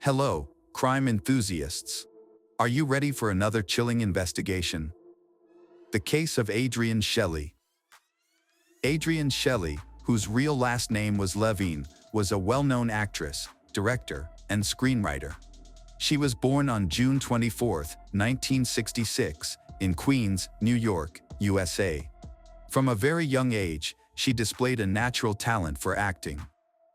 Hello, crime enthusiasts. Are you ready for another chilling investigation? The case of Adrienne Shelly. Adrienne Shelly, whose real last name was Levine, was a well-known actress, director, and screenwriter. She was born on June 24, 1966, in Queens, New York, USA. From a very young age, she displayed a natural talent for acting.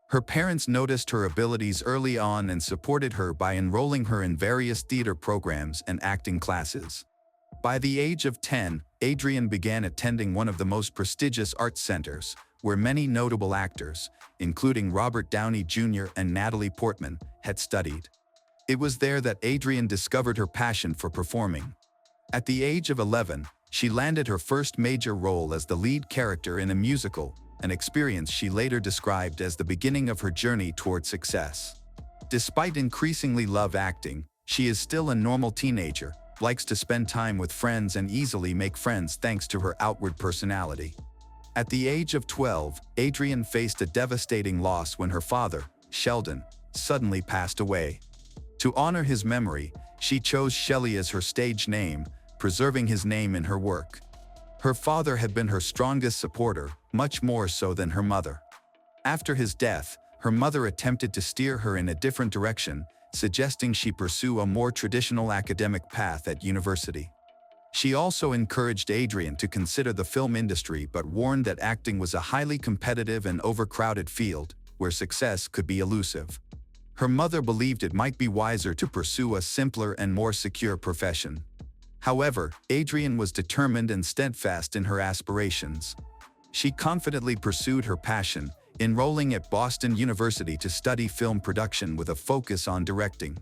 Her parents noticed her abilities early on and supported her by enrolling her in various theater programs and acting classes. By the age of 10, Adrienne began attending one of the most prestigious art centers, where many notable actors, including Robert Downey Jr. and Natalie Portman, had studied. It was there that Adrienne discovered her passion for performing. At the age of 11, she landed her first major role as the lead character in a musical, an experience she later described as the beginning of her journey toward success. Despite increasingly love acting, she is still a normal teenager, likes to spend time with friends and easily make friends thanks to her outward personality. At the age of 12, Adrienne faced a devastating loss when her father, Sheldon, suddenly passed away. To honor his memory, she chose Shelly as her stage name, preserving his name in her work. Her father had been her strongest supporter, much more so than her mother. After his death, her mother attempted to steer her in a different direction, suggesting she pursue a more traditional academic path at university. She also encouraged Adrienne to consider the film industry but warned that acting was a highly competitive and overcrowded field, where success could be elusive. Her mother believed it might be wiser to pursue a simpler and more secure profession. However, Adrienne was determined and steadfast in her aspirations. She confidently pursued her passion, enrolling at Boston University to study film production with a focus on directing.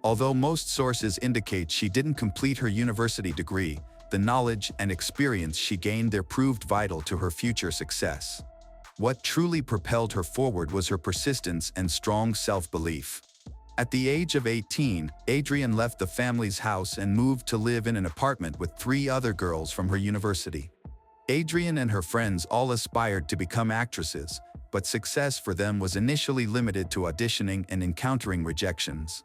Although most sources indicate she didn't complete her university degree, the knowledge and experience she gained there proved vital to her future success. What truly propelled her forward was her persistence and strong self-belief. At the age of 18, Adrienne left the family's house and moved to live in an apartment with 3 other girls from her university. Adrienne and her friends all aspired to become actresses, but success for them was initially limited to auditioning and encountering rejections.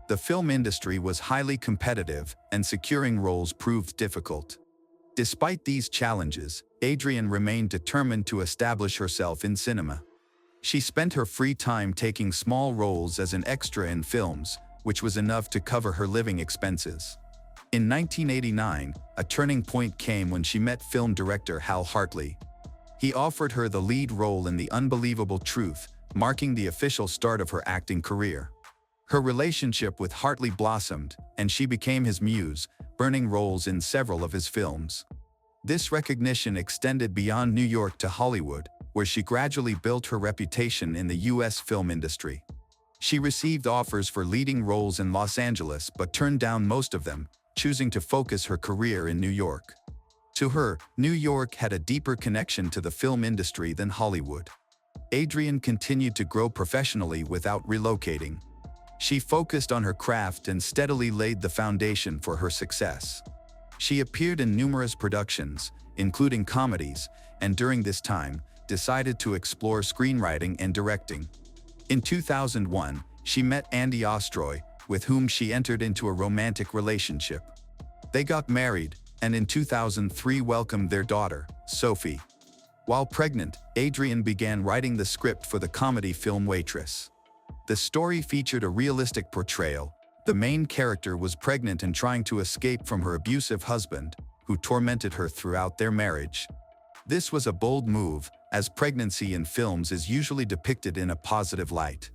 The film industry was highly competitive, and securing roles proved difficult. Despite these challenges, Adrienne remained determined to establish herself in cinema. She spent her free time taking small roles as an extra in films, which was enough to cover her living expenses. In 1989, a turning point came when she met film director Hal Hartley. He offered her the lead role in The Unbelievable Truth, marking the official start of her acting career. Her relationship with Hartley blossomed, and she became his muse, earning roles in several of his films. This recognition extended beyond New York to Hollywood, where she gradually built her reputation in the U.S. film industry. She received offers for leading roles in Los Angeles but turned down most of them, choosing to focus her career in New York. To her, New York had a deeper connection to the film industry than Hollywood. Adrienne continued to grow professionally without relocating. She focused on her craft and steadily laid the foundation for her success. She appeared in numerous productions, including comedies, and during this time, decided to explore screenwriting and directing. In 2001, she met Andy Ostroy, with whom she entered into a romantic relationship. They got married, and in 2003 welcomed their daughter, Sophie. While pregnant, Adrienne began writing the script for the comedy film Waitress. The story featured a realistic portrayal. The main character was pregnant and trying to escape from her abusive husband, who tormented her throughout their marriage. This was a bold move, as pregnancy in films is usually depicted in a positive light.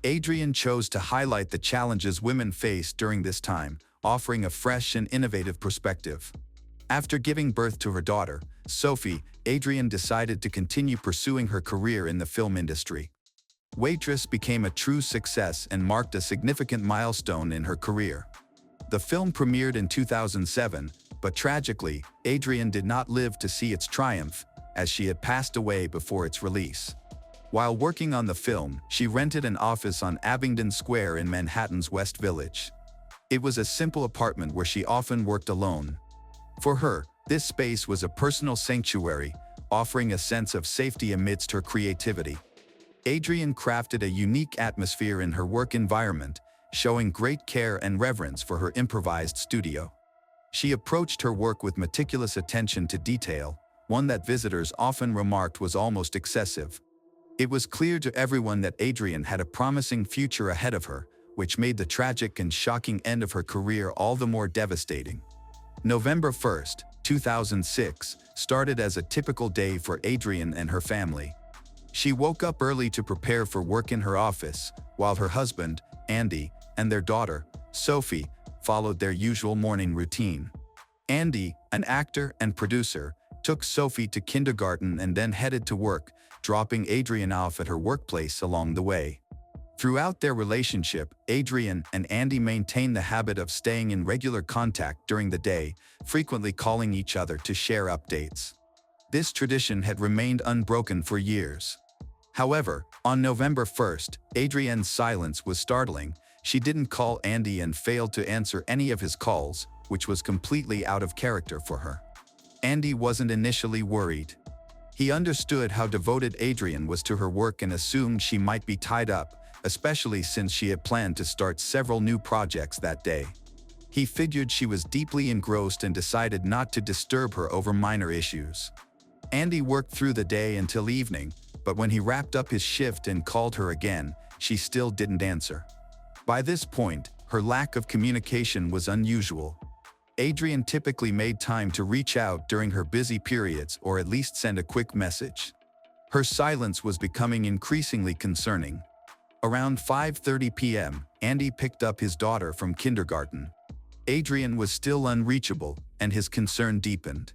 Adrienne chose to highlight the challenges women faced during this time, offering a fresh and innovative perspective. After giving birth to her daughter, Sophie, Adrienne decided to continue pursuing her career in the film industry. Waitress became a true success and marked a significant milestone in her career. The film premiered in 2007, but tragically, Adrienne did not live to see its triumph, as she had passed away before its release. While working on the film, she rented an office on Abingdon Square in Manhattan's West Village. It was a simple apartment where she often worked alone. For her, this space was a personal sanctuary, offering a sense of safety amidst her creativity. Adrienne crafted a unique atmosphere in her work environment, showing great care and reverence for her improvised studio. She approached her work with meticulous attention to detail, one that visitors often remarked was almost excessive. It was clear to everyone that Adrienne had a promising future ahead of her, which made the tragic and shocking end of her career all the more devastating. November 1st, 2006, started as a typical day for Adrienne and her family. She woke up early to prepare for work in her office, while her husband, Andy, and their daughter, Sophie, followed their usual morning routine. Andy, an actor and producer, took Sophie to kindergarten and then headed to work, dropping Adrienne off at her workplace along the way. Throughout their relationship, Adrienne and Andy maintained the habit of staying in regular contact during the day, frequently calling each other to share updates. This tradition had remained unbroken for years. However, on November 1st, Adrienne's silence was startling. She didn't call Andy and failed to answer any of his calls, which was completely out of character for her. Andy wasn't initially worried. He understood how devoted Adrienne was to her work and assumed she might be tied up, especially since she had planned to start several new projects that day. He figured she was deeply engrossed and decided not to disturb her over minor issues. Andy worked through the day until evening, but when he wrapped up his shift and called her again, she still didn't answer. By this point, her lack of communication was unusual. Adrienne typically made time to reach out during her busy periods or at least send a quick message. Her silence was becoming increasingly concerning. Around 5:30 p.m., Andy picked up his daughter from kindergarten. Adrienne was still unreachable, and his concern deepened.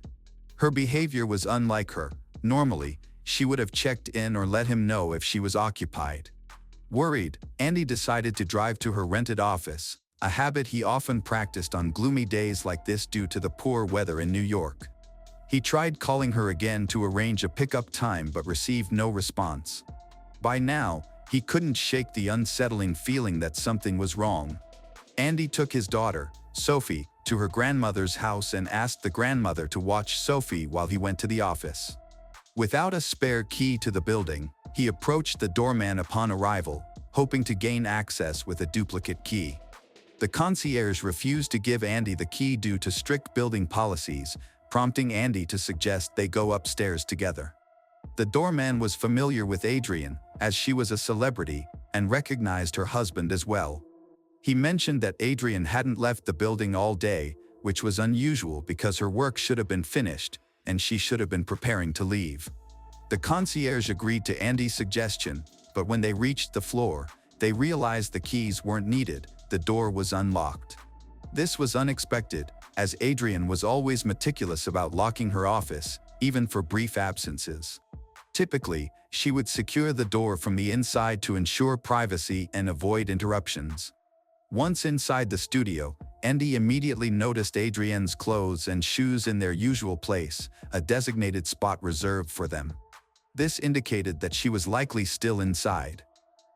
Her behavior was unlike her. Normally, she would have checked in or let him know if she was occupied. Worried, Andy decided to drive to her rented office, a habit he often practiced on gloomy days like this due to the poor weather in New York. He tried calling her again to arrange a pickup time but received no response. By now, he couldn't shake the unsettling feeling that something was wrong. Andy took his daughter, Sophie, to her grandmother's house and asked the grandmother to watch Sophie while he went to the office. Without a spare key to the building, he approached the doorman upon arrival, hoping to gain access with a duplicate key. The concierge refused to give Andy the key due to strict building policies, prompting Andy to suggest they go upstairs together. The doorman was familiar with Adrienne, as she was a celebrity, and recognized her husband as well. He mentioned that Adrienne hadn't left the building all day, which was unusual because her work should have been finished, and she should have been preparing to leave. The concierge agreed to Andy's suggestion, but when they reached the floor, they realized the keys weren't needed. The door was unlocked. This was unexpected, as Adrienne was always meticulous about locking her office, even for brief absences. Typically, she would secure the door from the inside to ensure privacy and avoid interruptions. Once inside the studio, Andy immediately noticed Adrienne's clothes and shoes in their usual place, a designated spot reserved for them. This indicated that she was likely still inside.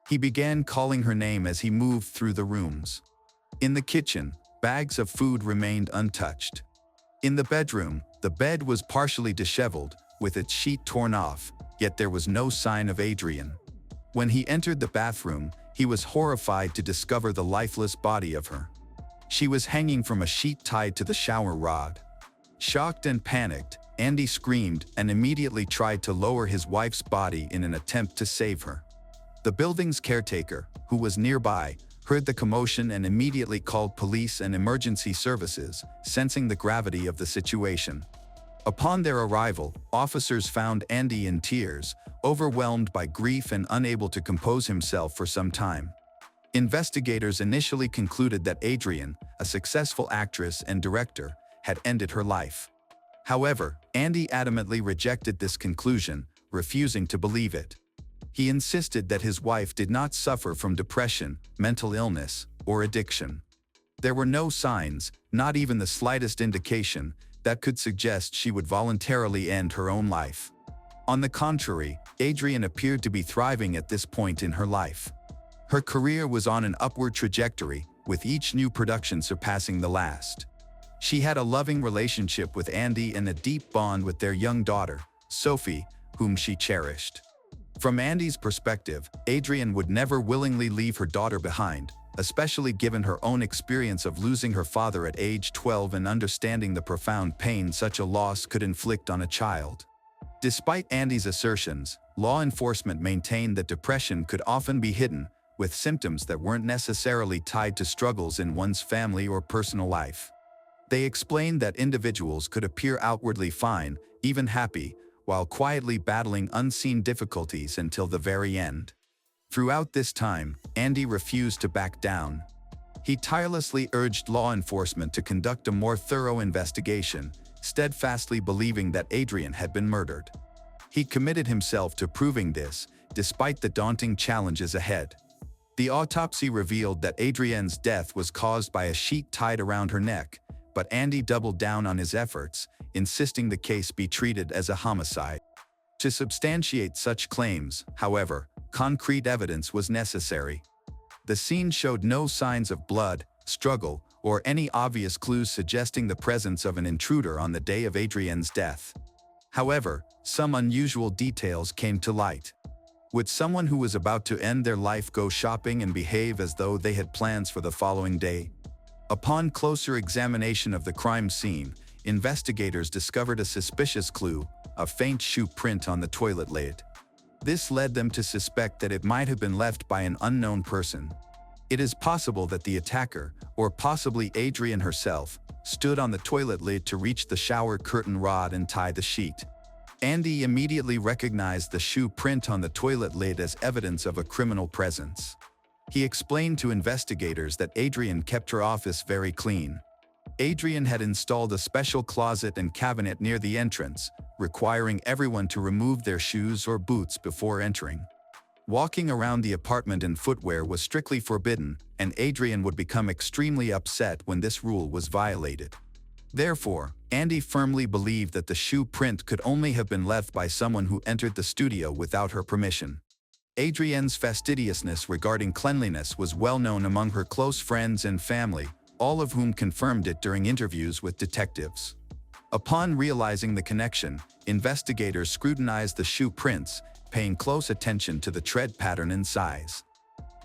He began calling her name as he moved through the rooms. In the kitchen, bags of food remained untouched. In the bedroom, the bed was partially disheveled, with its sheet torn off, yet there was no sign of Adrienne. When he entered the bathroom, he was horrified to discover the lifeless body of her. She was hanging from a sheet tied to the shower rod. Shocked and panicked, Andy screamed and immediately tried to lower his wife's body in an attempt to save her. The building's caretaker, who was nearby, heard the commotion and immediately called police and emergency services, sensing the gravity of the situation. Upon their arrival, officers found Andy in tears, overwhelmed by grief and unable to compose himself for some time. Investigators initially concluded that Adrienne, a successful actress and director, had ended her life. However, Andy adamantly rejected this conclusion, refusing to believe it. He insisted that his wife did not suffer from depression, mental illness, or addiction. There were no signs, not even the slightest indication, that could suggest she would voluntarily end her own life. On the contrary, Adrienne appeared to be thriving at this point in her life. Her career was on an upward trajectory, with each new production surpassing the last. She had a loving relationship with Andy and a deep bond with their young daughter, Sophie, whom she cherished. From Andy's perspective, Adrienne would never willingly leave her daughter behind, especially given her own experience of losing her father at age 12 and understanding the profound pain such a loss could inflict on a child. Despite Andy's assertions, law enforcement maintained that depression could often be hidden, with symptoms that weren't necessarily tied to struggles in one's family or personal life. They explained that individuals could appear outwardly fine, even happy, while quietly battling unseen difficulties until the very end. Throughout this time, Andy refused to back down. He tirelessly urged law enforcement to conduct a more thorough investigation, steadfastly believing that Adrienne had been murdered. He committed himself to proving this, despite the daunting challenges ahead. The autopsy revealed that Adrienne's death was caused by a sheet tied around her neck, but Andy doubled down on his efforts, insisting the case be treated as a homicide. To substantiate such claims, however, concrete evidence was necessary. The scene showed no signs of blood, struggle, or any obvious clues suggesting the presence of an intruder on the day of Adrienne's death. However, some unusual details came to light. Would someone who was about to end their life go shopping and behave as though they had plans for the following day? Upon closer examination of the crime scene, investigators discovered a suspicious clue, a faint shoe print on the toilet lid. This led them to suspect that it might have been left by an unknown person. It is possible that the attacker, or possibly Adrienne herself, stood on the toilet lid to reach the shower curtain rod and tie the sheet. Andy immediately recognized the shoe print on the toilet lid as evidence of a criminal presence. He explained to investigators that Adrienne kept her office very clean. Adrienne had installed a special closet and cabinet near the entrance, requiring everyone to remove their shoes or boots before entering. Walking around the apartment in footwear was strictly forbidden, and Adrienne would become extremely upset when this rule was violated. Therefore, Andy firmly believed that the shoe print could only have been left by someone who entered the studio without her permission. Adrienne's fastidiousness regarding cleanliness was well known among her close friends and family, all of whom confirmed it during interviews with detectives. Upon realizing the connection, investigators scrutinized the shoe prints, paying close attention to the tread pattern and size.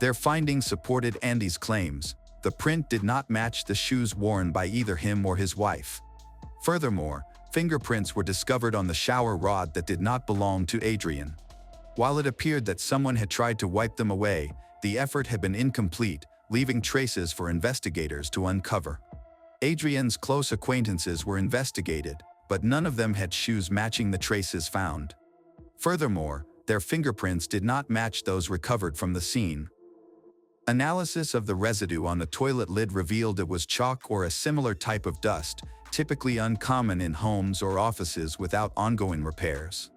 Their findings supported Andy's claims. The print did not match the shoes worn by either him or his wife. Furthermore, fingerprints were discovered on the shower rod that did not belong to Adrienne. While it appeared that someone had tried to wipe them away, the effort had been incomplete, leaving traces for investigators to uncover. Adrienne's close acquaintances were investigated, but none of them had shoes matching the traces found. Furthermore, their fingerprints did not match those recovered from the scene. Analysis of the residue on the toilet lid revealed it was chalk or a similar type of dust, typically uncommon in homes or offices without ongoing repairs.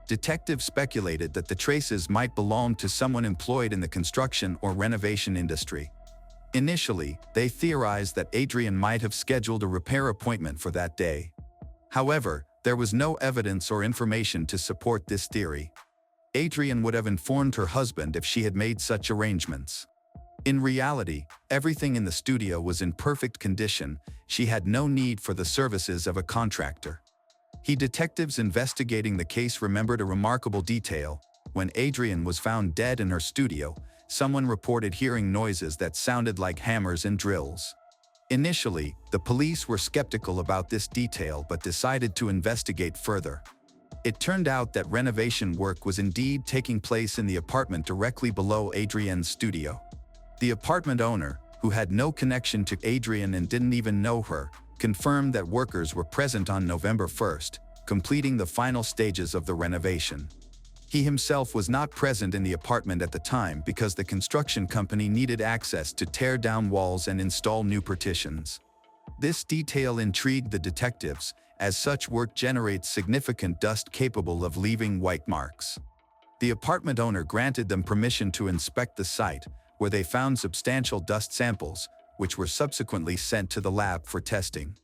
Detectives speculated that the traces might belong to someone employed in the construction or renovation industry. Initially, they theorized that Adrienne might have scheduled a repair appointment for that day. However, there was no evidence or information to support this theory. Adrienne would have informed her husband if she had made such arrangements. In reality, everything in the studio was in perfect condition. She had no need for the services of a contractor. Detectives investigating the case remembered a remarkable detail. When Adrienne was found dead in her studio, someone reported hearing noises that sounded like hammers and drills. Initially, the police were skeptical about this detail but decided to investigate further. It turned out that renovation work was indeed taking place in the apartment directly below Adrienne's studio. The apartment owner, who had no connection to Adrienne and didn't even know her, confirmed that workers were present on November 1st, completing the final stages of the renovation. He himself was not present in the apartment at the time because the construction company needed access to tear down walls and install new partitions. This detail intrigued the detectives, as such work generates significant dust capable of leaving white marks. The apartment owner granted them permission to inspect the site, where they found substantial dust samples, which were subsequently sent to the lab for testing.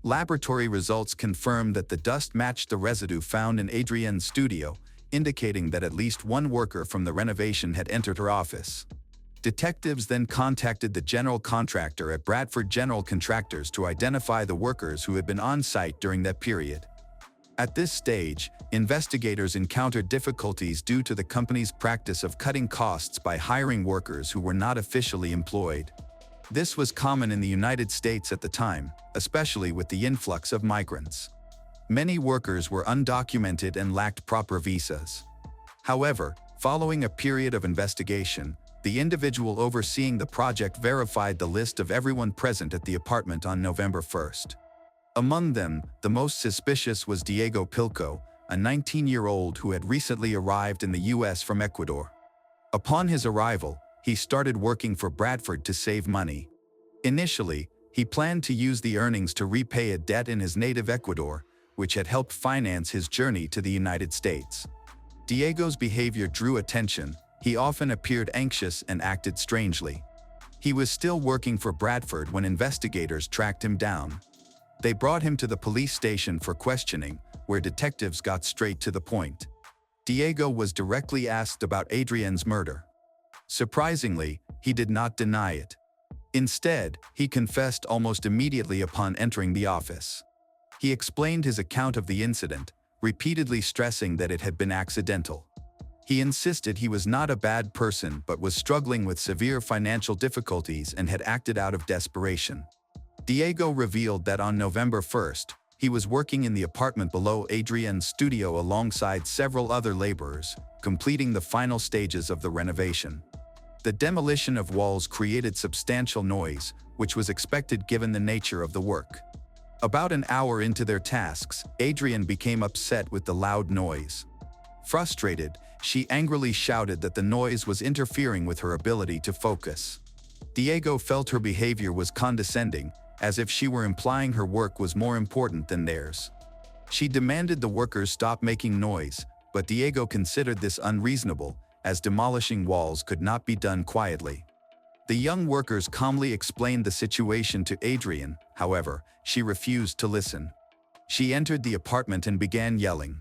Laboratory results confirmed that the dust matched the residue found in Adrienne's studio, indicating that at least one worker from the renovation had entered her office. Detectives then contacted the general contractor at Bradford General Contractors to identify the workers who had been on site during that period. At this stage, investigators encountered difficulties due to the company's practice of cutting costs by hiring workers who were not officially employed. This was common in the United States at the time, especially with the influx of migrants. Many workers were undocumented and lacked proper visas. However, following a period of investigation, the individual overseeing the project verified the list of everyone present at the apartment on November 1st. Among them, the most suspicious was Diego Pilco, a 19-year-old who had recently arrived in the U.S. from Ecuador. Upon his arrival, he started working for Bradford to save money. Initially, he planned to use the earnings to repay a debt in his native Ecuador, which had helped finance his journey to the United States. Diego's behavior drew attention. He often appeared anxious and acted strangely. He was still working for Bradford when investigators tracked him down. They brought him to the police station for questioning, where detectives got straight to the point. Diego was directly asked about Adrienne's murder. Surprisingly, he did not deny it. Instead, he confessed almost immediately upon entering the office. He explained his account of the incident, repeatedly stressing that it had been accidental. He insisted he was not a bad person but was struggling with severe financial difficulties and had acted out of desperation. Diego revealed that on November 1st, he was working in the apartment below Adrienne's studio alongside several other laborers, completing the final stages of the renovation. The demolition of walls created substantial noise, which was expected given the nature of the work. About an hour into their tasks, Adrienne became upset with the loud noise. Frustrated, she angrily shouted that the noise was interfering with her ability to focus. Diego felt her behavior was condescending, as if she were implying her work was more important than theirs. She demanded the workers stop making noise, but Diego considered this unreasonable, as demolishing walls could not be done quietly. The young workers calmly explained the situation to Adrienne. However, she refused to listen. She entered the apartment and began yelling.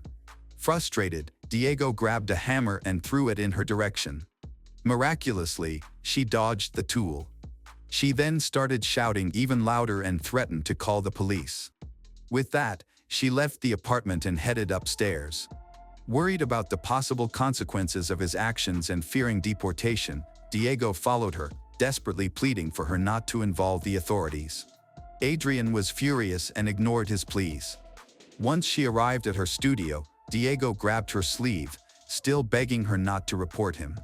Frustrated, Diego grabbed a hammer and threw it in her direction. Miraculously, she dodged the tool. She then started shouting even louder and threatened to call the police. With that, she left the apartment and headed upstairs. Worried about the possible consequences of his actions and fearing deportation, Diego followed her, desperately pleading for her not to involve the authorities. Adrienne was furious and ignored his pleas. Once she arrived at her studio, Diego grabbed her sleeve, still begging her not to report him.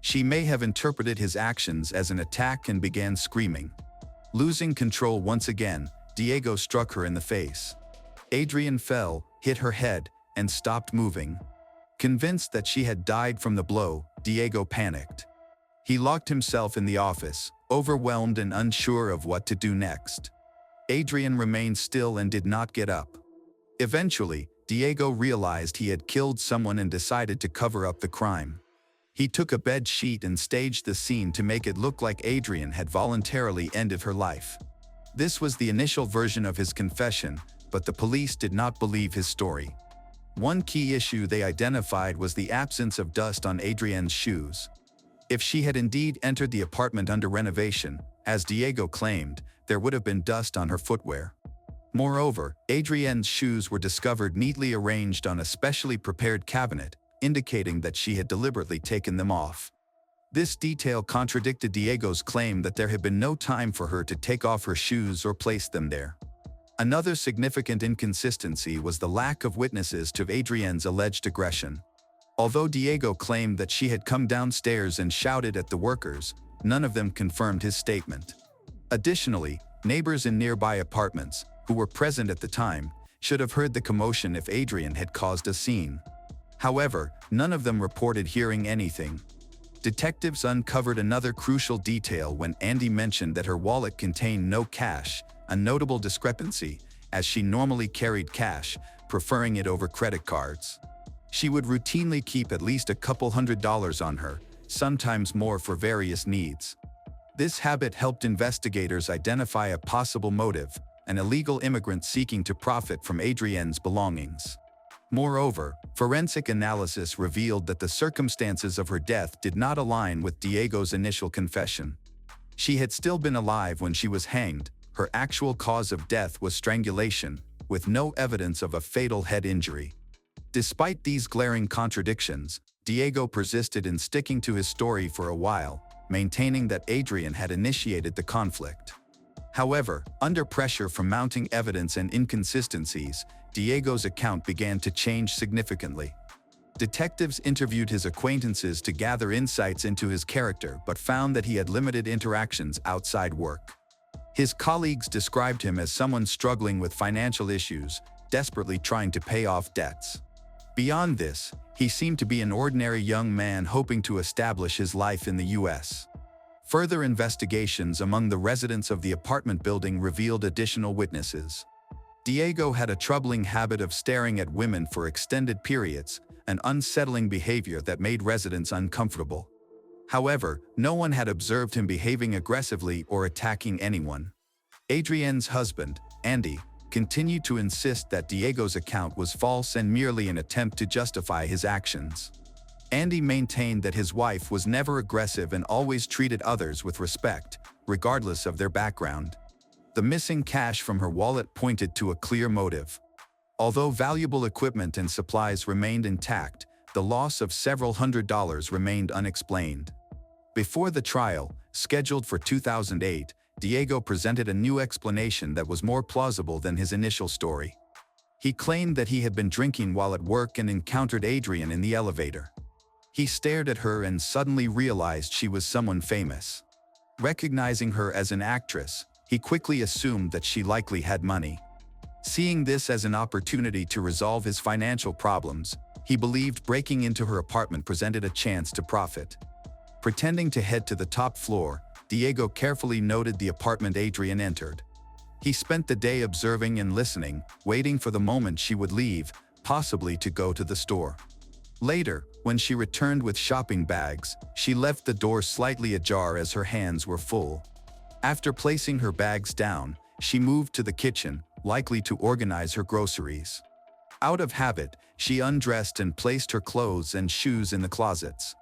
She may have interpreted his actions as an attack and began screaming. Losing control once again, Diego struck her in the face. Adrienne fell, hit her head, and stopped moving. Convinced that she had died from the blow, Diego panicked. He locked himself in the office, overwhelmed and unsure of what to do next. Adrienne remained still and did not get up. Eventually, Diego realized he had killed someone and decided to cover up the crime. He took a bed sheet and staged the scene to make it look like Adrienne had voluntarily ended her life. This was the initial version of his confession, but the police did not believe his story. One key issue they identified was the absence of dust on Adrienne's shoes. If she had indeed entered the apartment under renovation, as Diego claimed, there would have been dust on her footwear. Moreover, Adrienne's shoes were discovered neatly arranged on a specially prepared cabinet, indicating that she had deliberately taken them off. This detail contradicted Diego's claim that there had been no time for her to take off her shoes or place them there. Another significant inconsistency was the lack of witnesses to Adrienne's alleged aggression. Although Diego claimed that she had come downstairs and shouted at the workers, none of them confirmed his statement. Additionally, neighbors in nearby apartments, who were present at the time, should have heard the commotion if Adrienne had caused a scene. However, none of them reported hearing anything. Detectives uncovered another crucial detail when Andy mentioned that her wallet contained no cash, a notable discrepancy, as she normally carried cash, preferring it over credit cards. She would routinely keep at least a couple $100s on her, sometimes more for various needs. This habit helped investigators identify a possible motive, an illegal immigrant seeking to profit from Adrienne's belongings. Moreover, forensic analysis revealed that the circumstances of her death did not align with Diego's initial confession. She had still been alive when she was hanged. Her actual cause of death was strangulation, with no evidence of a fatal head injury. Despite these glaring contradictions, Diego persisted in sticking to his story for a while, maintaining that Adrienne had initiated the conflict. However, under pressure from mounting evidence and inconsistencies, Diego's account began to change significantly. Detectives interviewed his acquaintances to gather insights into his character but found that he had limited interactions outside work. His colleagues described him as someone struggling with financial issues, desperately trying to pay off debts. Beyond this, he seemed to be an ordinary young man hoping to establish his life in the U.S. Further investigations among the residents of the apartment building revealed additional witnesses. Diego had a troubling habit of staring at women for extended periods, an unsettling behavior that made residents uncomfortable. However, no one had observed him behaving aggressively or attacking anyone. Adrienne's husband, Andy, continued to insist that Diego's account was false and merely an attempt to justify his actions. Andy maintained that his wife was never aggressive and always treated others with respect, regardless of their background. The missing cash from her wallet pointed to a clear motive. Although valuable equipment and supplies remained intact, the loss of several $100s remained unexplained. Before the trial, scheduled for 2008, Diego presented a new explanation that was more plausible than his initial story. He claimed that he had been drinking while at work and encountered Adrienne in the elevator. He stared at her and suddenly realized she was someone famous. Recognizing her as an actress, he quickly assumed that she likely had money. Seeing this as an opportunity to resolve his financial problems, he believed breaking into her apartment presented a chance to profit. Pretending to head to the top floor, Diego carefully noted the apartment Adrienne entered. He spent the day observing and listening, waiting for the moment she would leave, possibly to go to the store. Later, when she returned with shopping bags, she left the door slightly ajar as her hands were full. After placing her bags down, she moved to the kitchen, likely to organize her groceries. Out of habit, she undressed and placed her clothes and shoes in the closets.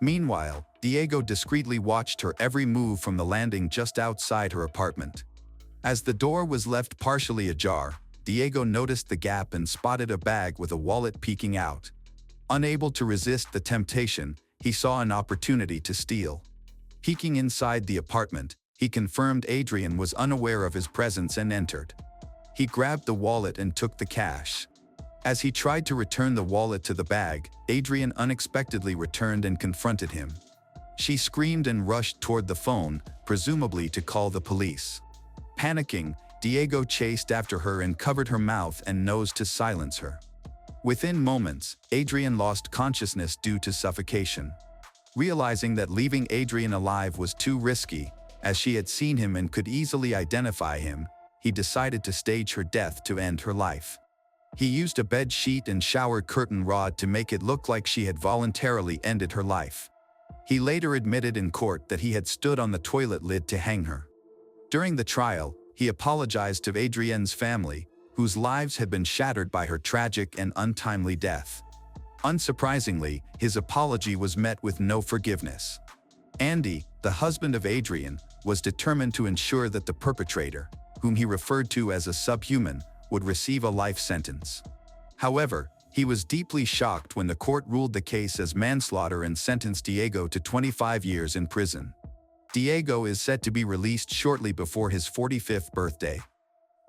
Meanwhile, Diego discreetly watched her every move from the landing just outside her apartment. As the door was left partially ajar, Diego noticed the gap and spotted a bag with a wallet peeking out. Unable to resist the temptation, he saw an opportunity to steal. Peeking inside the apartment, he confirmed Adrienne was unaware of his presence and entered. He grabbed the wallet and took the cash. As he tried to return the wallet to the bag, Adrienne unexpectedly returned and confronted him. She screamed and rushed toward the phone, presumably to call the police. Panicking, Diego chased after her and covered her mouth and nose to silence her. Within moments, Adrienne lost consciousness due to suffocation. Realizing that leaving Adrienne alive was too risky, as she had seen him and could easily identify him, he decided to stage her death to end her life. He used a bed sheet and shower curtain rod to make it look like she had voluntarily ended her life. He later admitted in court that he had stood on the toilet lid to hang her. During the trial, he apologized to Adrienne's family, whose lives had been shattered by her tragic and untimely death. Unsurprisingly, his apology was met with no forgiveness. Andy, the husband of Adrienne, was determined to ensure that the perpetrator, whom he referred to as a subhuman, would receive a life sentence. However, he was deeply shocked when the court ruled the case as manslaughter and sentenced Diego to 25 years in prison. Diego is set to be released shortly before his 45th birthday.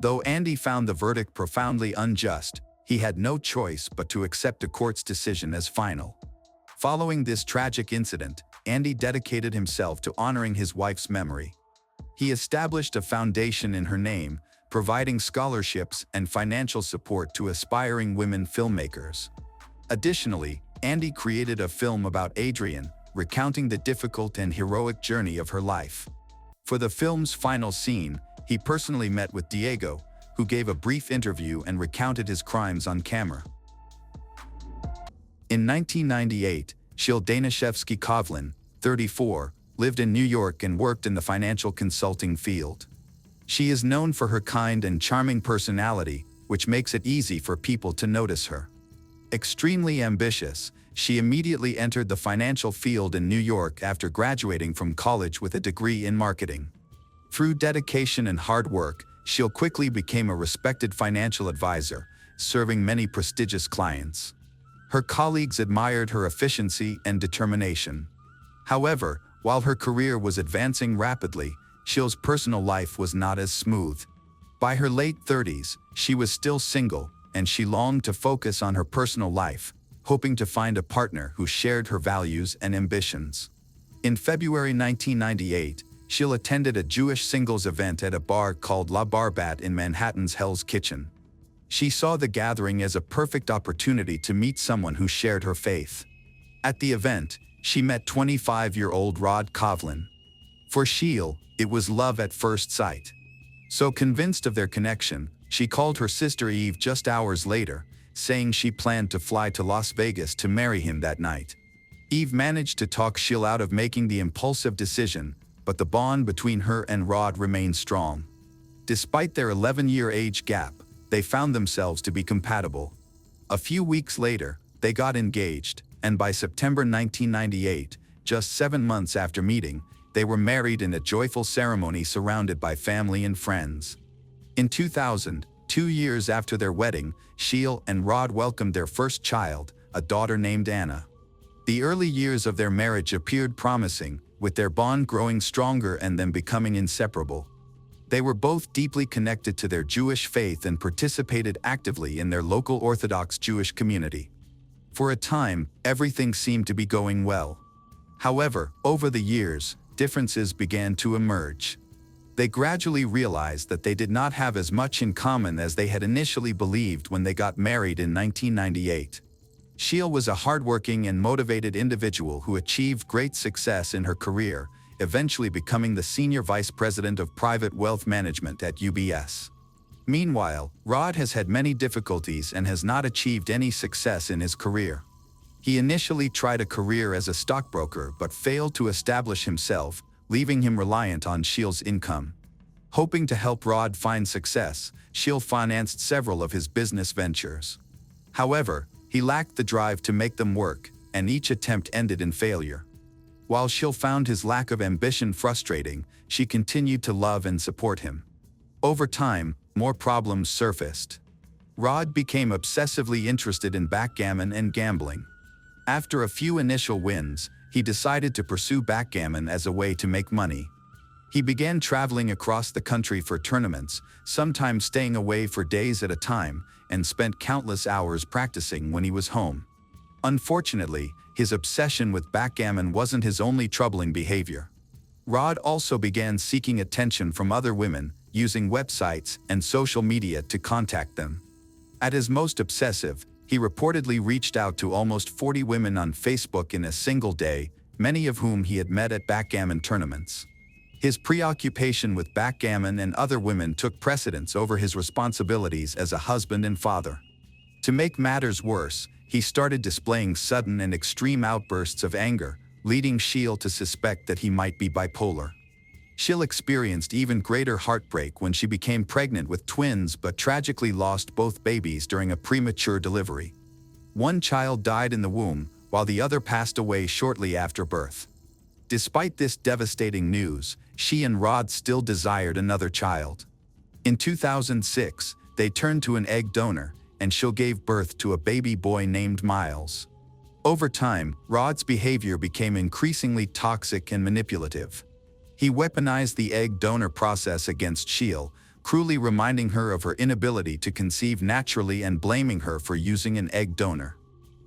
Though Andy found the verdict profoundly unjust, he had no choice but to accept the court's decision as final. Following this tragic incident, Andy dedicated himself to honoring his wife's memory. He established a foundation in her name, providing scholarships and financial support to aspiring women filmmakers. Additionally, Andy created a film about Adrienne, recounting the difficult and heroic journey of her life. For the film's final scene, he personally met with Diego, who gave a brief interview and recounted his crimes on camera. In 1998, Shil Danishevsky-Kovlin, 34, lived in New York and worked in the financial consulting field. She is known for her kind and charming personality, which makes it easy for people to notice her. Extremely ambitious, she immediately entered the financial field in New York after graduating from college with a degree in marketing. Through dedication and hard work, Shelly quickly became a respected financial advisor, serving many prestigious clients. Her colleagues admired her efficiency and determination. However, while her career was advancing rapidly, Shelly's personal life was not as smooth. By her late 30s, she was still single, and she longed to focus on her personal life, hoping to find a partner who shared her values and ambitions. In February 1998, Shelly attended a Jewish singles event at a bar called La Barbat in Manhattan's Hell's Kitchen. She saw the gathering as a perfect opportunity to meet someone who shared her faith. At the event, she met 25-year-old Rod Kovlin. For Shelly, it was love at first sight. So convinced of their connection, she called her sister Eve just hours later, saying she planned to fly to Las Vegas to marry him that night. Eve managed to talk Shelly out of making the impulsive decision, but the bond between her and Rod remained strong. Despite their 11-year age gap, they found themselves to be compatible. A few weeks later, they got engaged, and by September 1998, just 7 months after meeting, they were married in a joyful ceremony surrounded by family and friends. In 2000, 2 years after their wedding, Shelly and Rod welcomed their first child, a daughter named Anna. The early years of their marriage appeared promising, with their bond growing stronger and them becoming inseparable. They were both deeply connected to their Jewish faith and participated actively in their local Orthodox Jewish community. For a time, everything seemed to be going well. However, over the years, differences began to emerge. They gradually realized that they did not have as much in common as they had initially believed when they got married in 1998. Shelly was a hardworking and motivated individual who achieved great success in her career, eventually becoming the Senior Vice President of Private Wealth Management at UBS. Meanwhile, Rod has had many difficulties and has not achieved any success in his career. He initially tried a career as a stockbroker but failed to establish himself, leaving him reliant on Shelly's income. Hoping to help Rod find success, Shelly financed several of his business ventures. However, he lacked the drive to make them work, and each attempt ended in failure. While Shelly found his lack of ambition frustrating, she continued to love and support him. Over time, more problems surfaced. Rod became obsessively interested in backgammon and gambling. After a few initial wins, he decided to pursue backgammon as a way to make money. He began traveling across the country for tournaments, sometimes staying away for days at a time, and spent countless hours practicing when he was home. Unfortunately, his obsession with backgammon wasn't his only troubling behavior. Rod also began seeking attention from other women, using websites and social media to contact them. At his most obsessive, he reportedly reached out to almost 40 women on Facebook in a single day, many of whom he had met at backgammon tournaments. His preoccupation with backgammon and other women took precedence over his responsibilities as a husband and father. To make matters worse, he started displaying sudden and extreme outbursts of anger, leading Shelly to suspect that he might be bipolar. Shelly experienced even greater heartbreak when she became pregnant with twins but tragically lost both babies during a premature delivery. One child died in the womb, while the other passed away shortly after birth. Despite this devastating news, she and Rod still desired another child. In 2006, they turned to an egg donor, and Shelly gave birth to a baby boy named Miles. Over time, Rod's behavior became increasingly toxic and manipulative. He weaponized the egg donor process against Shelly, cruelly reminding her of her inability to conceive naturally and blaming her for using an egg donor.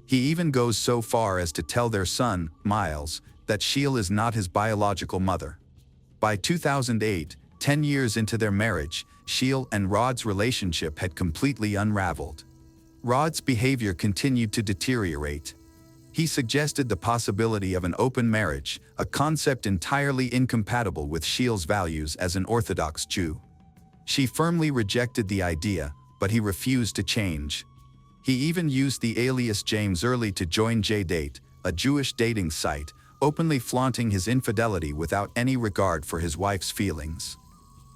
He even goes so far as to tell their son, Miles, that Shelly is not his biological mother. By 2008, 10 years into their marriage, Shelly and Rod's relationship had completely unraveled. Rod's behavior continued to deteriorate. He suggested the possibility of an open marriage, a concept entirely incompatible with Shelly's values as an Orthodox Jew. She firmly rejected the idea, but he refused to change. He even used the alias James Early to join JDate, a Jewish dating site, openly flaunting his infidelity without any regard for his wife's feelings.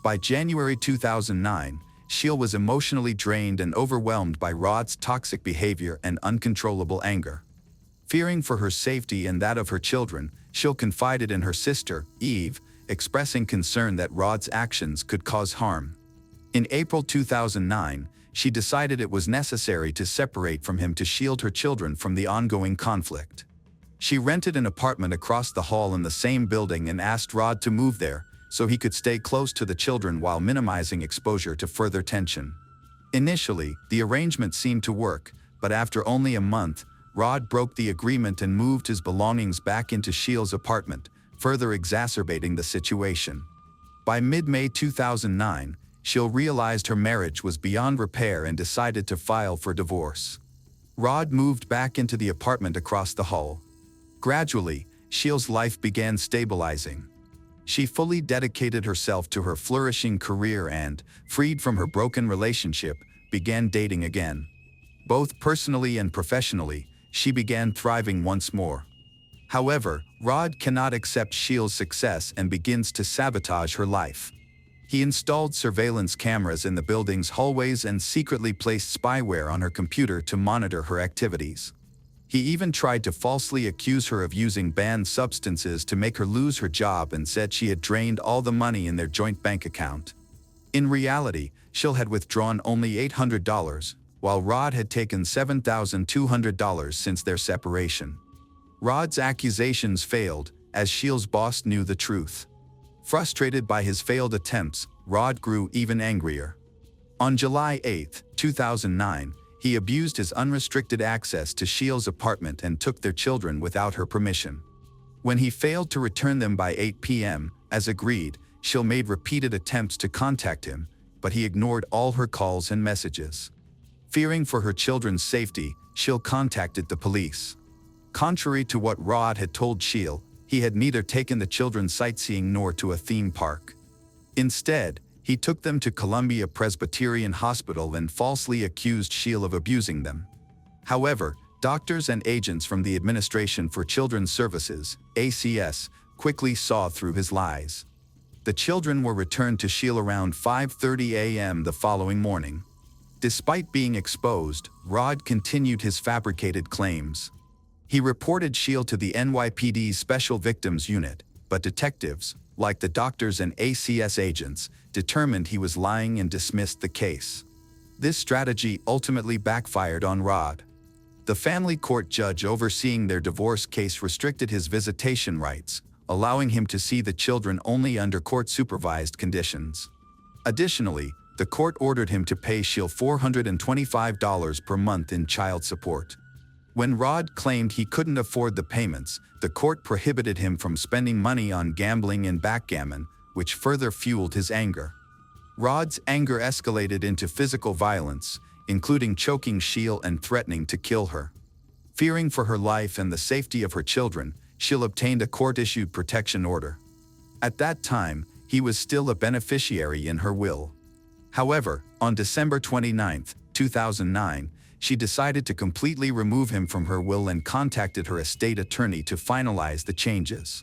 By January 2009, Shelly was emotionally drained and overwhelmed by Rod's toxic behavior and uncontrollable anger. Fearing for her safety and that of her children, Shelly confided in her sister, Eve, expressing concern that Rod's actions could cause harm. In April 2009, she decided it was necessary to separate from him to shield her children from the ongoing conflict. She rented an apartment across the hall in the same building and asked Rod to move there so he could stay close to the children while minimizing exposure to further tension. Initially, the arrangement seemed to work, but after only a month, Rod broke the agreement and moved his belongings back into Sheila's apartment, further exacerbating the situation. By mid-May 2009, Sheila realized her marriage was beyond repair and decided to file for divorce. Rod moved back into the apartment across the hall. Gradually, Sheila's life began stabilizing. She fully dedicated herself to her flourishing career and, freed from her broken relationship, began dating again. Both personally and professionally, she began thriving once more. However, Rod cannot accept Sheila's success and begins to sabotage her life. He installed surveillance cameras in the building's hallways and secretly placed spyware on her computer to monitor her activities. He even tried to falsely accuse her of using banned substances to make her lose her job and said she had drained all the money in their joint bank account. In reality, Sheila had withdrawn only $800, while Rod had taken $7,200 since their separation. Rod's accusations failed, as Sheila's boss knew the truth. Frustrated by his failed attempts, Rod grew even angrier. On July 8, 2009, he abused his unrestricted access to Sheila's apartment and took their children without her permission. When he failed to return them by 8 p.m., as agreed, Sheila made repeated attempts to contact him, but he ignored all her calls and messages. Fearing for her children's safety, Sheila contacted the police. Contrary to what Rod had told Sheila, he had neither taken the children sightseeing nor to a theme park. Instead, he took them to Columbia Presbyterian Hospital and falsely accused Sheila of abusing them. However, doctors and agents from the Administration for Children's Services, ACS, quickly saw through his lies. The children were returned to Sheila around 5:30 a.m. the following morning. Despite being exposed, Rod continued his fabricated claims. He reported Sheila to the NYPD's Special Victims Unit, but detectives, like the doctors and ACS agents, determined he was lying and dismissed the case. This strategy ultimately backfired on Rod. The family court judge overseeing their divorce case restricted his visitation rights, allowing him to see the children only under court-supervised conditions. Additionally, the court ordered him to pay Sheila $425 per month in child support. When Rod claimed he couldn't afford the payments, the court prohibited him from spending money on gambling and backgammon, which further fueled his anger. Rod's anger escalated into physical violence, including choking Sheila and threatening to kill her. Fearing for her life and the safety of her children, Sheila obtained a court-issued protection order. At that time, he was still a beneficiary in her will. However, on December 29, 2009, she decided to completely remove him from her will and contacted her estate attorney to finalize the changes.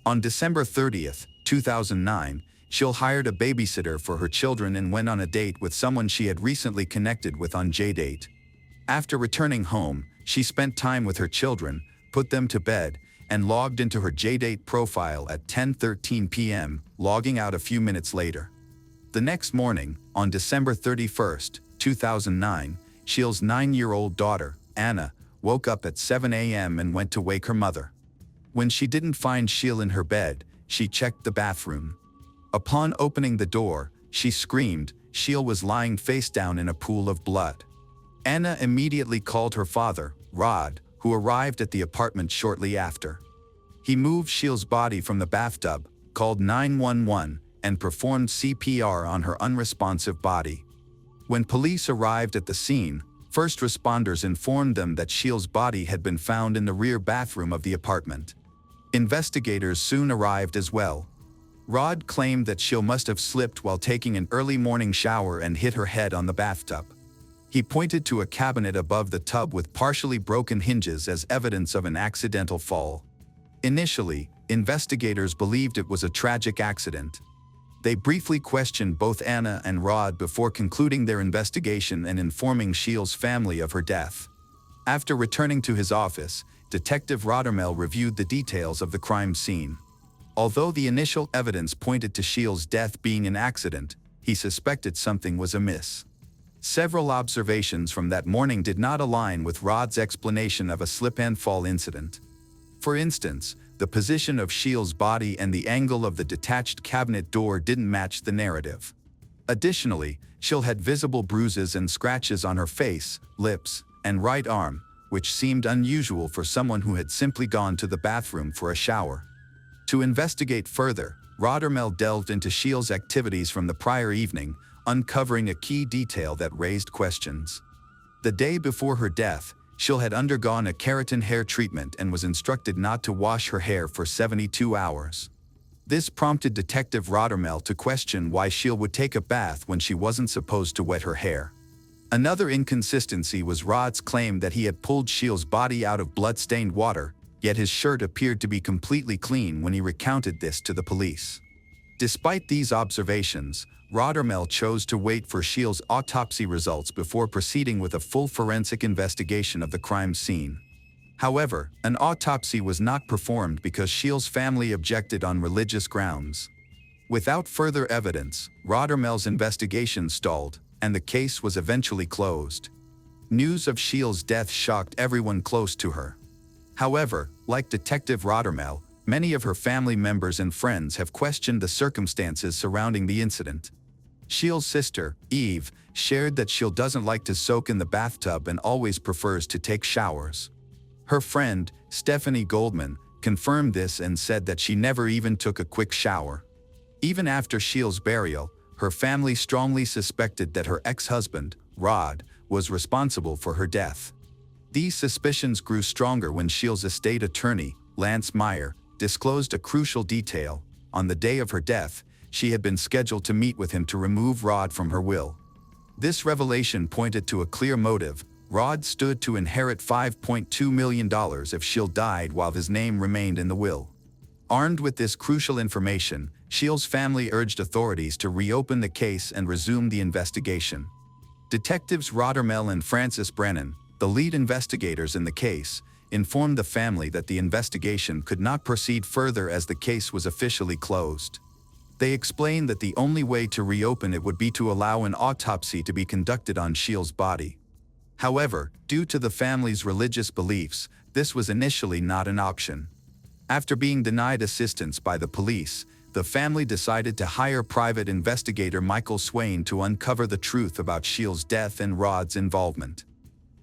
On December 30, 2009, Sheila hired a babysitter for her children and went on a date with someone she had recently connected with on JDate. After returning home, she spent time with her children, put them to bed, and logged into her JDate profile at 10:13 p.m., logging out a few minutes later. The next morning, on December 31, 2009, Sheila's 9-year-old daughter, Anna, woke up at 7 a.m. and went to wake her mother. When she didn't find Sheila in her bed, she checked the bathroom. Upon opening the door, she screamed. Sheila was lying face down in a pool of blood. Anna immediately called her father, Rod, who arrived at the apartment shortly after. He moved Sheila's body from the bathtub, called 911, and performed CPR on her unresponsive body. When police arrived at the scene, first responders informed them that Sheila's body had been found in the rear bathroom of the apartment. Investigators soon arrived as well. Rod claimed that Sheila must have slipped while taking an early morning shower and hit her head on the bathtub. He pointed to a cabinet above the tub with partially broken hinges as evidence of an accidental fall. Initially, investigators believed it was a tragic accident. They briefly questioned both Anna and Rod before concluding their investigation and informing Sheila's family of her death. After returning to his office, Detective Rottermel reviewed the details of the crime scene. Although the initial evidence pointed to Sheila's death being an accident, he suspected something was amiss. Several observations from that morning did not align with Rod's explanation of a slip-and-fall incident. For instance, the position of Shields' body and the angle of the detached cabinet door didn't match the narrative. Additionally, Shields had visible bruises and scratches on her face, lips, and right arm, which seemed unusual for someone who had simply gone to the bathroom for a shower. To investigate further, Roddermel delved into Shields' activities from the prior evening, uncovering a key detail that raised questions. The day before her death, Shields had undergone a keratin hair treatment and was instructed not to wash her hair for 72 hours. This prompted Detective Roddermel to question why Shields would take a bath when she wasn't supposed to wet her hair. Another inconsistency was Rod's claim that he had pulled Shields' body out of blood-stained water, yet his shirt appeared to be completely clean when he recounted this to the police. Despite these observations, Roddermel chose to wait for Shields' autopsy results before proceeding with a full forensic investigation of the crime scene. However, an autopsy was not performed because Shields' family objected on religious grounds. Without further evidence, Roddermel's investigation stalled, and the case was eventually closed. News of Shields' death shocked everyone close to her. However, like Detective Roddermel, many of her family members and friends have questioned the circumstances surrounding the incident. Shields' sister, Eve, shared that Shields doesn't like to soak in the bathtub and always prefers to take showers. Her friend, Stephanie Goldman, confirmed this and said that she never even took a quick shower. Even after Shields' burial, her family strongly suspected that her ex-husband, Rod, was responsible for her death. These suspicions grew stronger when Shields' estate attorney, Lance Meyer, disclosed a crucial detail. On the day of her death, she had been scheduled to meet with him to remove Rod from her will. This revelation pointed to a clear motive. Rod stood to inherit $5.2 million if Shields died while his name remained in the will. Armed with this crucial information, Shields' family urged authorities to reopen the case and resume the investigation. Detectives Roddermel and Francis Brennan, the lead investigators in the case, informed the family that the investigation could not proceed further as the case was officially closed. They explained that the only way to reopen it would be to allow an autopsy to be conducted on Shields' body. However, due to the family's religious beliefs, this was initially not an option. After being denied assistance by the police, the family decided to hire private investigator Michael Swain to uncover the truth about Shields' death and Rod's involvement.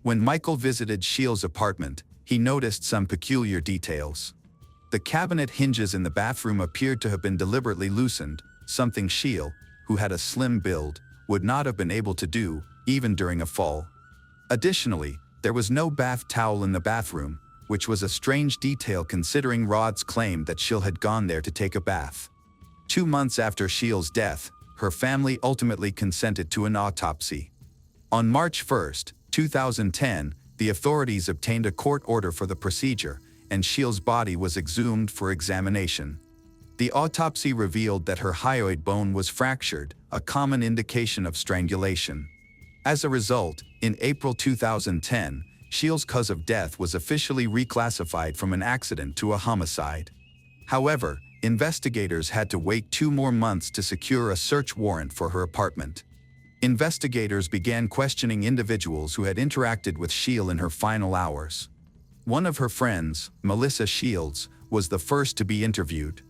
When Michael visited Shields' apartment, he noticed some peculiar details. The cabinet hinges in the bathroom appeared to have been deliberately loosened, something Shields, who had a slim build, would not have been able to do, even during a fall. Additionally, there was no bath towel in the bathroom, which was a strange detail considering Rod's claim that Shields had gone there to take a bath. 2 months after Shields' death, her family ultimately consented to an autopsy. On March 1, 2010, the authorities obtained a court order for the procedure, and Shields' body was exhumed for examination. The autopsy revealed that her hyoid bone was fractured, a common indication of strangulation. As a result, in April 2010, Shields' cause of death was officially reclassified from an accident to a homicide. However, investigators had to wait 2 more months to secure a search warrant for her apartment. Investigators began questioning individuals who had interacted with Shields in her final hours. One of her friends, Melissa Shields, was the first to be interviewed.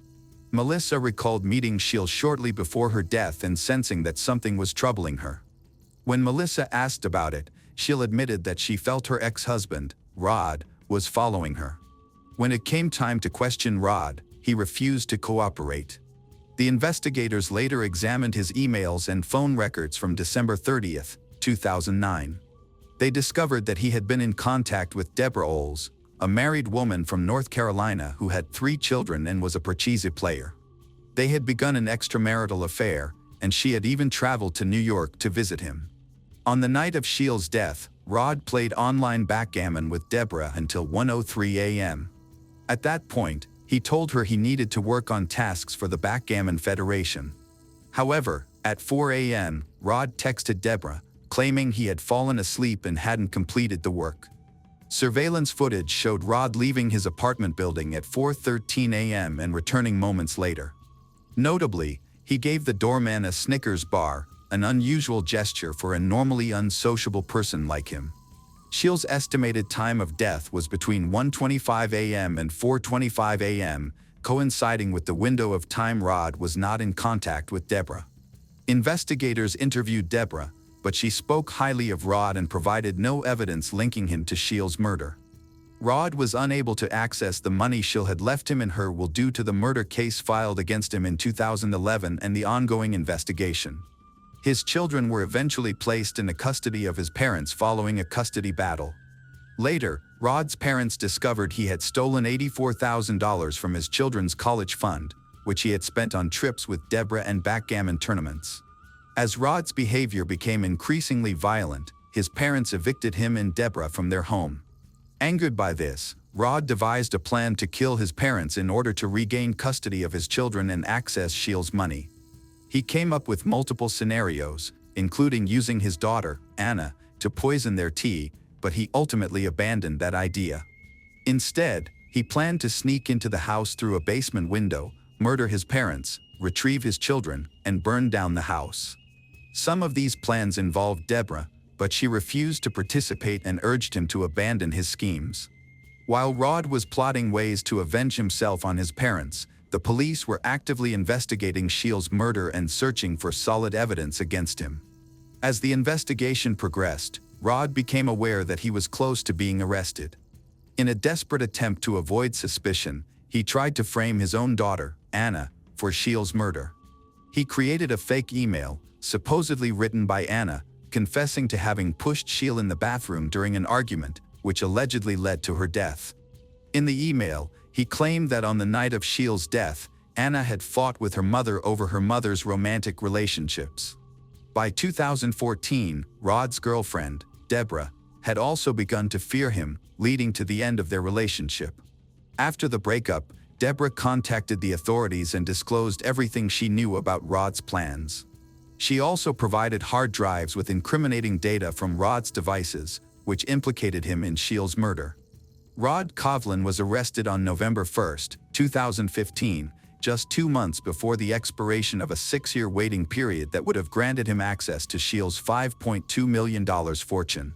Melissa recalled meeting Shields shortly before her death and sensing that something was troubling her. When Melissa asked about it, Shields admitted that she felt her ex-husband, Rod, was following her. When it came time to question Rod, he refused to cooperate. The investigators later examined his emails and phone records from December 30, 2009. They discovered that he had been in contact with Deborah Oles, a married woman from North Carolina who had 3 children and was a Parcheesi player. They had begun an extramarital affair, and she had even traveled to New York to visit him. On the night of Shields' death, Rod played online backgammon with Deborah until 1:03 a.m. At that point, he told her he needed to work on tasks for the Backgammon Federation. However, at 4 a.m., Rod texted Deborah, claiming he had fallen asleep and hadn't completed the work. Surveillance footage showed Rod leaving his apartment building at 4:13 a.m. and returning moments later. Notably, He gave the doorman a Snickers bar, an unusual gesture for a normally unsociable person like him. Shell's estimated time of death was between 1:25 a.m. and 4:25 a.m., coinciding with the window of time Rod was not in contact with Deborah. Investigators interviewed Deborah, but she spoke highly of Rod and provided no evidence linking him to Shell's murder. Rod was unable to access the money Shell had left him in her will due to the murder case filed against him in 2011 and the ongoing investigation. His children were eventually placed in the custody of his parents following a custody battle. Later, Rod's parents discovered he had stolen $84,000 from his children's college fund, which he had spent on trips with Deborah and backgammon tournaments. As Rod's behavior became increasingly violent, his parents evicted him and Deborah from their home. Angered by this, Rod devised a plan to kill his parents in order to regain custody of his children and access Shell's money. He came up with multiple scenarios, including using his daughter, Anna, to poison their tea, but he ultimately abandoned that idea. Instead, he planned to sneak into the house through a basement window, murder his parents, retrieve his children, and burn down the house. Some of these plans involved Deborah, but she refused to participate and urged him to abandon his schemes. While Rod was plotting ways to avenge himself on his parents, the police were actively investigating Shell's murder and searching for solid evidence against him. As the investigation progressed, Rod became aware that he was close to being arrested. In a desperate attempt to avoid suspicion, he tried to frame his own daughter, Anna, for Shell's murder. He created a fake email, supposedly written by Anna, confessing to having pushed Shell in the bathroom during an argument, which allegedly led to her death. In the email, he claimed that on the night of Shell's death, Anna had fought with her mother over her mother's romantic relationships. By 2014, Rod's girlfriend, Deborah, had also begun to fear him, leading to the end of their relationship. After the breakup, Deborah contacted the authorities and disclosed everything she knew about Rod's plans. She also provided hard drives with incriminating data from Rod's devices, which implicated him in Shell's murder. Rod Kovlin was arrested on November 1, 2015, just 2 months before the expiration of a 6-year waiting period that would have granted him access to Shell's $5.2 million fortune.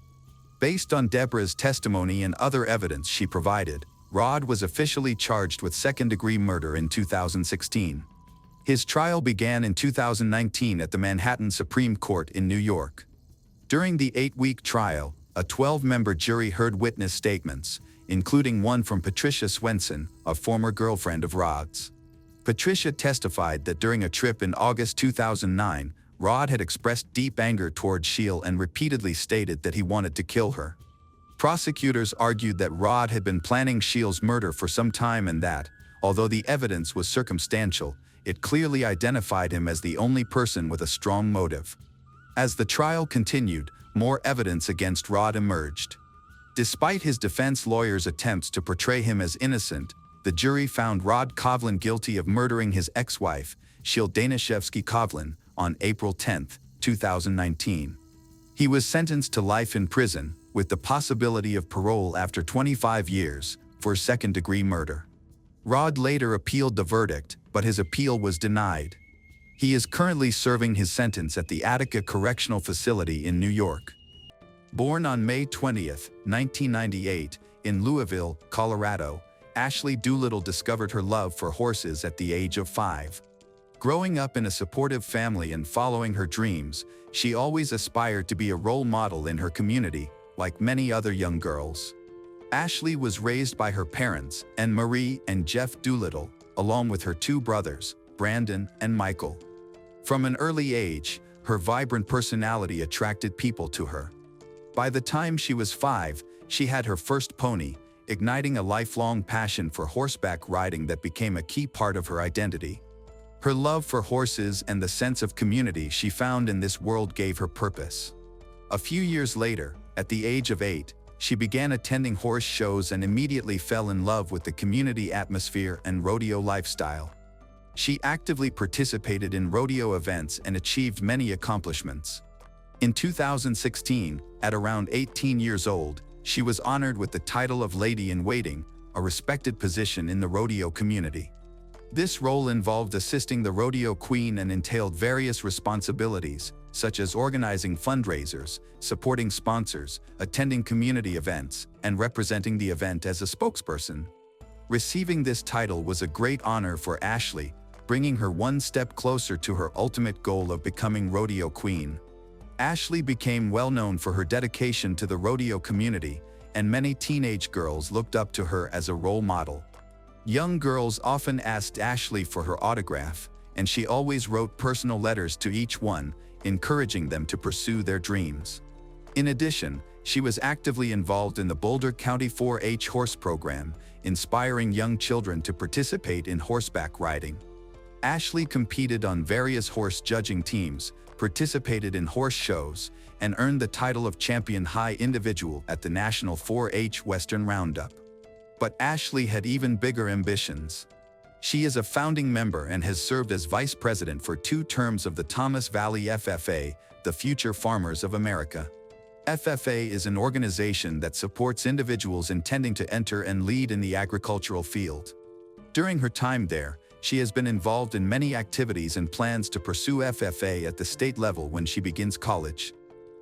Based on Deborah's testimony and other evidence she provided, Rod was officially charged with second-degree murder in 2016. His trial began in 2019 at the Manhattan Supreme Court in New York. During the 8-week trial, a 12-member jury heard witness statements, including one from Patricia Swenson, a former girlfriend of Rod's. Patricia testified that during a trip in August 2009, Rod had expressed deep anger toward Shell and repeatedly stated that he wanted to kill her. Prosecutors argued that Rod had been planning Shell's murder for some time and that, although the evidence was circumstantial, it clearly identified him as the only person with a strong motive. As the trial continued, more evidence against Rod emerged. Despite his defense lawyer's attempts to portray him as innocent, the jury found Rod Kovlin guilty of murdering his ex-wife, Shell Danishevsky Kovlin, on April 10, 2019. He was sentenced to life in prison, with the possibility of parole after 25 years, for second-degree murder. Rod later appealed the verdict, but his appeal was denied. He is currently serving his sentence at the Attica Correctional Facility in New York. Born on May 20, 1998, in Louisville, Colorado, Ashley Doolittle discovered her love for horses at the age of 5. Growing up in a supportive family and following her dreams, she always aspired to be a role model in her community, like many other young girls. Ashley was raised by her parents, Anne Marie and Jeff Doolittle, along with her 2 brothers, Brandon and Michael. From an early age, her vibrant personality attracted people to her. By the time she was 5, she had her first pony, igniting a lifelong passion for horseback riding that became a key part of her identity. Her love for horses and the sense of community she found in this world gave her purpose. A few years later, at the age of 8, she began attending horse shows and immediately fell in love with the community atmosphere and rodeo lifestyle. She actively participated in rodeo events and achieved many accomplishments. In 2016, at around 18 years old, she was honored with the title of Lady in Waiting, a respected position in the rodeo community. This role involved assisting the rodeo queen and entailed various responsibilities, such as organizing fundraisers, supporting sponsors, attending community events, and representing the event as a spokesperson. Receiving this title was a great honor for Ashley, bringing her one step closer to her ultimate goal of becoming rodeo queen. Ashley became well known for her dedication to the rodeo community, and many teenage girls looked up to her as a role model. Young girls often asked Ashley for her autograph, and she always wrote personal letters to each one, encouraging them to pursue their dreams. In addition, she was actively involved in the Boulder County 4-H horse program, inspiring young children to participate in horseback riding. Ashley competed on various horse judging teams, participated in horse shows, and earned the title of Champion High Individual at the National 4-H Western Roundup. But Ashley had even bigger ambitions. She is a founding member and has served as vice president for 2 terms of the Thomas Valley FFA, the Future Farmers of America. FFA is an organization that supports individuals intending to enter and lead in the agricultural field. During her time there, she has been involved in many activities and plans to pursue FFA at the state level when she begins college.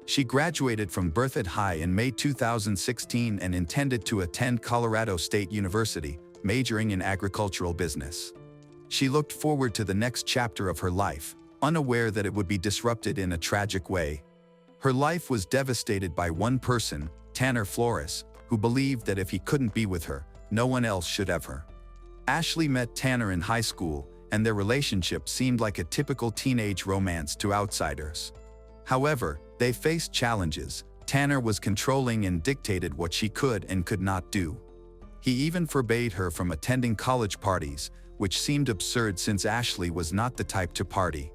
She graduated from Berthoud High in May 2016 and intended to attend Colorado State University, majoring in agricultural business. She looked forward to the next chapter of her life, unaware that it would be disrupted in a tragic way. Her life was devastated by one person, Tanner Flores, who believed that if he couldn't be with her, no one else should ever. Ashley met Tanner in high school, and their relationship seemed like a typical teenage romance to outsiders. However, they faced challenges. Tanner was controlling and dictated what she could and could not do. He even forbade her from attending college parties, which seemed absurd since Ashley was not the type to party.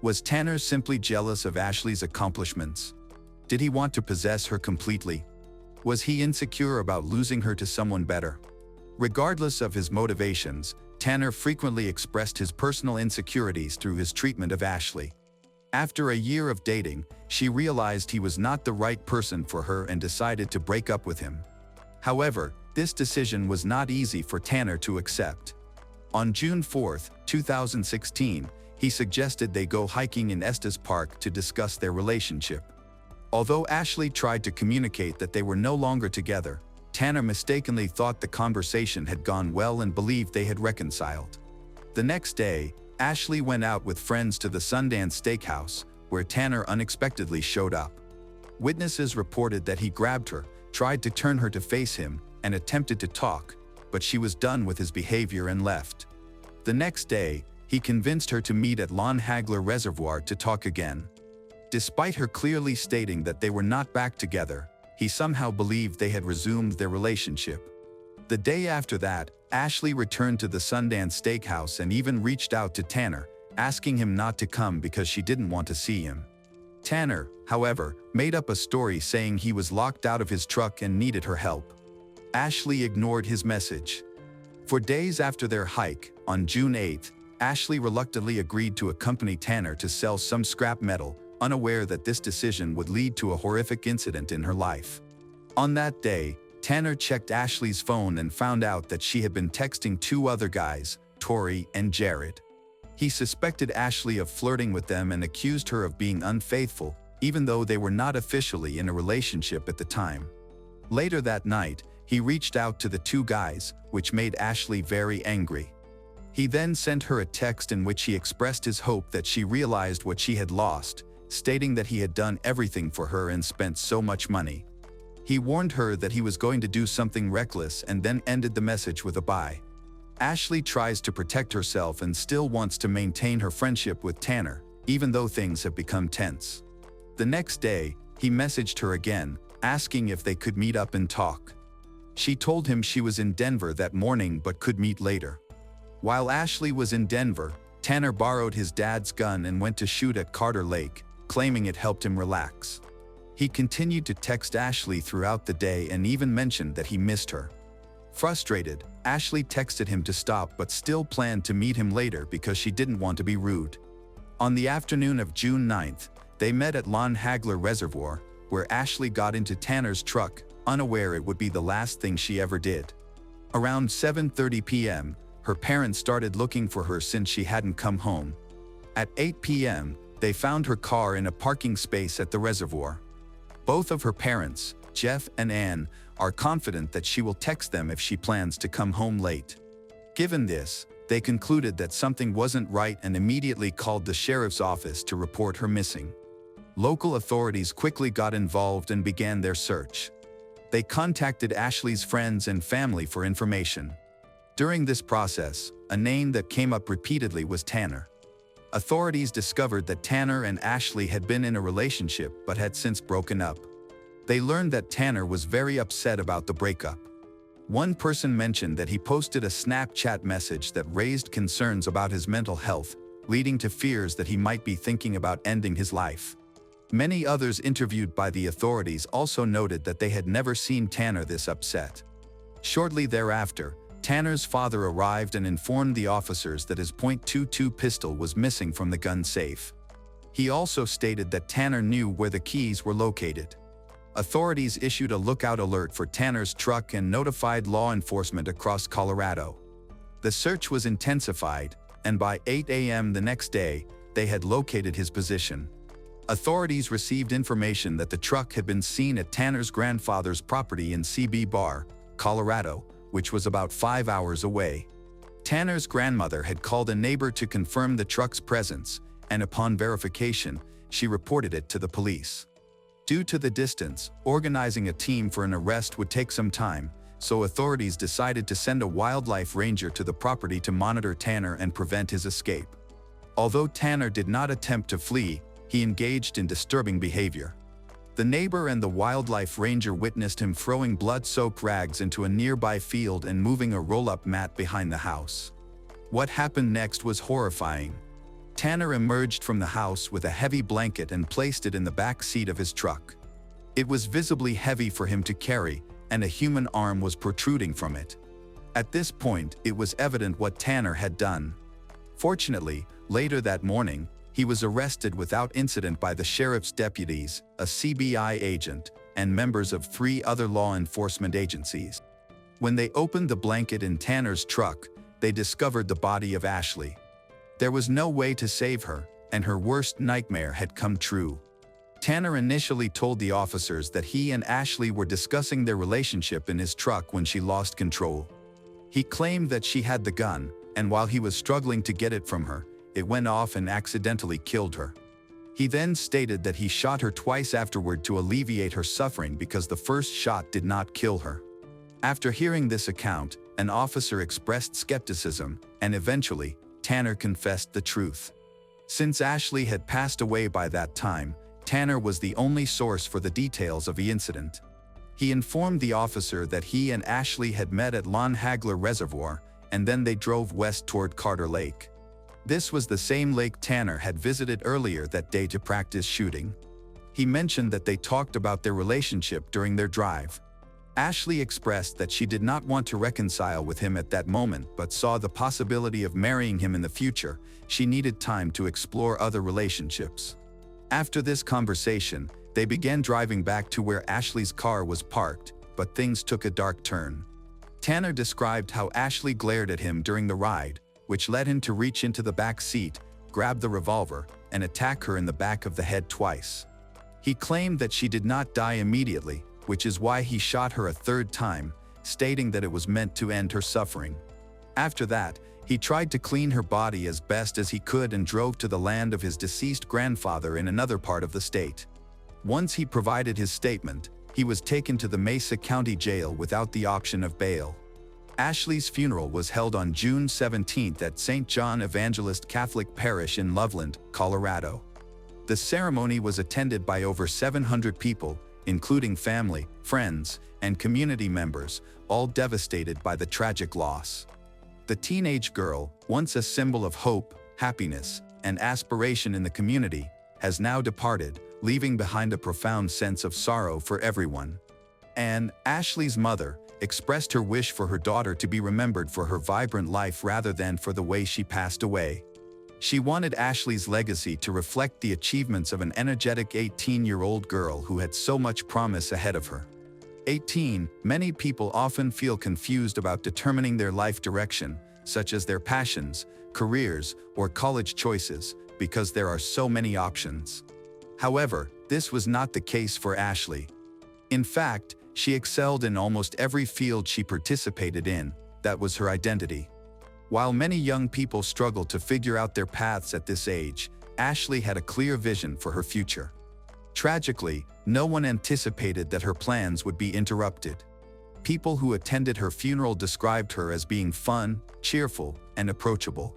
Was Tanner simply jealous of Ashley's accomplishments? Did he want to possess her completely? Was he insecure about losing her to someone better? Regardless of his motivations, Tanner frequently expressed his personal insecurities through his treatment of Ashley. After a year of dating, she realized he was not the right person for her and decided to break up with him. However, this decision was not easy for Tanner to accept. On June 4, 2016, he suggested they go hiking in Estes Park to discuss their relationship. Although Ashley tried to communicate that they were no longer together, Tanner mistakenly thought the conversation had gone well and believed they had reconciled. The next day, Ashley went out with friends to the Sundance Steakhouse, where Tanner unexpectedly showed up. Witnesses reported that he grabbed her, tried to turn her to face him, and attempted to talk, but she was done with his behavior and left. The next day, he convinced her to meet at Lon Hagler Reservoir to talk again. Despite her clearly stating that they were not back together, he somehow believed they had resumed their relationship. The day after that, Ashley returned to the Sundance Steakhouse and even reached out to Tanner, asking him not to come because she didn't want to see him. Tanner, however, made up a story saying he was locked out of his truck and needed her help. Ashley ignored his message. For days after their hike, on June 8, Ashley reluctantly agreed to accompany Tanner to sell some scrap metal, unaware that this decision would lead to a horrific incident in her life. On that day, Tanner checked Ashley's phone and found out that she had been texting 2 other guys, Tori and Jared. He suspected Ashley of flirting with them and accused her of being unfaithful, even though they were not officially in a relationship at the time. Later that night, he reached out to the 2 guys, which made Ashley very angry. He then sent her a text in which he expressed his hope that she realized what she had lost, stating that he had done everything for her and spent so much money. He warned her that he was going to do something reckless and then ended the message with a bye. Ashley tries to protect herself and still wants to maintain her friendship with Tanner, even though things have become tense. The next day, he messaged her again, asking if they could meet up and talk. She told him she was in Denver that morning but could meet later. While Ashley was in Denver, Tanner borrowed his dad's gun and went to shoot at Carter Lake, claiming it helped him relax. He continued to text Ashley throughout the day and even mentioned that he missed her. Frustrated, Ashley texted him to stop but still planned to meet him later because she didn't want to be rude. On the afternoon of June 9th, they met at Lon Hagler Reservoir, where Ashley got into Tanner's truck, unaware it would be the last thing she ever did. Around 7:30 p.m., her parents started looking for her since she hadn't come home. At 8 p.m., they found her car in a parking space at the reservoir. Both of her parents, Jeff and Ann, are confident that she will text them if she plans to come home late. Given this, they concluded that something wasn't right and immediately called the sheriff's office to report her missing. Local authorities quickly got involved and began their search. They contacted Ashley's friends and family for information. During this process, a name that came up repeatedly was Tanner. Authorities discovered that Tanner and Ashley had been in a relationship but had since broken up. They learned that Tanner was very upset about the breakup. One person mentioned that he posted a Snapchat message that raised concerns about his mental health, leading to fears that he might be thinking about ending his life. Many others interviewed by the authorities also noted that they had never seen Tanner this upset. Shortly thereafter, Tanner's father arrived and informed the officers that his .22 pistol was missing from the gun safe. He also stated that Tanner knew where the keys were located. Authorities issued a lookout alert for Tanner's truck and notified law enforcement across Colorado. The search was intensified, and by 8 a.m. the next day, they had located his position. Authorities received information that the truck had been seen at Tanner's grandfather's property in CB Bar, Colorado, which was about 5 hours away. Tanner's grandmother had called a neighbor to confirm the truck's presence, and upon verification, she reported it to the police. Due to the distance, organizing a team for an arrest would take some time, so authorities decided to send a wildlife ranger to the property to monitor Tanner and prevent his escape. Although Tanner did not attempt to flee, he engaged in disturbing behavior. The neighbor and the wildlife ranger witnessed him throwing blood-soaked rags into a nearby field and moving a roll-up mat behind the house. What happened next was horrifying. Tanner emerged from the house with a heavy blanket and placed it in the back seat of his truck. It was visibly heavy for him to carry, and a human arm was protruding from it. At this point, it was evident what Tanner had done. Fortunately, later that morning, he was arrested without incident by the sheriff's deputies, a CBI agent, and members of 3 other law enforcement agencies. When they opened the blanket in Tanner's truck, they discovered the body of Ashley. There was no way to save her, and her worst nightmare had come true. Tanner initially told the officers that he and Ashley were discussing their relationship in his truck when she lost control. He claimed that she had the gun, and while he was struggling to get it from her, it went off and accidentally killed her. He then stated that he shot her twice afterward to alleviate her suffering because the first shot did not kill her. After hearing this account, an officer expressed skepticism, and eventually, Tanner confessed the truth. Since Ashley had passed away by that time, Tanner was the only source for the details of the incident. He informed the officer that he and Ashley had met at Lon Hagler Reservoir, and then they drove west toward Carter Lake. This was the same lake Tanner had visited earlier that day to practice shooting. He mentioned that they talked about their relationship during their drive. Ashley expressed that she did not want to reconcile with him at that moment but saw the possibility of marrying him in the future. She needed time to explore other relationships. After this conversation, they began driving back to where Ashley's car was parked, but things took a dark turn. Tanner described how Ashley glared at him during the ride, which led him to reach into the back seat, grab the revolver, and attack her in the back of the head twice. He claimed that she did not die immediately, which is why he shot her a 3rd time, stating that it was meant to end her suffering. After that, he tried to clean her body as best as he could and drove to the land of his deceased grandfather in another part of the state. Once he provided his statement, he was taken to the Mesa County Jail without the option of bail. Ashley's funeral was held on June 17 at St. John Evangelist Catholic Parish in Loveland, Colorado. The ceremony was attended by over 700 people, including family, friends, and community members, all devastated by the tragic loss. The teenage girl, once a symbol of hope, happiness, and aspiration in the community, has now departed, leaving behind a profound sense of sorrow for everyone. Anne, Ashley's mother, expressed her wish for her daughter to be remembered for her vibrant life rather than for the way she passed away. She wanted Ashley's legacy to reflect the achievements of an energetic 18-year-old girl who had so much promise ahead of her. 18, many people often feel confused about determining their life direction, such as their passions, careers, or college choices, because there are so many options. However, this was not the case for Ashley. In fact, she excelled in almost every field she participated in. That was her identity. While many young people struggle to figure out their paths at this age, Ashley had a clear vision for her future. Tragically, no one anticipated that her plans would be interrupted. People who attended her funeral described her as being fun, cheerful, and approachable.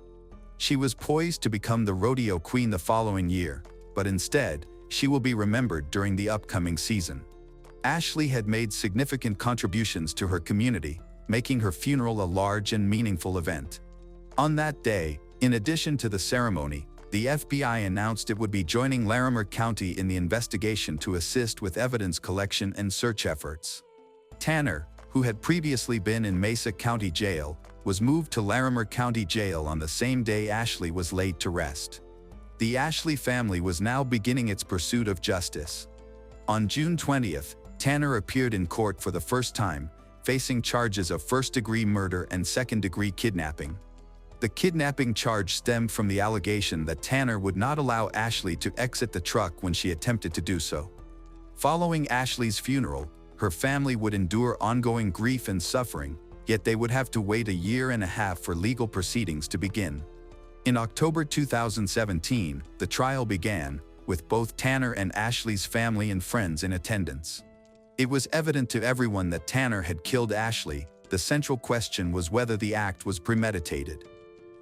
She was poised to become the rodeo queen the following year, but instead, she will be remembered during the upcoming season. Ashley had made significant contributions to her community, making her funeral a large and meaningful event. On that day, in addition to the ceremony, the FBI announced it would be joining Larimer County in the investigation to assist with evidence collection and search efforts. Tanner, who had previously been in Mesa County Jail, was moved to Larimer County Jail on the same day Ashley was laid to rest. The Ashley family was now beginning its pursuit of justice. On June 20th, Tanner appeared in court for the first time, facing charges of first-degree murder and second-degree kidnapping. The kidnapping charge stemmed from the allegation that Tanner would not allow Ashley to exit the truck when she attempted to do so. Following Ashley's funeral, her family would endure ongoing grief and suffering, yet they would have to wait a year and a half for legal proceedings to begin. In October 2017, the trial began, with both Tanner and Ashley's family and friends in attendance. It was evident to everyone that Tanner had killed Ashley. The central question was whether the act was premeditated.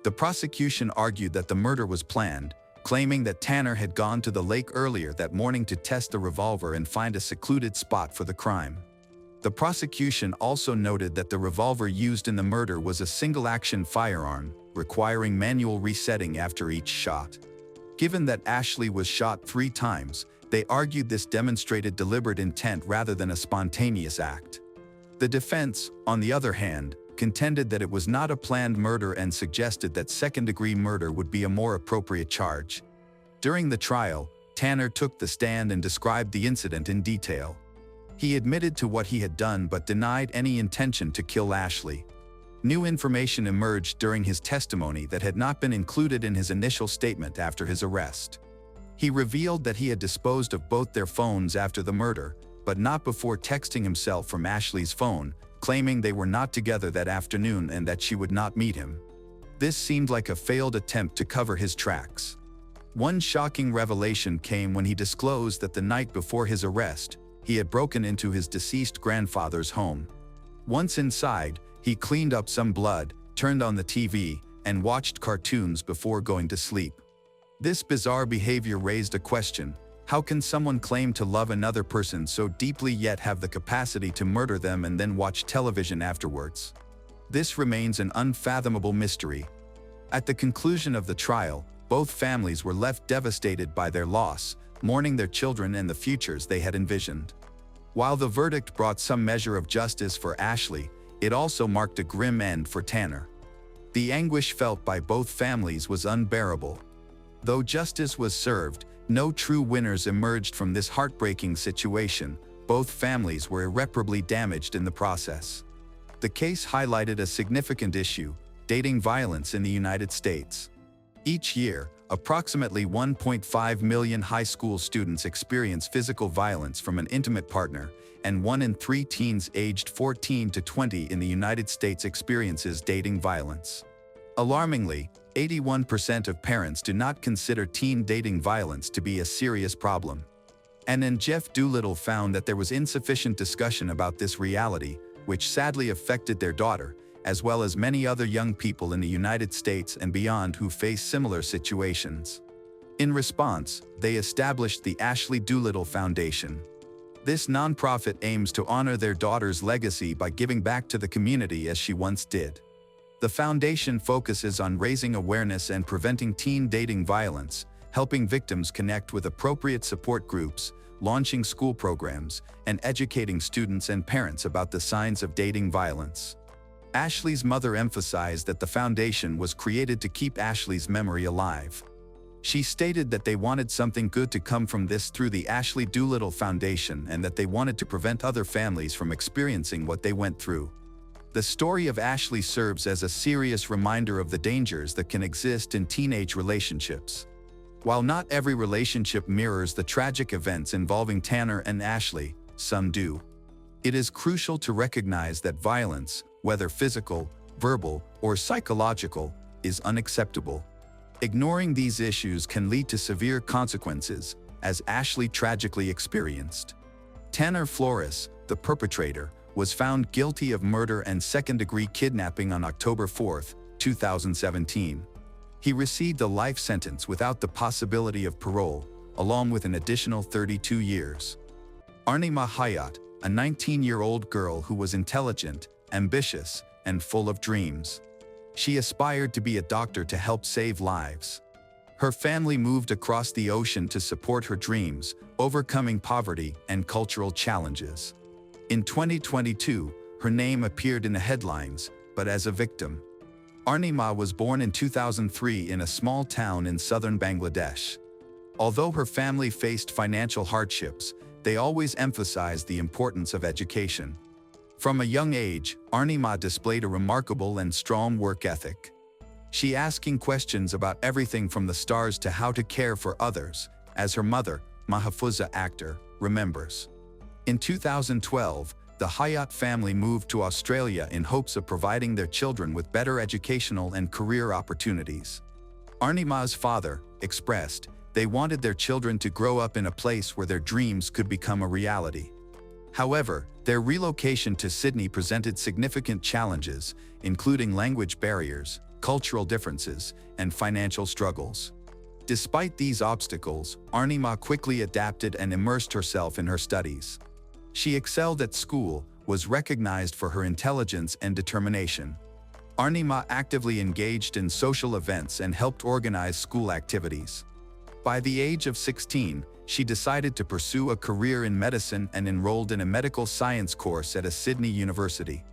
The prosecution argued that the murder was planned, claiming that Tanner had gone to the lake earlier that morning to test the revolver and find a secluded spot for the crime. The prosecution also noted that the revolver used in the murder was a single-action firearm, requiring manual resetting after each shot. Given that Ashley was shot 3 times, they argued this demonstrated deliberate intent rather than a spontaneous act. The defense, on the other hand, contended that it was not a planned murder and suggested that second-degree murder would be a more appropriate charge. During the trial, Tanner took the stand and described the incident in detail. He admitted to what he had done but denied any intention to kill Ashley. New information emerged during his testimony that had not been included in his initial statement after his arrest. He revealed that he had disposed of both their phones after the murder, but not before texting himself from Ashley's phone, claiming they were not together that afternoon and that she would not meet him. This seemed like a failed attempt to cover his tracks. One shocking revelation came when he disclosed that the night before his arrest, he had broken into his deceased grandfather's home. Once inside, he cleaned up some blood, turned on the TV, and watched cartoons before going to sleep. This bizarre behavior raised a question: how can someone claim to love another person so deeply yet have the capacity to murder them and then watch television afterwards? This remains an unfathomable mystery. At the conclusion of the trial, both families were left devastated by their loss, mourning their children and the futures they had envisioned. While the verdict brought some measure of justice for Ashley, it also marked a grim end for Tanner. The anguish felt by both families was unbearable. Though justice was served, no true winners emerged from this heartbreaking situation. Both families were irreparably damaged in the process. The case highlighted a significant issue: dating violence in the United States. Each year, approximately 1.5 million high school students experience physical violence from an intimate partner, and 1 in 3 teens aged 14 to 20 in the United States experiences dating violence. Alarmingly, 81% of parents do not consider teen dating violence to be a serious problem. And Jeff Doolittle found that there was insufficient discussion about this reality, which sadly affected their daughter, as well as many other young people in the United States and beyond who face similar situations. In response, they established the Ashley Doolittle Foundation. This nonprofit aims to honor their daughter's legacy by giving back to the community as she once did. The foundation focuses on raising awareness and preventing teen dating violence, helping victims connect with appropriate support groups, launching school programs, and educating students and parents about the signs of dating violence. Ashley's mother emphasized that the foundation was created to keep Ashley's memory alive. She stated that they wanted something good to come from this through the Ashley Doolittle Foundation and that they wanted to prevent other families from experiencing what they went through. The story of Ashley serves as a serious reminder of the dangers that can exist in teenage relationships. While not every relationship mirrors the tragic events involving Tanner and Ashley, some do. It is crucial to recognize that violence, whether physical, verbal, or psychological, is unacceptable. Ignoring these issues can lead to severe consequences, as Ashley tragically experienced. Tanner Flores, the perpetrator, was found guilty of murder and second-degree kidnapping on October 4, 2017. He received a life sentence without the possibility of parole, along with an additional 32 years. Arnima Hayat, a 19-year-old girl who was intelligent, ambitious, and full of dreams. She aspired to be a doctor to help save lives. Her family moved across the ocean to support her dreams, overcoming poverty and cultural challenges. In 2022, her name appeared in the headlines, but as a victim. Arnima was born in 2003 in a small town in southern Bangladesh. Although her family faced financial hardships, they always emphasized the importance of education. From a young age, Arnima displayed a remarkable and strong work ethic. She asking questions about everything from the stars to how to care for others, as her mother, Mahfuza Akhtar, remembers. In 2012, the Hayat family moved to Australia in hopes of providing their children with better educational and career opportunities. Arnima's father expressed they wanted their children to grow up in a place where their dreams could become a reality. However, their relocation to Sydney presented significant challenges, including language barriers, cultural differences, and financial struggles. Despite these obstacles, Arnima quickly adapted and immersed herself in her studies. She excelled at school, was recognized for her intelligence and determination. Arnima actively engaged in social events and helped organize school activities. By the age of 16, she decided to pursue a career in medicine and enrolled in a medical science course at a Sydney university.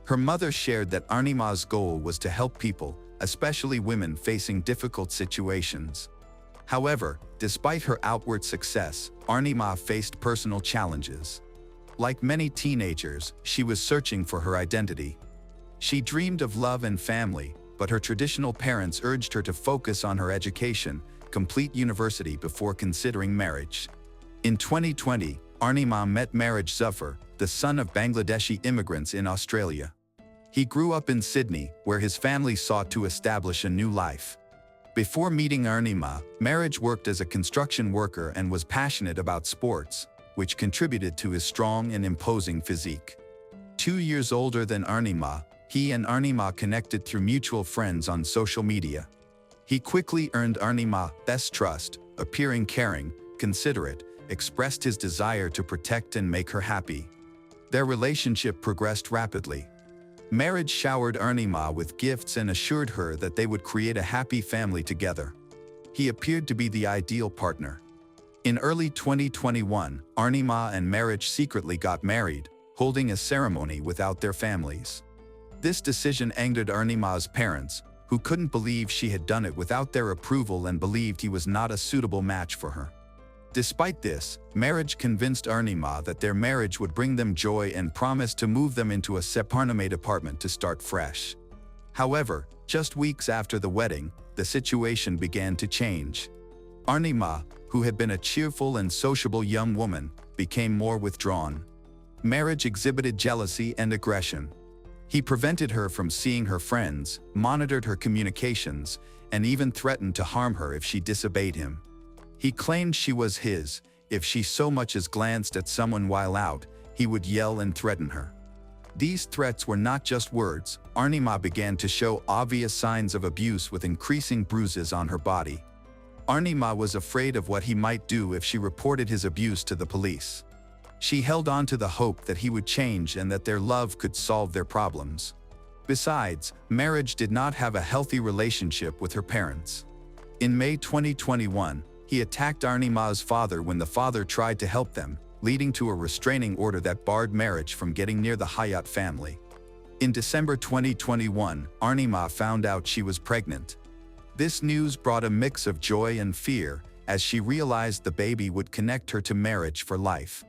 Her mother shared that Arnima's goal was to help people, especially women facing difficult situations. However, despite her outward success, Arnima faced personal challenges. Like many teenagers, she was searching for her identity. She dreamed of love and family, but her traditional parents urged her to focus on her education, complete university before considering marriage. In 2020, Arnima met Marriage Zufar, the son of Bangladeshi immigrants in Australia. He grew up in Sydney, where his family sought to establish a new life. Before meeting Arnima, Marriage worked as a construction worker and was passionate about sports, which contributed to his strong and imposing physique. 2 years older than Arnima, he and Arnima connected through mutual friends on social media. He quickly earned Arnima's trust, appearing caring, considerate, expressed his desire to protect and make her happy. Their relationship progressed rapidly. Marriage showered Arnima with gifts and assured her that they would create a happy family together. He appeared to be the ideal partner. In early 2021, Arnima and Marriage secretly got married, holding a ceremony without their families. This decision angered Arnima's parents, who couldn't believe she had done it without their approval and believed he was not a suitable match for her. Despite this, Marriage convinced Arnima that their marriage would bring them joy and promised to move them into a separate apartment to start fresh. However, just weeks after the wedding, the situation began to change. Arnima, who had been a cheerful and sociable young woman, became more withdrawn. Marriage exhibited jealousy and aggression. He prevented her from seeing her friends, monitored her communications, and even threatened to harm her if she disobeyed him. He claimed she was his. If she so much as glanced at someone while out, he would yell and threaten her. These threats were not just words. Arnima began to show obvious signs of abuse with increasing bruises on her body. Arnima was afraid of what he might do if she reported his abuse to the police. She held on to the hope that he would change and that their love could solve their problems. Besides, Marriage did not have a healthy relationship with her parents. In May 2021, he attacked Arnima's father when the father tried to help them, leading to a restraining order that barred Marriage from getting near the Hayat family. In December 2021, Arnima found out she was pregnant. This news brought a mix of joy and fear, as she realized the baby would connect her to Marriage for life.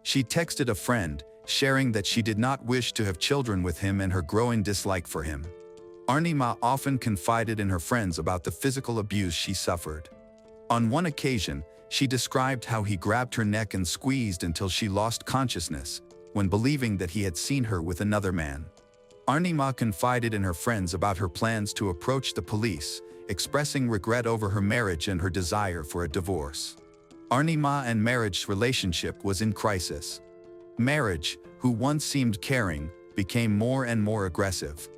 She texted a friend, sharing that she did not wish to have children with him and her growing dislike for him. Arnima often confided in her friends about the physical abuse she suffered. On one occasion, she described how he grabbed her neck and squeezed until she lost consciousness, when believing that he had seen her with another man. Arnima confided in her friends about her plans to approach the police, expressing regret over her marriage and her desire for a divorce. Arnima and Marriage's relationship was in crisis. Marriage, who once seemed caring, became more and more aggressive.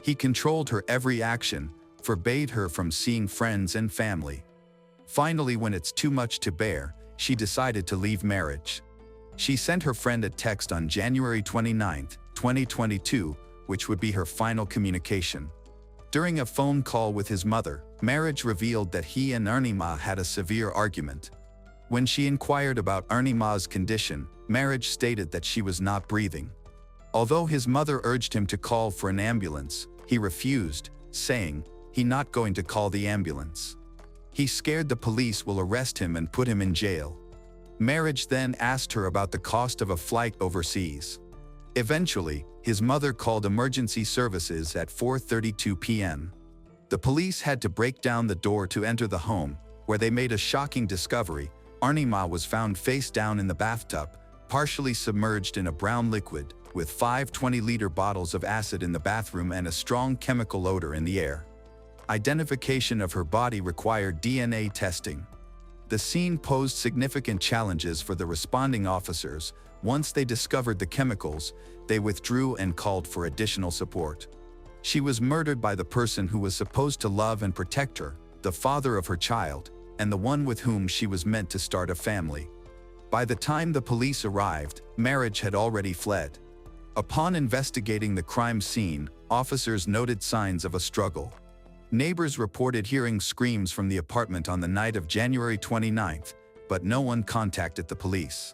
He controlled her every action, forbade her from seeing friends and family. Finally, when it's too much to bear, she decided to leave Marriage. She sent her friend a text on January 29, 2022, which would be her final communication. During a phone call with his mother, Marriage revealed that he and Arnima had a severe argument. When she inquired about Arnima's condition, Marriage stated that she was not breathing. Although his mother urged him to call for an ambulance, he refused, saying, "He's not going to call the ambulance. He's scared the police will arrest him and put him in jail." Marriage then asked her about the cost of a flight overseas. Eventually, his mother called emergency services at 4:32 p.m. The police had to break down the door to enter the home, where they made a shocking discovery. Arnima was found face down in the bathtub, partially submerged in a brown liquid, with 5 20-liter bottles of acid in the bathroom and a strong chemical odor in the air. Identification of her body required DNA testing. The scene posed significant challenges for the responding officers. Once they discovered the chemicals, they withdrew and called for additional support. She was murdered by the person who was supposed to love and protect her, the father of her child, and the one with whom she was meant to start a family. By the time the police arrived, Marriage had already fled. Upon investigating the crime scene, officers noted signs of a struggle. Neighbors reported hearing screams from the apartment on the night of January 29th, but no one contacted the police.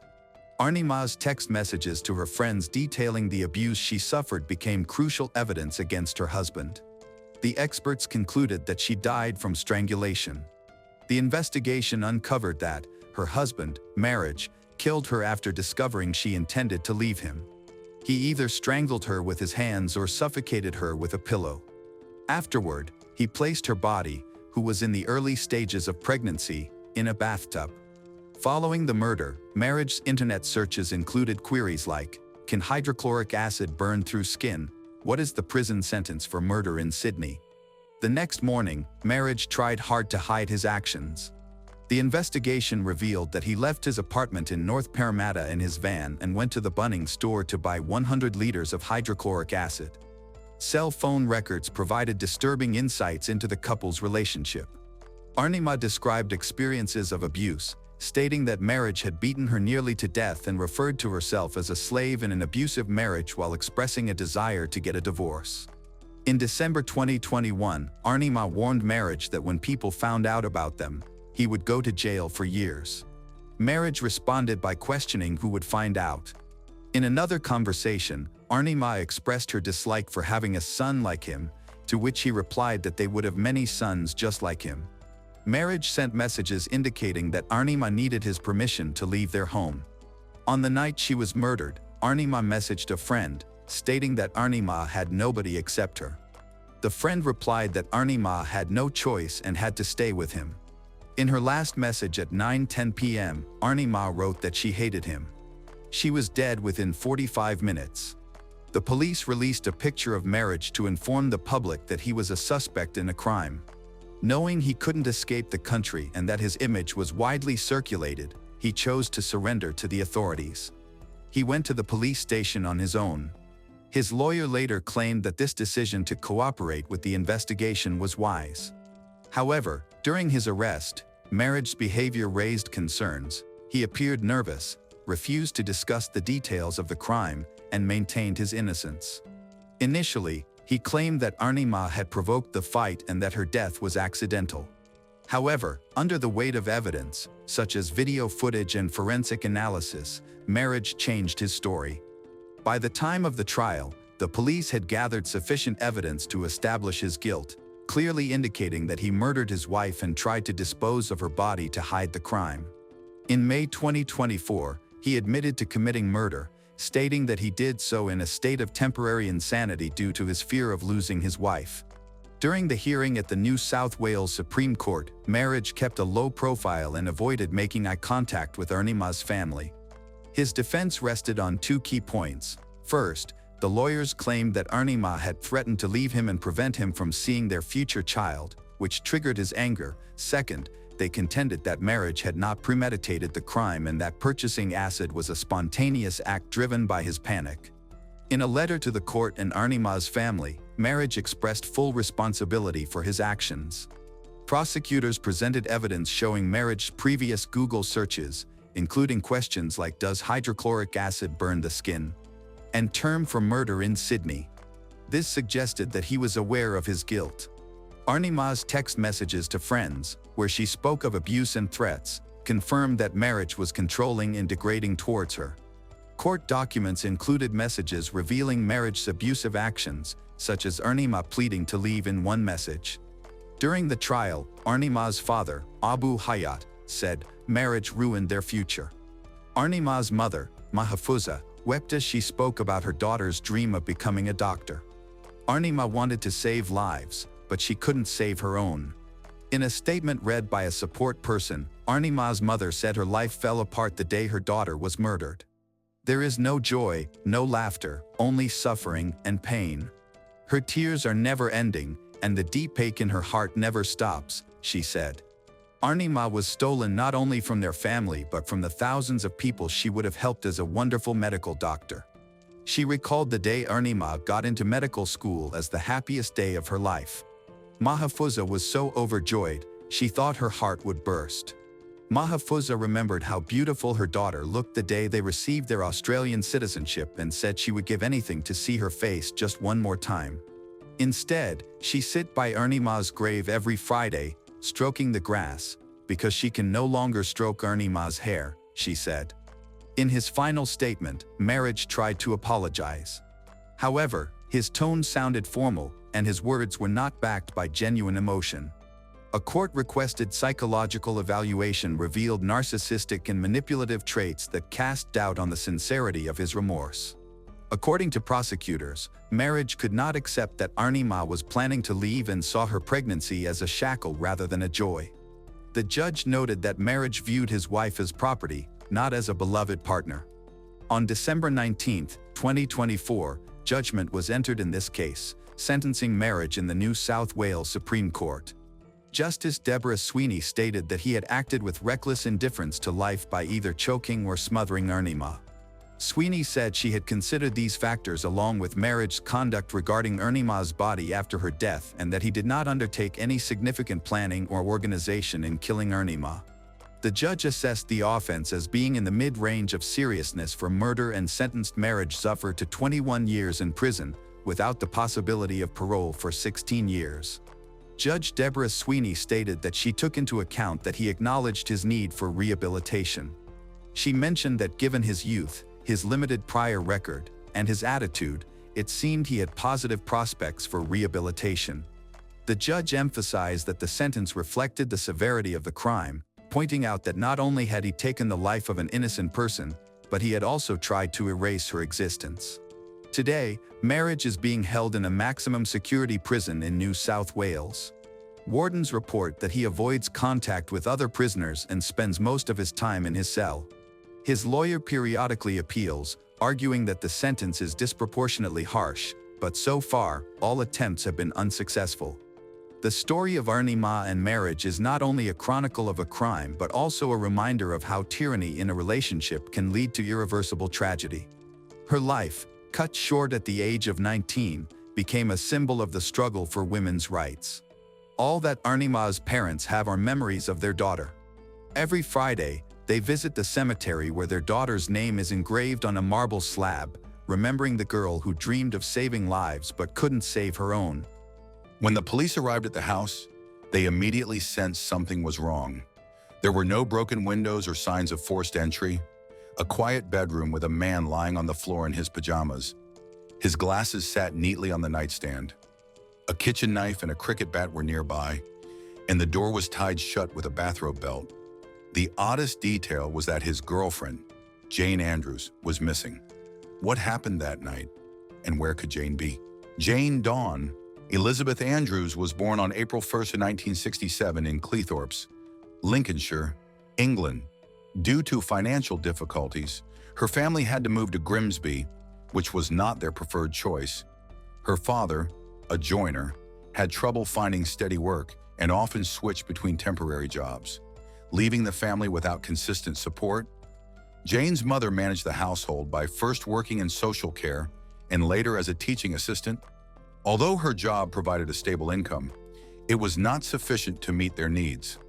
Arnima's text messages to her friends detailing the abuse she suffered became crucial evidence against her husband. The experts concluded that she died from strangulation. The investigation uncovered that her husband, Marriage, killed her after discovering she intended to leave him. He either strangled her with his hands or suffocated her with a pillow. Afterward, he placed her body, who was in the early stages of pregnancy, in a bathtub. Following the murder, Marriage's internet searches included queries like, "Can hydrochloric acid burn through skin? What is the prison sentence for murder in Sydney?" The next morning, Marriage tried hard to hide his actions. The investigation revealed that he left his apartment in North Parramatta in his van and went to the Bunnings store to buy 100 liters of hydrochloric acid. Cell phone records provided disturbing insights into the couple's relationship. Arnima described experiences of abuse, stating that Marriage had beaten her nearly to death and referred to herself as a slave in an abusive marriage while expressing a desire to get a divorce. In December 2021, Arnima warned Marriage that when people found out about them, he would go to jail for years. Marriage responded by questioning who would find out. In another conversation, Arnima expressed her dislike for having a son like him, to which he replied that they would have many sons just like him. Marriage sent messages indicating that Arnima needed his permission to leave their home. On the night she was murdered, Arnima messaged a friend, stating that Arnima had nobody except her. The friend replied that Arnima had no choice and had to stay with him. In her last message at 9:10 p.m., Arnima wrote that she hated him. She was dead within 45 minutes. The police released a picture of Marriage to inform the public that he was a suspect in a crime. Knowing he couldn't escape the country and that his image was widely circulated, he chose to surrender to the authorities. He went to the police station on his own. His lawyer later claimed that this decision to cooperate with the investigation was wise. However, during his arrest, Marriage's behavior raised concerns. He appeared nervous, refused to discuss the details of the crime, and maintained his innocence. Initially, he claimed that Arnima had provoked the fight and that her death was accidental. However, under the weight of evidence, such as video footage and forensic analysis, Marriage changed his story. By the time of the trial, the police had gathered sufficient evidence to establish his guilt, clearly indicating that he murdered his wife and tried to dispose of her body to hide the crime. In May 2024, he admitted to committing murder, stating that he did so in a state of temporary insanity due to his fear of losing his wife. During the hearing at the New South Wales Supreme Court, Marriage kept a low profile and avoided making eye contact with Ernie Ma's family. His defense rested on two key points. First, the lawyers claimed that Ernie Ma had threatened to leave him and prevent him from seeing their future child, which triggered his anger. Second, they contended that Marriage had not premeditated the crime and that purchasing acid was a spontaneous act driven by his panic. In a letter to the court and Ernie Ma's family, Marriage expressed full responsibility for his actions. Prosecutors presented evidence showing Marriage's previous Google searches, including questions like "Does hydrochloric acid burn the skin?" and "term for murder in Sydney." This suggested that he was aware of his guilt. Ernie Ma's text messages to friends, where she spoke of abuse and threats, confirmed that Marriage was controlling and degrading towards her. Court documents included messages revealing Marriage's abusive actions, such as Ernie Ma pleading to leave in one message. During the trial, Ernie Ma's father, Abu Hayat, said Marriage ruined their future. Ernie Ma's mother, Mahfuza, wept as she spoke about her daughter's dream of becoming a doctor. Ernie Ma wanted to save lives, but she couldn't save her own. In a statement read by a support person, Ernie Ma's mother said her life fell apart the day her daughter was murdered. "There is no joy, no laughter, only suffering and pain. Her tears are never ending, and the deep ache in her heart never stops," she said. Ernie Ma was stolen not only from their family but from the thousands of people she would have helped as a wonderful medical doctor. She recalled the day Ernie Ma got into medical school as the happiest day of her life. Mahfuza was so overjoyed, she thought her heart would burst. Mahfuza remembered how beautiful her daughter looked the day they received their Australian citizenship and said she would give anything to see her face just one more time. Instead, she sit by Ernie Ma's grave every Friday, stroking the grass, because she can no longer stroke Ernie Ma's hair, she said. In his final statement, Marriage tried to apologize. However, his tone sounded formal, and his words were not backed by genuine emotion. A court-requested psychological evaluation revealed narcissistic and manipulative traits that cast doubt on the sincerity of his remorse. According to prosecutors, Marriage could not accept that Ernie Ma was planning to leave and saw her pregnancy as a shackle rather than a joy. The judge noted that Marriage viewed his wife as property, not as a beloved partner. On December 19, 2024, judgment was entered in this case, sentencing Marriage in the New South Wales Supreme Court. Justice Deborah Sweeney stated that he had acted with reckless indifference to life by either choking or smothering Ernie Ma. Sweeney said she had considered these factors along with Marriage's conduct regarding Ernie Ma's body after her death and that he did not undertake any significant planning or organization in killing Ernie Ma. The judge assessed the offense as being in the mid-range of seriousness for murder and sentenced Marriage Zuffer to 21 years in prison, without the possibility of parole for 16 years. Judge Deborah Sweeney stated that she took into account that he acknowledged his need for rehabilitation. She mentioned that given his youth, his limited prior record, and his attitude, it seemed he had positive prospects for rehabilitation. The judge emphasized that the sentence reflected the severity of the crime, pointing out that not only had he taken the life of an innocent person, but he had also tried to erase her existence. Today, Marriage is being held in a maximum security prison in New South Wales. Wardens report that he avoids contact with other prisoners and spends most of his time in his cell. His lawyer periodically appeals, arguing that the sentence is disproportionately harsh, but so far, all attempts have been unsuccessful. The story of Ernie Ma and Marriage is not only a chronicle of a crime but also a reminder of how tyranny in a relationship can lead to irreversible tragedy. Her life, cut short at the age of 19, became a symbol of the struggle for women's rights. All that Ernie Ma's parents have are memories of their daughter. Every Friday, they visit the cemetery where their daughter's name is engraved on a marble slab, remembering the girl who dreamed of saving lives but couldn't save her own. When the police arrived at the house, they immediately sensed something was wrong. There were no broken windows or signs of forced entry. A quiet bedroom with a man lying on the floor in his pajamas. His glasses sat neatly on the nightstand. A kitchen knife and a cricket bat were nearby, and the door was tied shut with a bathrobe belt. The oddest detail was that his girlfriend, Jane Andrews, was missing. What happened that night, and where could Jane be? Jane Dawn Elizabeth Andrews was born on April 1st, 1967 in Cleethorpes, Lincolnshire, England. Due to financial difficulties, her family had to move to Grimsby, which was not their preferred choice. Her father, a joiner, had trouble finding steady work and often switched between temporary jobs, leaving the family without consistent support. Jane's mother managed the household by first working in social care and later as a teaching assistant. Although her job provided a stable income, it was not sufficient to meet their needs.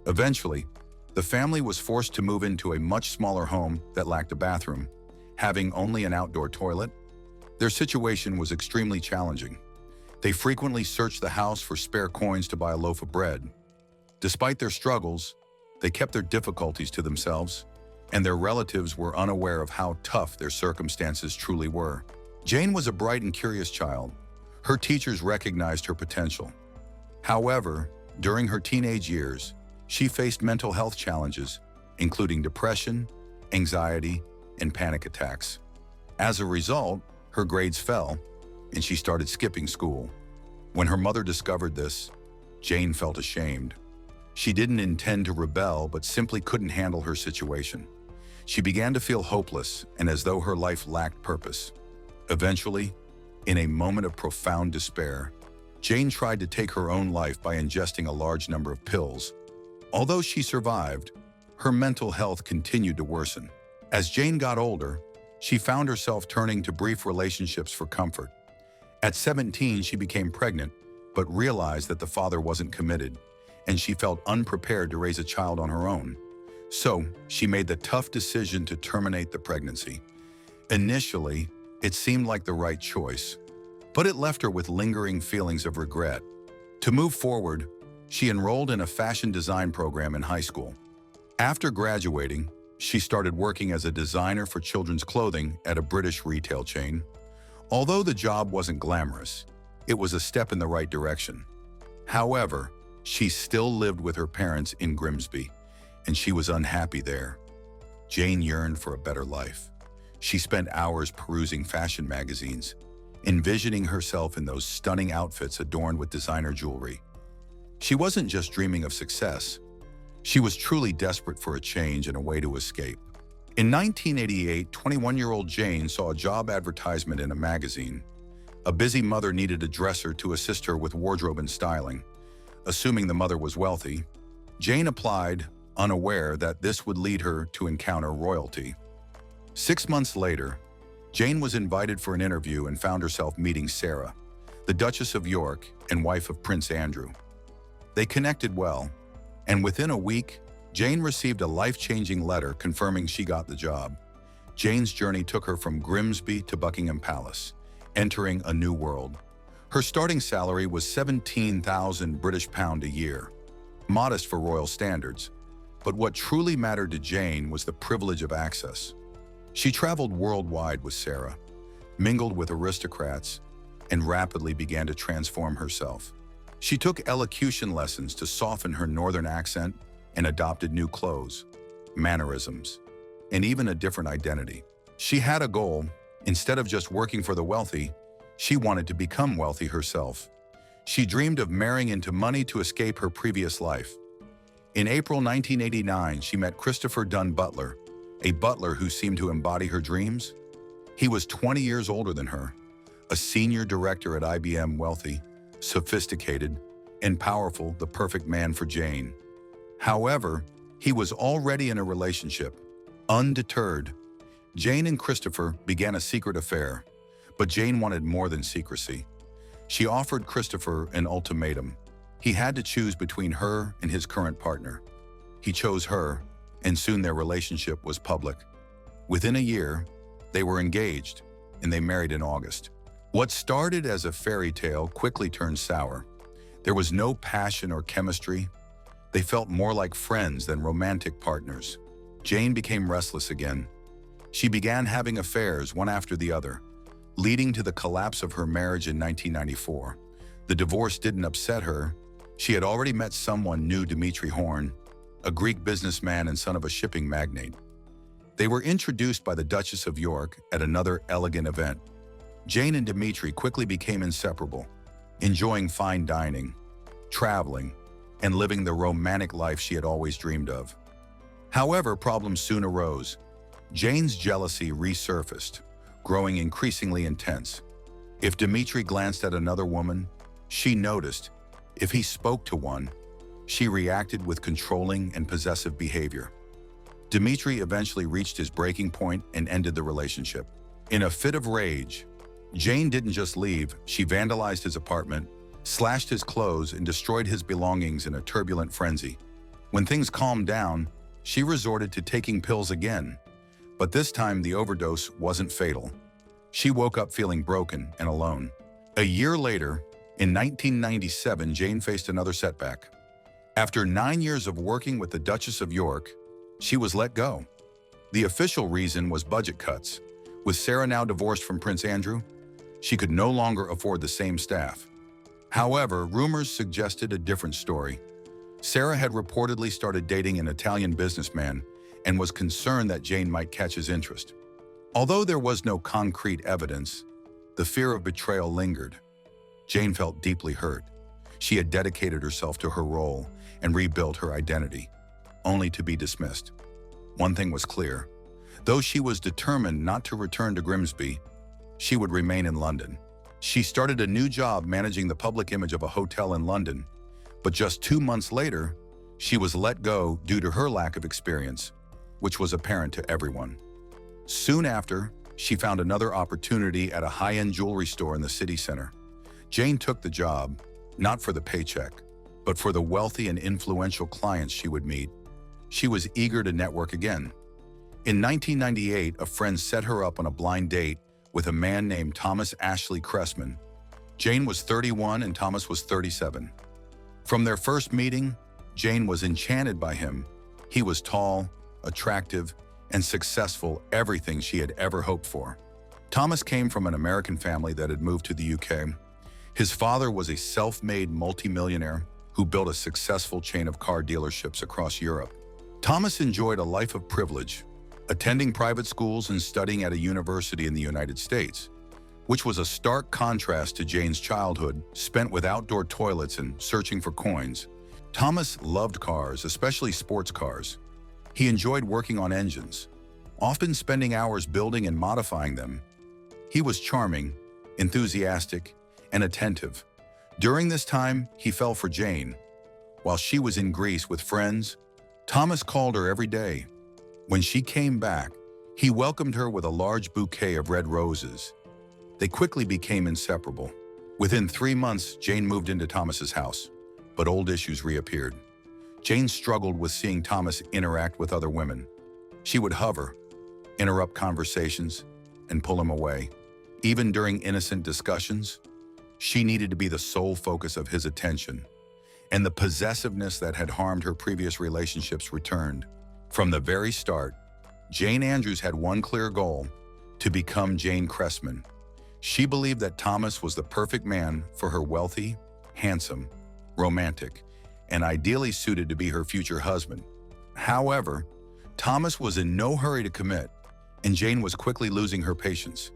Eventually, the family was forced to move into a much smaller home that lacked a bathroom, having only an outdoor toilet. Their situation was extremely challenging. They frequently searched the house for spare coins to buy a loaf of bread. Despite their struggles, they kept their difficulties to themselves, and their relatives were unaware of how tough their circumstances truly were. Jane was a bright and curious child. Her teachers recognized her potential. However, during her teenage years, she faced mental health challenges, including depression, anxiety, and panic attacks. As a result, her grades fell, and she started skipping school. When her mother discovered this, Jane felt ashamed. She didn't intend to rebel, but simply couldn't handle her situation. She began to feel hopeless and as though her life lacked purpose. Eventually, in a moment of profound despair, Jane tried to take her own life by ingesting a large number of pills. Although she survived, her mental health continued to worsen. As Jane got older, she found herself turning to brief relationships for comfort. At 17, she became pregnant, but realized that the father wasn't committed, and she felt unprepared to raise a child on her own. So, she made the tough decision to terminate the pregnancy. Initially, it seemed like the right choice, but it left her with lingering feelings of regret. To move forward, she enrolled in a fashion design program in high school. After graduating, she started working as a designer for children's clothing at a British retail chain. Although the job wasn't glamorous, it was a step in the right direction. However, she still lived with her parents in Grimsby, and she was unhappy there. Jane yearned for a better life. She spent hours perusing fashion magazines, envisioning herself in those stunning outfits adorned with designer jewelry. She wasn't just dreaming of success. She was truly desperate for a change and a way to escape. In 1988, 21-year-old Jane saw a job advertisement in a magazine. A busy mother needed a dresser to assist her with wardrobe and styling. Assuming the mother was wealthy, Jane applied, unaware that this would lead her to encounter royalty. 6 months later, Jane was invited for an interview and found herself meeting Sarah, the Duchess of York and wife of Prince Andrew. They connected well, and within a week, Jane received a life-changing letter confirming she got the job. Jane's journey took her from Grimsby to Buckingham Palace, entering a new world. Her starting salary was 17,000 British pound a year, modest for royal standards, but what truly mattered to Jane was the privilege of access. She traveled worldwide with Sarah, mingled with aristocrats, and rapidly began to transform herself. She took elocution lessons to soften her northern accent and adopted new clothes, mannerisms, and even a different identity. She had a goal. Instead of just working for the wealthy, she wanted to become wealthy herself. She dreamed of marrying into money to escape her previous life. In April 1989, she met Christopher Dunn Butler, a butler who seemed to embody her dreams. He was 20 years older than her, a senior director at IBM, wealthy, sophisticated, and powerful, the perfect man for Jane. However, he was already in a relationship. Undeterred, Jane and Christopher began a secret affair, but Jane wanted more than secrecy. She offered Christopher an ultimatum. He had to choose between her and his current partner. He chose her, and soon their relationship was public. Within a year, they were engaged, and they married in August. What started as a fairy tale quickly turned sour. There was no passion or chemistry. They felt more like friends than romantic partners. Jane became restless again. She began having affairs one after the other, leading to the collapse of her marriage in 1994. The divorce didn't upset her. She had already met someone new, Dimitri Horn, a Greek businessman and son of a shipping magnate. They were introduced by the Duchess of York at another elegant event. Jane and Dimitri quickly became inseparable, enjoying fine dining, traveling, and living the romantic life she had always dreamed of. However, problems soon arose. Jane's jealousy resurfaced, growing increasingly intense. If Dimitri glanced at another woman, she noticed. If he spoke to one, she reacted with controlling and possessive behavior. Dimitri eventually reached his breaking point and ended the relationship. In a fit of rage, Jane didn't just leave, she vandalized his apartment, slashed his clothes, and destroyed his belongings in a turbulent frenzy. When things calmed down, she resorted to taking pills again. But this time, the overdose wasn't fatal. She woke up feeling broken and alone. A year later, in 1997, Jane faced another setback. After 9 years of working with the Duchess of York, she was let go. The official reason was budget cuts. With Sarah now divorced from Prince Andrew, she could no longer afford the same staff. However, rumors suggested a different story. Sarah had reportedly started dating an Italian businessman and was concerned that Jane might catch his interest. Although there was no concrete evidence, the fear of betrayal lingered. Jane felt deeply hurt. She had dedicated herself to her role and rebuilt her identity, only to be dismissed. One thing was clear. Though she was determined not to return to Grimsby, she would remain in London. She started a new job managing the public image of a hotel in London, but just 2 months later, she was let go due to her lack of experience, which was apparent to everyone. Soon after, she found another opportunity at a high-end jewelry store in the city center. Jane took the job, not for the paycheck, but for the wealthy and influential clients she would meet. She was eager to network again. In 1998, a friend set her up on a blind date with a man named Thomas Ashley Cressman. Jane was 31 and Thomas was 37. From their first meeting, Jane was enchanted by him. He was tall, attractive, and successful, everything she had ever hoped for. Thomas came from an American family that had moved to the UK. His father was a self-made multimillionaire who built a successful chain of car dealerships across Europe. Thomas enjoyed a life of privilege, attending private schools and studying at a university in the United States, which was a stark contrast to Jane's childhood, spent with outdoor toilets and searching for coins. Thomas loved cars, especially sports cars. He enjoyed working on engines, often spending hours building and modifying them. He was charming, enthusiastic, and attentive. During this time, he fell for Jane. While she was in Greece with friends, Thomas called her every day. When she came back, he welcomed her with a large bouquet of red roses. They quickly became inseparable. Within 3 months, Jane moved into Thomas's house, but old issues reappeared. Jane struggled with seeing Thomas interact with other women. She would hover, interrupt conversations, and pull him away. Even during innocent discussions, she needed to be the sole focus of his attention, and the possessiveness that had harmed her previous relationships returned. From the very start, Jane Andrews had one clear goal: to become Jane Cressman. She believed that Thomas was the perfect man for her, wealthy, handsome, romantic, and ideally suited to be her future husband. However, Thomas was in no hurry to commit, and Jane was quickly losing her patience.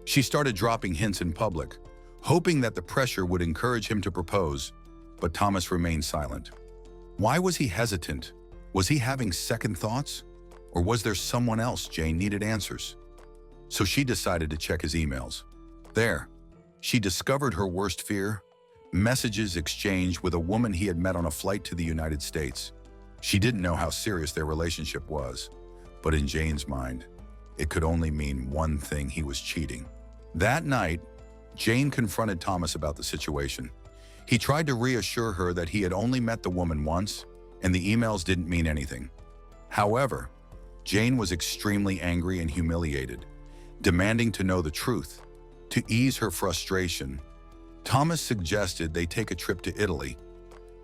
She started dropping hints in public, hoping that the pressure would encourage him to propose, but Thomas remained silent. Why was he hesitant? Was he having second thoughts? Or was there someone else Jane needed answers? So she decided to check his emails. There, she discovered her worst fear: messages exchanged with a woman he had met on a flight to the United States. She didn't know how serious their relationship was, but in Jane's mind, it could only mean one thing: he was cheating. That night, Jane confronted Thomas about the situation. He tried to reassure her that he had only met the woman once, and the emails didn't mean anything. However, Jane was extremely angry and humiliated, demanding to know the truth. To ease her frustration, Thomas suggested they take a trip to Italy.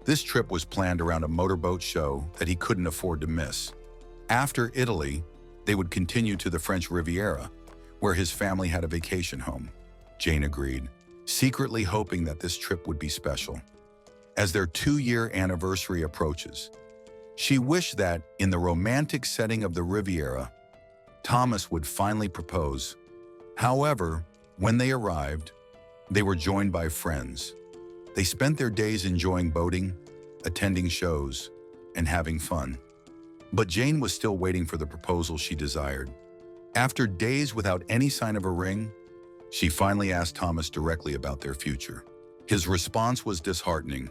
This trip was planned around a motorboat show that he couldn't afford to miss. After Italy, they would continue to the French Riviera, where his family had a vacation home. Jane agreed, secretly hoping that this trip would be special. As their 2-year anniversary approaches, she wished that, in the romantic setting of the Riviera, Thomas would finally propose. However, when they arrived, they were joined by friends. They spent their days enjoying boating, attending shows, and having fun. But Jane was still waiting for the proposal she desired. After days without any sign of a ring, she finally asked Thomas directly about their future. His response was disheartening.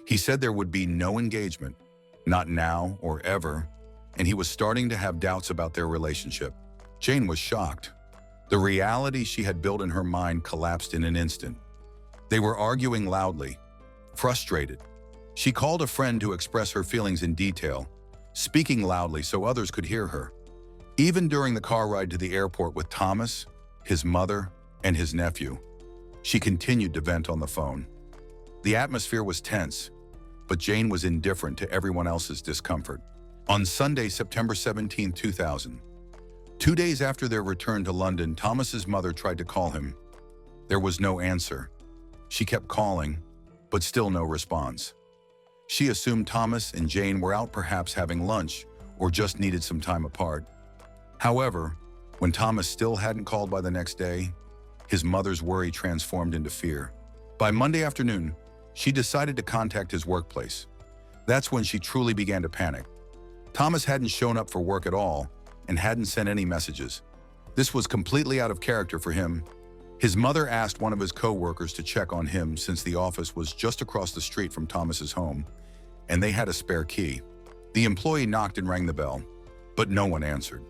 He said there would be no engagement, not now or ever, and he was starting to have doubts about their relationship. Jane was shocked. The reality she had built in her mind collapsed in an instant. They were arguing loudly, frustrated. She called a friend to express her feelings in detail, speaking loudly so others could hear her. Even during the car ride to the airport with Thomas, his mother, and his nephew, she continued to vent on the phone. The atmosphere was tense, but Jane was indifferent to everyone else's discomfort. On Sunday, September 17, 2000, 2 days after their return to London, Thomas's mother tried to call him. There was no answer. She kept calling, but still no response. She assumed Thomas and Jane were out, perhaps having lunch, or just needed some time apart. However, when Thomas still hadn't called by the next day, his mother's worry transformed into fear. By Monday afternoon, she decided to contact his workplace. That's when she truly began to panic. Thomas hadn't shown up for work at all and hadn't sent any messages. This was completely out of character for him. His mother asked one of his co-workers to check on him since the office was just across the street from Thomas's home, and they had a spare key. The employee knocked and rang the bell, but no one answered.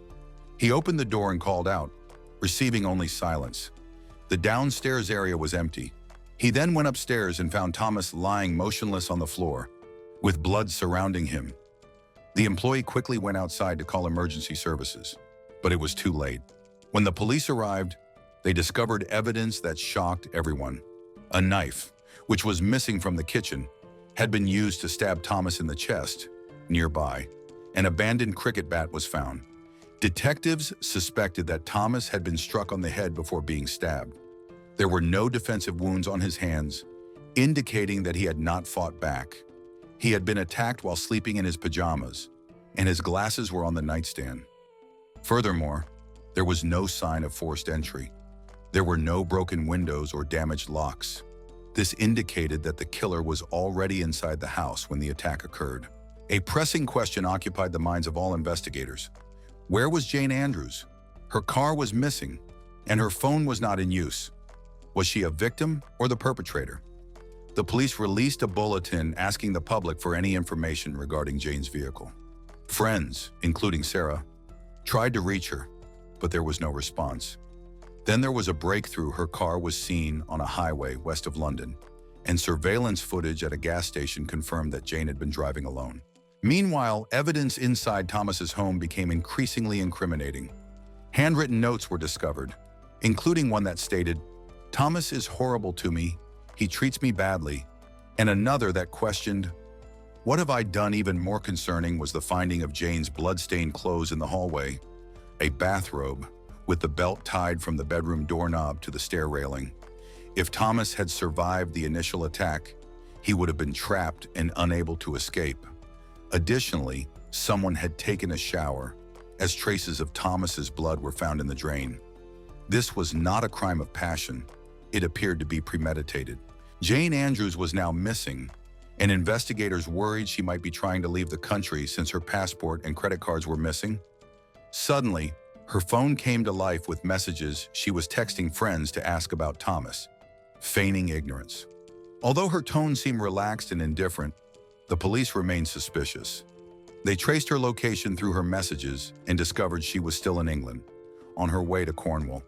He opened the door and called out, receiving only silence. The downstairs area was empty. He then went upstairs and found Thomas lying motionless on the floor, with blood surrounding him. The employee quickly went outside to call emergency services, but it was too late. When the police arrived, they discovered evidence that shocked everyone. A knife, which was missing from the kitchen, had been used to stab Thomas in the chest. Nearby, an abandoned cricket bat was found. Detectives suspected that Thomas had been struck on the head before being stabbed. There were no defensive wounds on his hands, indicating that he had not fought back. He had been attacked while sleeping in his pajamas, and his glasses were on the nightstand. Furthermore, there was no sign of forced entry. There were no broken windows or damaged locks. This indicated that the killer was already inside the house when the attack occurred. A pressing question occupied the minds of all investigators. Where was Jane Andrews? Her car was missing, and her phone was not in use. Was she a victim or the perpetrator? The police released a bulletin asking the public for any information regarding Jane's vehicle. Friends, including Sarah, tried to reach her, but there was no response. Then there was a breakthrough. Her car was seen on a highway west of London, and surveillance footage at a gas station confirmed that Jane had been driving alone. Meanwhile, evidence inside Thomas's home became increasingly incriminating. Handwritten notes were discovered, including one that stated, "Thomas is horrible to me, he treats me badly," and another that questioned, "What have I done?" Even more concerning was the finding of Jane's blood-stained clothes in the hallway, a bathrobe with the belt tied from the bedroom doorknob to the stair railing. If Thomas had survived the initial attack, he would have been trapped and unable to escape. Additionally, someone had taken a shower, as traces of Thomas's blood were found in the drain. This was not a crime of passion. It appeared to be premeditated. Jane Andrews was now missing, and investigators worried she might be trying to leave the country since her passport and credit cards were missing. Suddenly, her phone came to life with messages she was texting friends to ask about Thomas, feigning ignorance. Although her tone seemed relaxed and indifferent, the police remained suspicious. They traced her location through her messages and discovered she was still in England, on her way to Cornwall.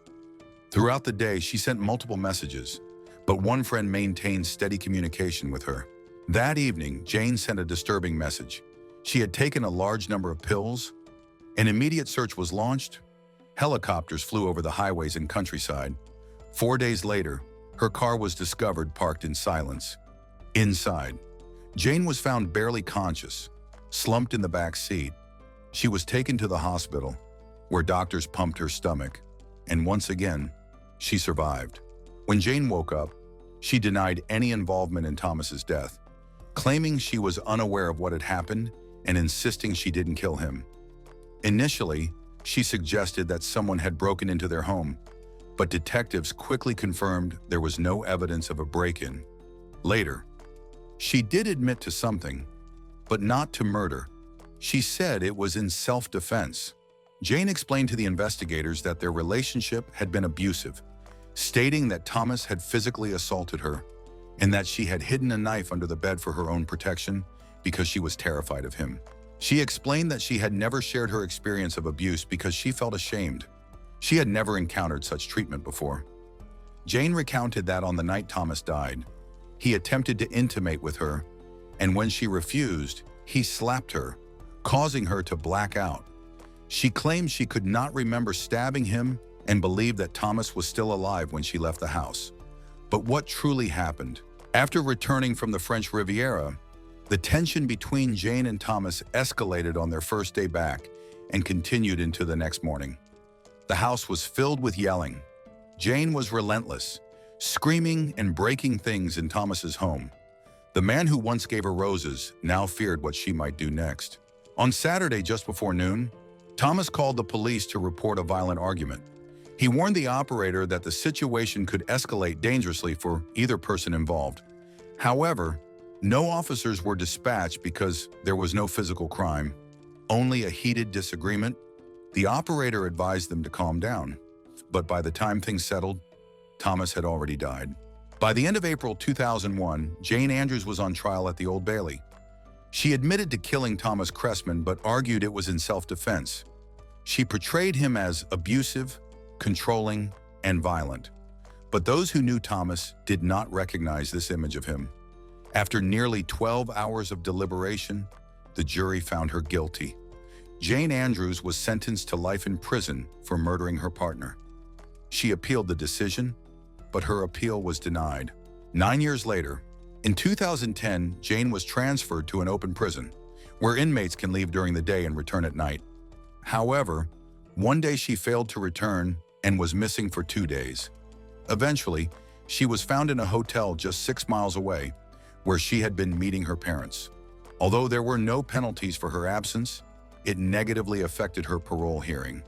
Throughout the day, she sent multiple messages, but one friend maintained steady communication with her. That evening, Jane sent a disturbing message. She had taken a large number of pills. An immediate search was launched. Helicopters flew over the highways and countryside. 4 days later, her car was discovered parked in silence. Inside, Jane was found barely conscious, slumped in the back seat. She was taken to the hospital, where doctors pumped her stomach, and once again, she survived. When Jane woke up, she denied any involvement in Thomas's death, claiming she was unaware of what had happened and insisting she didn't kill him. Initially, She suggested that someone had broken into their home, but detectives quickly confirmed there was no evidence of a break-in. Later, she did admit to something, but not to murder. She said it was in self-defense. Jane explained to the investigators that their relationship had been abusive, stating that Thomas had physically assaulted her and that she had hidden a knife under the bed for her own protection because she was terrified of him. She explained that she had never shared her experience of abuse because she felt ashamed. She had never encountered such treatment before. Jane recounted that on the night Thomas died, he attempted to intimate with her, and when she refused, he slapped her, causing her to black out. She claimed she could not remember stabbing him and believed that Thomas was still alive when she left the house. But what truly happened? After returning from the French Riviera, the tension between Jane and Thomas escalated on their first day back and continued into the next morning. The house was filled with yelling. Jane was relentless, screaming and breaking things in Thomas's home. The man who once gave her roses now feared what she might do next. On Saturday, just before noon, Thomas called the police to report a violent argument. He warned the operator that the situation could escalate dangerously for either person involved. However, no officers were dispatched because there was no physical crime, only a heated disagreement. The operator advised them to calm down, but by the time things settled, Thomas had already died. By the end of April 2001, Jane Andrews was on trial at the Old Bailey. She admitted to killing Thomas Cressman but argued it was in self-defense. She portrayed him as abusive, controlling, and violent. But those who knew Thomas did not recognize this image of him. After nearly 12 hours of deliberation, the jury found her guilty. Jane Andrews was sentenced to life in prison for murdering her partner. She appealed the decision, but her appeal was denied. 9 years later, in 2010, Jane was transferred to an open prison, where inmates can leave during the day and return at night. However, one day she failed to return and was missing for 2 days. Eventually, she was found in a hotel just 6 miles away, where she had been meeting her parents. Although there were no penalties for her absence, it negatively affected her parole hearing.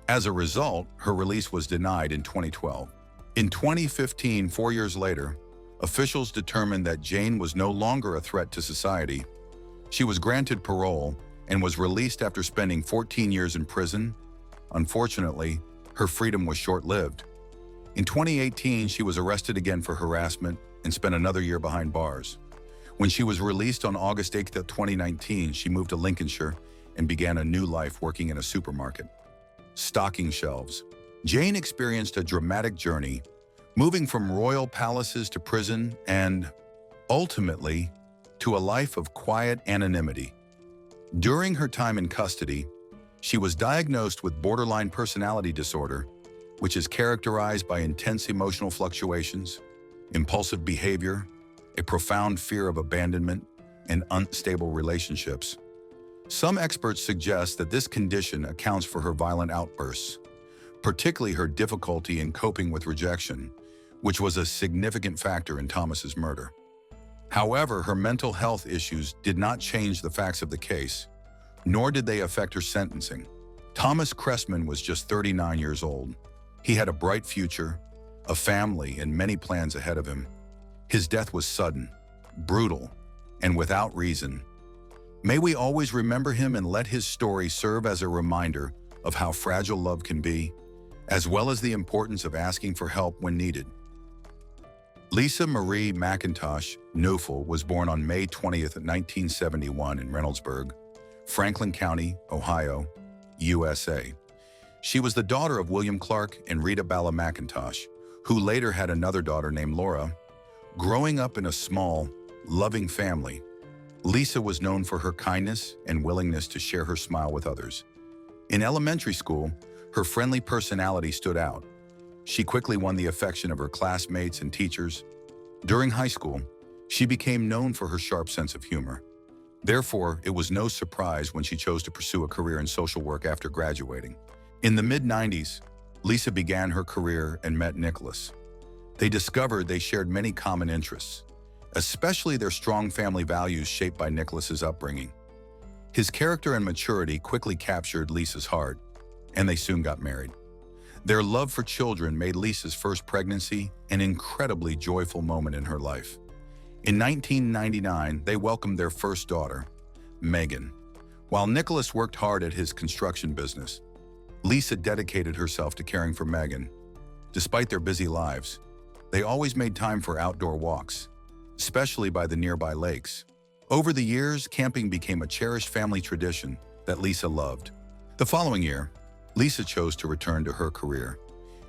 As a result, her release was denied in 2012. In 2015, 4 years later, officials determined that Jane was no longer a threat to society. She was granted parole and was released after spending 14 years in prison. Unfortunately, her freedom was short-lived. In 2018, she was arrested again for harassment and spent another year behind bars. When she was released on August 8, 2019, she moved to Lincolnshire and began a new life working in a supermarket. Stocking shelves. Jane experienced a dramatic journey, moving from royal palaces to prison and, ultimately, to a life of quiet anonymity. During her time in custody, she was diagnosed with borderline personality disorder, which is characterized by intense emotional fluctuations, impulsive behavior, a profound fear of abandonment, and unstable relationships. Some experts suggest that this condition accounts for her violent outbursts, particularly her difficulty in coping with rejection, which was a significant factor in Thomas's murder. However, her mental health issues did not change the facts of the case, nor did they affect her sentencing. Thomas Cressman was just 39 years old. He had a bright future, a family, and many plans ahead of him. His death was sudden, brutal, and without reason. May we always remember him and let his story serve as a reminder of how fragile love can be, as well as the importance of asking for help when needed. Lisa Marie McIntosh Neufel was born on May 20th, 1971 in Reynoldsburg, Franklin County, Ohio, USA. She was the daughter of William Clark and Rita Bala McIntosh, who later had another daughter named Laura. Growing up in a small, loving family, Lisa was known for her kindness and willingness to share her smile with others. In elementary school, her friendly personality stood out. She quickly won the affection of her classmates and teachers. During high school, she became known for her sharp sense of humor. Therefore, it was no surprise when she chose to pursue a career in social work after graduating. In the mid-90s, Lisa began her career and met Nicholas. They discovered they shared many common interests, especially their strong family values shaped by Nicholas's upbringing. His character and maturity quickly captured Lisa's heart, and they soon got married. Their love for children made Lisa's first pregnancy an incredibly joyful moment in her life. In 1999, they welcomed their first daughter, Megan. While Nicholas worked hard at his construction business, Lisa dedicated herself to caring for Megan. Despite their busy lives, they always made time for outdoor walks, especially by the nearby lakes. Over the years, camping became a cherished family tradition that Lisa loved. The following year, Lisa chose to return to her career.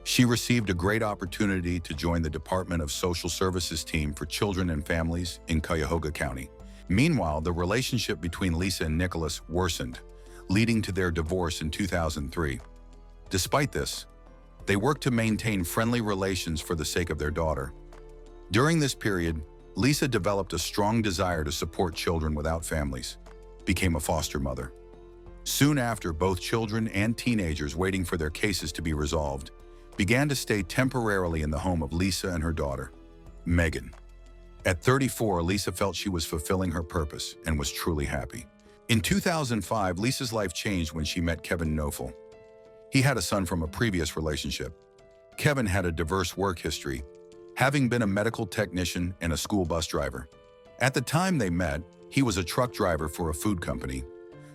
She received a great opportunity to join the Department of Social Services team for children and families in Cuyahoga County. Meanwhile, the relationship between Lisa and Nicholas worsened, leading to their divorce in 2003. Despite this, they worked to maintain friendly relations for the sake of their daughter. During this period, Lisa developed a strong desire to support children without families, became a foster mother. Soon after, both children and teenagers waiting for their cases to be resolved began to stay temporarily in the home of Lisa and her daughter, Megan. At 34, Lisa felt she was fulfilling her purpose and was truly happy. In 2005, Lisa's life changed when she met Kevin Knofel. He had a son from a previous relationship. Kevin had a diverse work history, having been a medical technician and a school bus driver. At the time they met, he was a truck driver for a food company.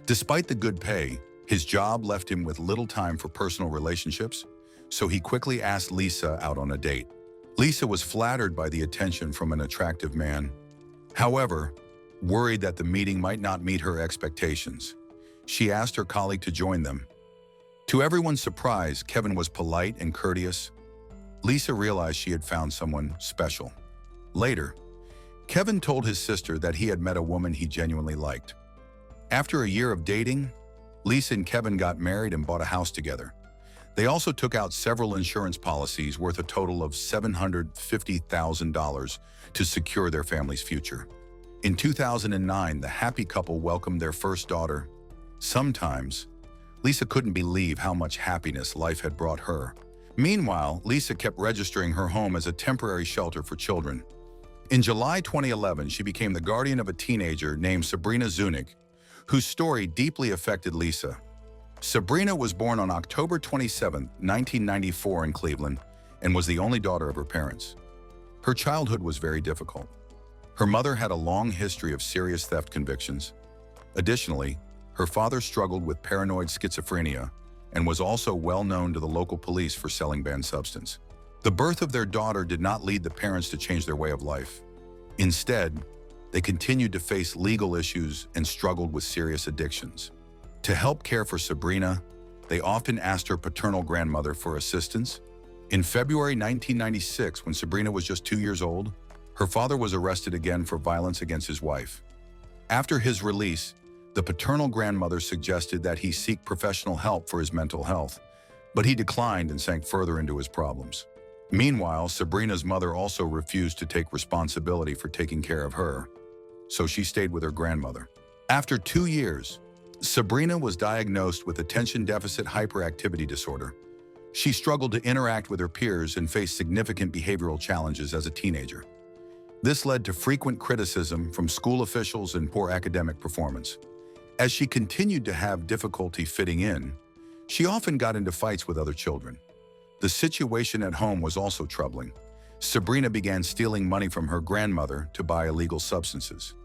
Despite the good pay, his job left him with little time for personal relationships, so he quickly asked Lisa out on a date. Lisa was flattered by the attention from an attractive man. However, worried that the meeting might not meet her expectations, she asked her colleague to join them. To everyone's surprise, Kevin was polite and courteous. Lisa realized she had found someone special. Later, Kevin told his sister that he had met a woman he genuinely liked. After a year of dating, Lisa and Kevin got married and bought a house together. They also took out several insurance policies worth a total of $750,000 to secure their family's future. In 2009, the happy couple welcomed their first daughter. Sometimes, Lisa couldn't believe how much happiness life had brought her. Meanwhile, Lisa kept registering her home as a temporary shelter for children. In July 2011, she became the guardian of a teenager named Sabrina Zunick, whose story deeply affected Lisa. Sabrina was born on October 27, 1994 in Cleveland, and was the only daughter of her parents. Her childhood was very difficult. Her mother had a long history of serious theft convictions. Additionally, her father struggled with paranoid schizophrenia and was also well known to the local police for selling banned substance. The birth of their daughter did not lead the parents to change their way of life. Instead, they continued to face legal issues and struggled with serious addictions. To help care for Sabrina, they often asked her paternal grandmother for assistance. In February 1996, when Sabrina was just 2 years old, her father was arrested again for violence against his wife. After his release, the paternal grandmother suggested that he seek professional help for his mental health, but he declined and sank further into his problems. Meanwhile, Sabrina's mother also refused to take responsibility for taking care of her, so she stayed with her grandmother. After 2 years, Sabrina was diagnosed with attention deficit hyperactivity disorder. She struggled to interact with her peers and faced significant behavioral challenges as a teenager. This led to frequent criticism from school officials and poor academic performance. As she continued to have difficulty fitting in, she often got into fights with other children. The situation at home was also troubling. Sabrina began stealing money from her grandmother to buy illegal substances.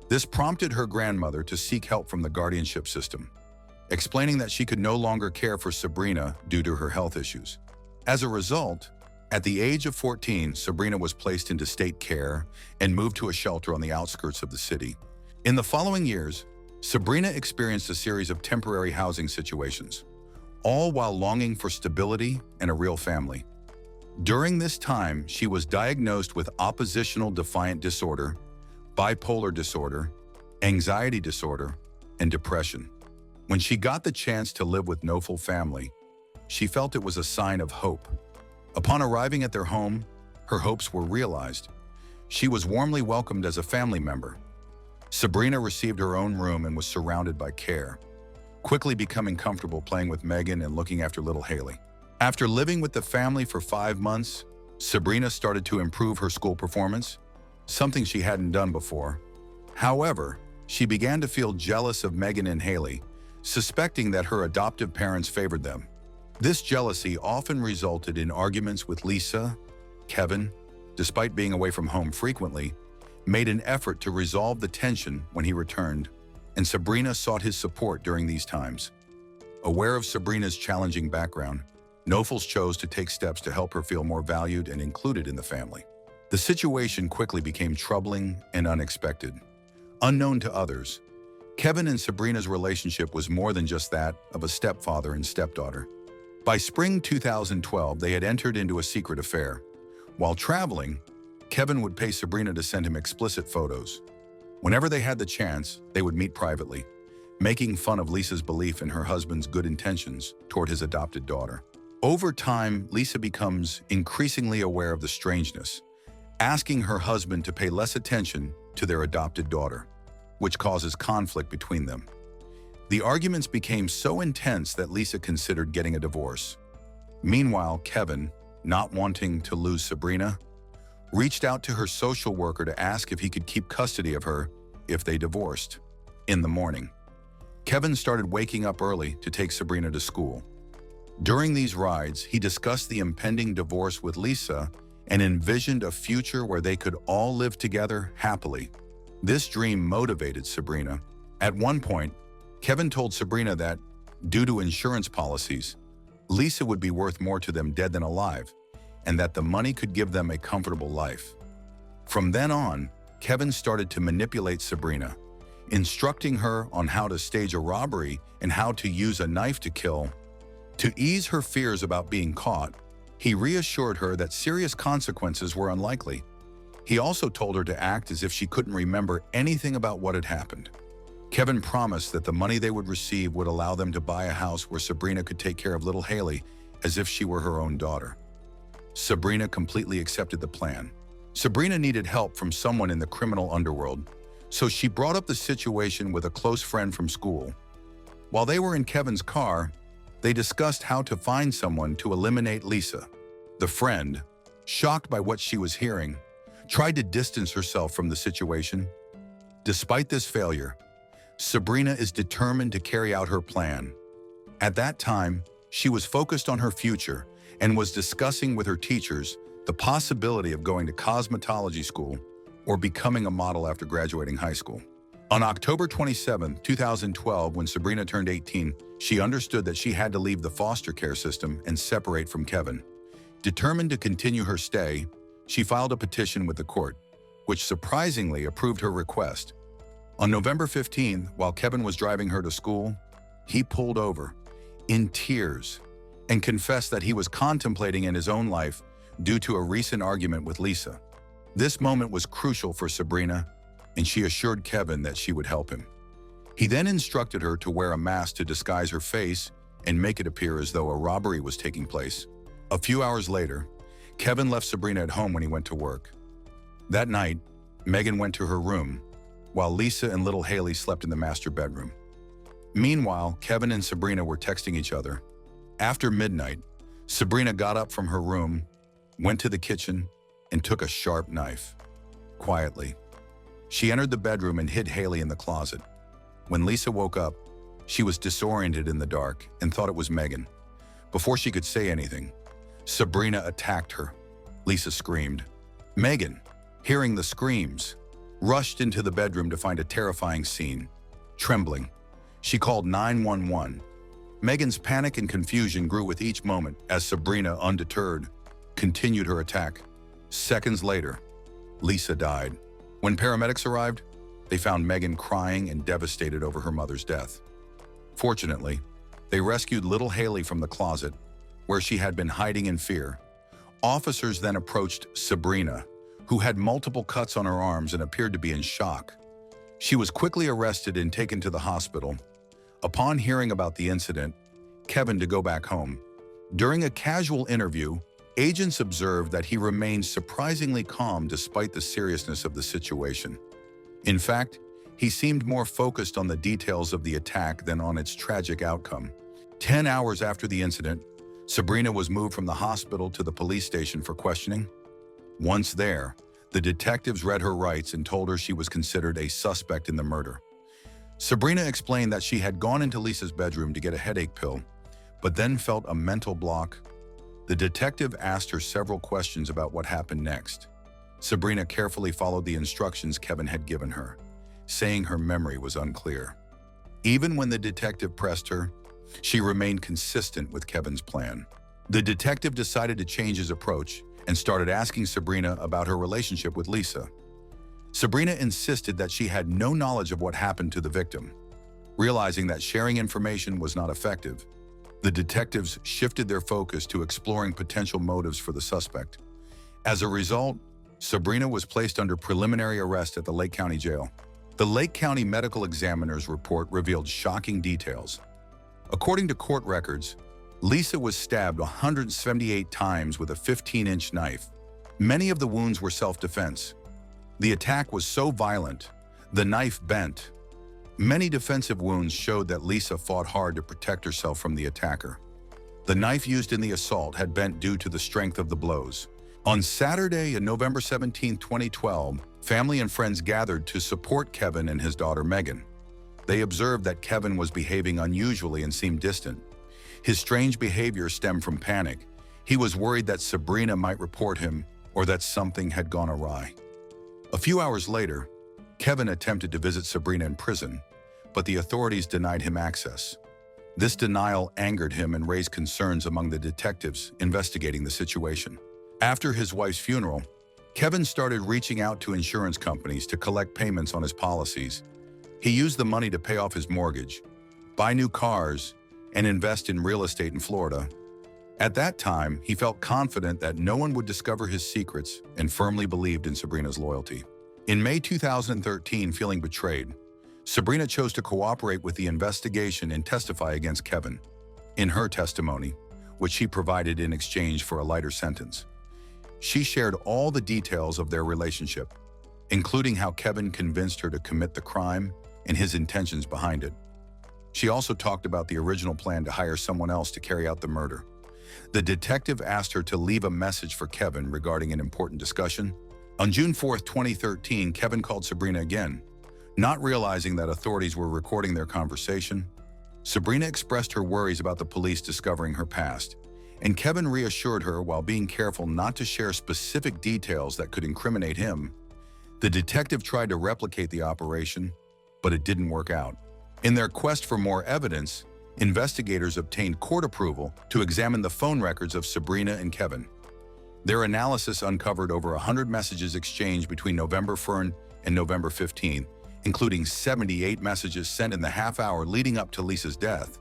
This prompted her grandmother to seek help from the guardianship system, explaining that she could no longer care for Sabrina due to her health issues. As a result, at the age of 14, Sabrina was placed into state care and moved to a shelter on the outskirts of the city. In the following years, Sabrina experienced a series of temporary housing situations, all while longing for stability and a real family. During this time, she was diagnosed with oppositional defiant disorder, bipolar disorder, anxiety disorder, and depression. When she got the chance to live with Knofel family, she felt it was a sign of hope. Upon arriving at their home, her hopes were realized. She was warmly welcomed as a family member. Sabrina received her own room and was surrounded by care, quickly becoming comfortable playing with Megan and looking after little Haley. After living with the family for 5 months, Sabrina started to improve her school performance, something she hadn't done before. However, she began to feel jealous of Megan and Haley, suspecting that her adoptive parents favored them. This jealousy often resulted in arguments with Lisa. Kevin, despite being away from home frequently, made an effort to resolve the tension when he returned, and Sabrina sought his support during these times. Aware of Sabrina's challenging background, Knofels chose to take steps to help her feel more valued and included in the family. The situation quickly became troubling and unexpected. Unknown to others, Kevin and Sabrina's relationship was more than just that of a stepfather and stepdaughter. By spring 2012, they had entered into a secret affair. While traveling, Kevin would pay Sabrina to send him explicit photos. Whenever they had the chance, they would meet privately, making fun of Lisa's belief in her husband's good intentions toward his adopted daughter. Over time, Lisa becomes increasingly aware of the strangeness, asking her husband to pay less attention to their adopted daughter, which causes conflict between them. The arguments became so intense that Lisa considered getting a divorce. Meanwhile, Kevin, not wanting to lose Sabrina, reached out to her social worker to ask if he could keep custody of her if they divorced. In the morning, Kevin started waking up early to take Sabrina to school. During these rides, he discussed the impending divorce with Lisa and envisioned a future where they could all live together happily. This dream motivated Sabrina. At one point, Kevin told Sabrina that, due to insurance policies, Lisa would be worth more to them dead than alive, and that the money could give them a comfortable life. From then on, Kevin started to manipulate Sabrina, instructing her on how to stage a robbery and how to use a knife to kill. To ease her fears about being caught, he reassured her that serious consequences were unlikely. He also told her to act as if she couldn't remember anything about what had happened. Kevin promised that the money they would receive would allow them to buy a house where Sabrina could take care of little Haley as if she were her own daughter. Sabrina completely accepted the plan. Sabrina needed help from someone in the criminal underworld, so she brought up the situation with a close friend from school. While they were in Kevin's car, they discussed how to find someone to eliminate Lisa. The friend, shocked by what she was hearing, tried to distance herself from the situation. Despite this failure, Sabrina is determined to carry out her plan. At that time, she was focused on her future and was discussing with her teachers the possibility of going to cosmetology school or becoming a model after graduating high school. On October 27, 2012, when Sabrina turned 18, she understood that she had to leave the foster care system and separate from Kevin. Determined to continue her stay, she filed a petition with the court, which surprisingly approved her request. On November 15, while Kevin was driving her to school, he pulled over, in tears, and confessed that he was contemplating in his own life due to a recent argument with Lisa. This moment was crucial for Sabrina, and she assured Kevin that she would help him. He then instructed her to wear a mask to disguise her face and make it appear as though a robbery was taking place. A few hours later, Kevin left Sabrina at home when he went to work. That night, Megan went to her room, while Lisa and little Haley slept in the master bedroom. Meanwhile, Kevin and Sabrina were texting each other. After midnight, Sabrina got up from her room, went to the kitchen, and took a sharp knife. Quietly, she entered the bedroom and hid Haley in the closet. When Lisa woke up, she was disoriented in the dark and thought it was Megan. Before she could say anything, Sabrina attacked her. Lisa screamed. Megan, hearing the screams, rushed into the bedroom to find a terrifying scene. Trembling, she called 911. Megan's panic and confusion grew with each moment as Sabrina, undeterred, continued her attack. Seconds later, Lisa died. When paramedics arrived, they found Megan crying and devastated over her mother's death. Fortunately, they rescued little Haley from the closet, where she had been hiding in fear. Officers then approached Sabrina, who had multiple cuts on her arms and appeared to be in shock. She was quickly arrested and taken to the hospital. Upon hearing about the incident, Kevin to go back home. During a casual interview, agents observed that he remained surprisingly calm despite the seriousness of the situation. In fact, he seemed more focused on the details of the attack than on its tragic outcome. 10 hours after the incident, Sabrina was moved from the hospital to the police station for questioning. Once there, the detectives read her rights and told her she was considered a suspect in the murder. Sabrina explained that she had gone into Lisa's bedroom to get a headache pill, but then felt a mental block. The detective asked her several questions about what happened next. Sabrina carefully followed the instructions Kevin had given her, saying her memory was unclear. Even when the detective pressed her, she remained consistent with Kevin's plan. The detective decided to change his approach and started asking Sabrina about her relationship with Lisa. Sabrina insisted that she had no knowledge of what happened to the victim. Realizing that sharing information was not effective, the detectives shifted their focus to exploring potential motives for the suspect. As a result, Sabrina was placed under preliminary arrest at the Lake County Jail. The Lake County Medical Examiner's report revealed shocking details. According to court records, Lisa was stabbed 178 times with a 15-inch knife. Many of the wounds were self-defense. The attack was so violent, the knife bent. Many defensive wounds showed that Lisa fought hard to protect herself from the attacker. The knife used in the assault had bent due to the strength of the blows. On Saturday, November 17, 2012, family and friends gathered to support Kevin and his daughter Megan. They observed that Kevin was behaving unusually and seemed distant. His strange behavior stemmed from panic. He was worried that Sabrina might report him or that something had gone awry. A few hours later, Kevin attempted to visit Sabrina in prison, but the authorities denied him access. This denial angered him and raised concerns among the detectives investigating the situation. After his wife's funeral, Kevin started reaching out to insurance companies to collect payments on his policies. He used the money to pay off his mortgage, buy new cars, and invest in real estate in Florida. At that time, he felt confident that no one would discover his secrets and firmly believed in Sabrina's loyalty. In May 2013, feeling betrayed, Sabrina chose to cooperate with the investigation and testify against Kevin. In her testimony, which she provided in exchange for a lighter sentence, she shared all the details of their relationship, including how Kevin convinced her to commit the crime and his intentions behind it. She also talked about the original plan to hire someone else to carry out the murder. The detective asked her to leave a message for Kevin regarding an important discussion. On June 4, 2013, Kevin called Sabrina again. Not realizing that authorities were recording their conversation, Sabrina expressed her worries about the police discovering her past, and Kevin reassured her while being careful not to share specific details that could incriminate him. The detective tried to replicate the operation, but it didn't work out. In their quest for more evidence, investigators obtained court approval to examine the phone records of Sabrina and Kevin. Their analysis uncovered over 100 messages exchanged between November 1 and November 15, including 78 messages sent in the half hour leading up to Lisa's death.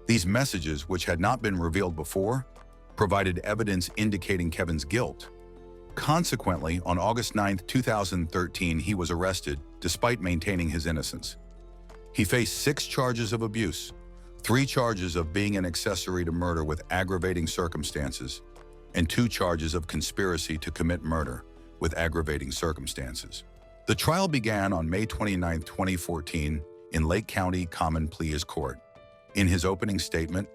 These messages, which had not been revealed before, provided evidence indicating Kevin's guilt. Consequently, on August 9, 2013, he was arrested despite maintaining his innocence. He faced 6 charges of abuse, 3 charges of being an accessory to murder with aggravating circumstances, and 2 charges of conspiracy to commit murder with aggravating circumstances. The trial began on May 29, 2014, in Lake County Common Pleas Court. In his opening statement,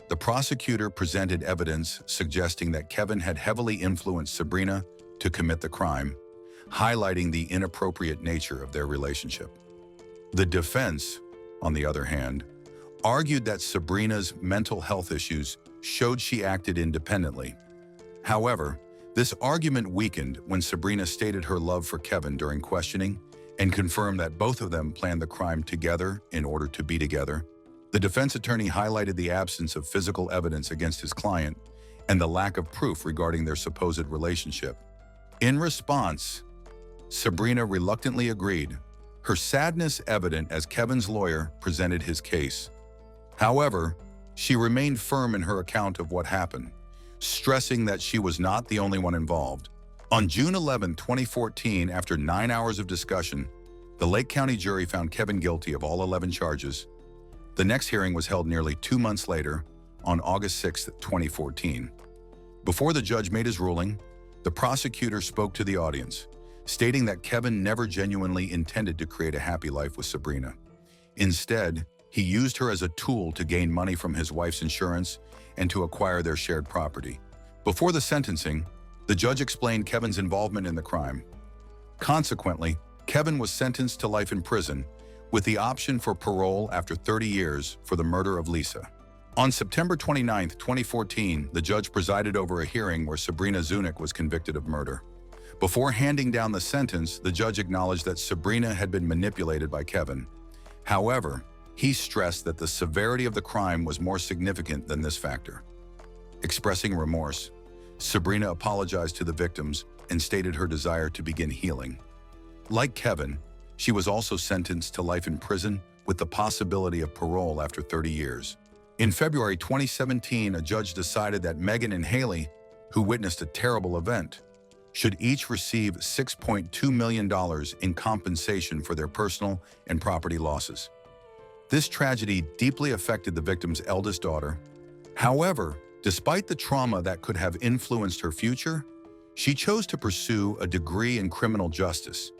the prosecutor presented evidence suggesting that Kevin had heavily influenced Sabrina to commit the crime, highlighting the inappropriate nature of their relationship. The defense, on the other hand, argued that Sabrina's mental health issues showed she acted independently. However, this argument weakened when Sabrina stated her love for Kevin during questioning and confirmed that both of them planned the crime together in order to be together. The defense attorney highlighted the absence of physical evidence against his client and the lack of proof regarding their supposed relationship. In response, Sabrina reluctantly agreed, her sadness evident as Kevin's lawyer presented his case. However, she remained firm in her account of what happened, stressing that she was not the only one involved. On June 11, 2014, after 9 hours of discussion, the Lake County jury found Kevin guilty of all 11 charges. The next hearing was held nearly 2 months later, on August 6, 2014. Before the judge made his ruling, the prosecutor spoke to the audience, stating that Kevin never genuinely intended to create a happy life with Sabrina. Instead, he used her as a tool to gain money from his wife's insurance and to acquire their shared property. Before the sentencing, the judge explained Kevin's involvement in the crime. Consequently, Kevin was sentenced to life in prison, with the option for parole after 30 years for the murder of Lisa. On September 29, 2014, the judge presided over a hearing where Sabrina Zunic was convicted of murder. Before handing down the sentence, the judge acknowledged that Sabrina had been manipulated by Kevin. However, he stressed that the severity of the crime was more significant than this factor. Expressing remorse, Sabrina apologized to the victims and stated her desire to begin healing. Like Kevin, she was also sentenced to life in prison with the possibility of parole after 30 years. In February 2017, a judge decided that Megan and Haley, who witnessed a terrible event, should each receive $6.2 million in compensation for their personal and property losses. This tragedy deeply affected the victim's eldest daughter. However, despite the trauma that could have influenced her future, she chose to pursue a degree in criminal justice.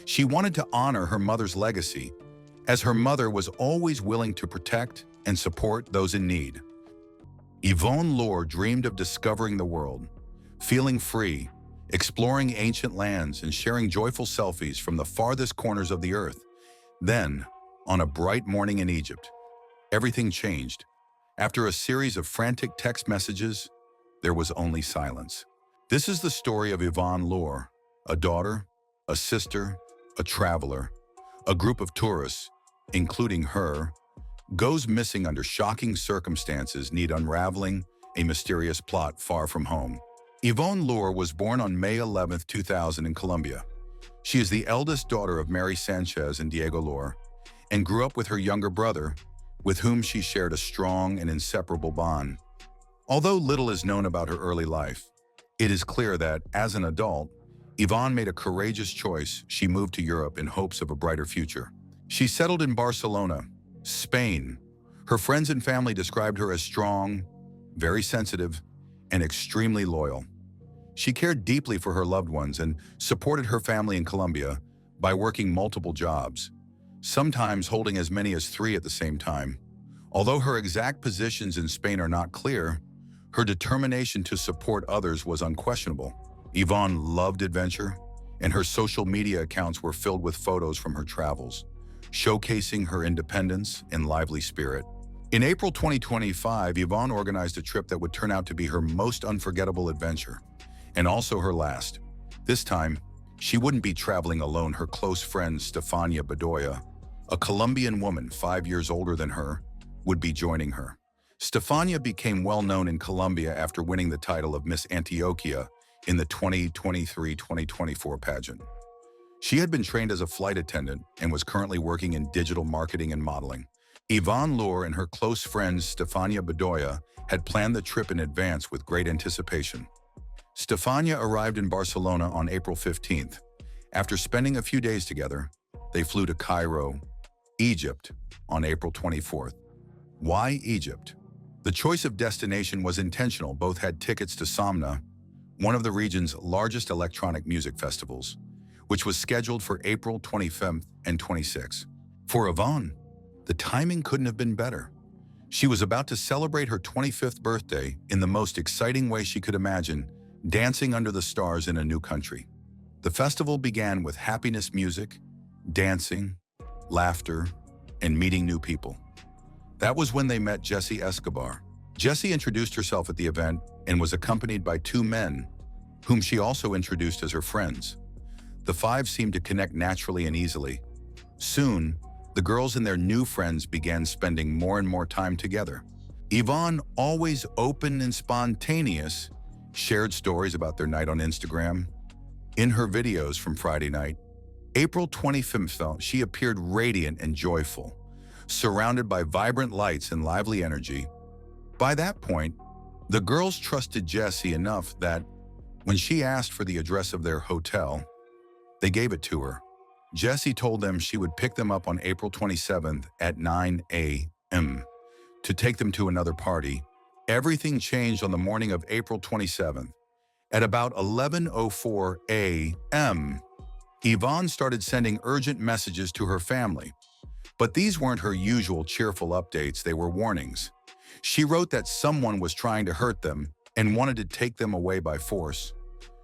She wanted to honor her mother's legacy, as her mother was always willing to protect and support those in need. Yvonne Lohr dreamed of discovering the world, feeling free, exploring ancient lands, and sharing joyful selfies from the farthest corners of the earth. Then, on a bright morning in Egypt, everything changed. After a series of frantic text messages, there was only silence. This is the story of Yvonne Lohr, a daughter, a sister, a traveler. A group of tourists, including her, goes missing under shocking circumstances, need unraveling a mysterious plot far from home. Yvonne Lohr was born on May 11, 2000 in Colombia. She is the eldest daughter of Mary Sanchez and Diego Lohr, and grew up with her younger brother, with whom she shared a strong and inseparable bond. Although little is known about her early life, it is clear that, as an adult, Yvonne made a courageous choice. She moved to Europe in hopes of a brighter future. She settled in Barcelona, Spain. Her friends and family described her as strong, very sensitive, and extremely loyal. She cared deeply for her loved ones and supported her family in Colombia by working multiple jobs, sometimes holding as many as 3 at the same time. Although her exact positions in Spain are not clear, her determination to support others was unquestionable. Yvonne loved adventure, and her social media accounts were filled with photos from her travels, showcasing her independence and lively spirit. In April 2025, Yvonne organized a trip that would turn out to be her most unforgettable adventure, and also her last. This time, she wouldn't be traveling alone. Her close friend Stefania Bedoya, a Colombian woman 5 years older than her, would be joining her. Stefania became well known in Colombia after winning the title of Miss Antioquia in the 2023-2024 pageant. She had been trained as a flight attendant and was currently working in digital marketing and modeling. Yvonne Lohr and her close friend Stefania Bedoya had planned the trip in advance with great anticipation. Stefania arrived in Barcelona on April 15th. After spending a few days together, they flew to Cairo, Egypt, on April 24th. Why Egypt? The choice of destination was intentional. Both had tickets to Samna, one of the region's largest electronic music festivals, which was scheduled for April 25th and 26th. For Yvonne, the timing couldn't have been better. She was about to celebrate her 25th birthday in the most exciting way she could imagine, dancing under the stars in a new country. The festival began with happiness music, dancing, laughter, and meeting new people. That was when they met Jessie Escobar. Jessie introduced herself at the event and was accompanied by 2 men, whom she also introduced as her friends. The 5 seemed to connect naturally and easily. Soon, the girls and their new friends began spending more and more time together. Yvonne, always open and spontaneous, shared stories about their night on Instagram. In her videos from Friday night, April 25th, she appeared radiant and joyful, surrounded by vibrant lights and lively energy. By that point, the girls trusted Jessie enough that, when she asked for the address of their hotel, they gave it to her. Jessie told them she would pick them up on April 27th at 9 a.m. to take them to another party. Everything changed on the morning of April 27th. At about 11:04 a.m., Yvonne started sending urgent messages to her family. But these weren't her usual cheerful updates, they were warnings. She wrote that someone was trying to hurt them and wanted to take them away by force.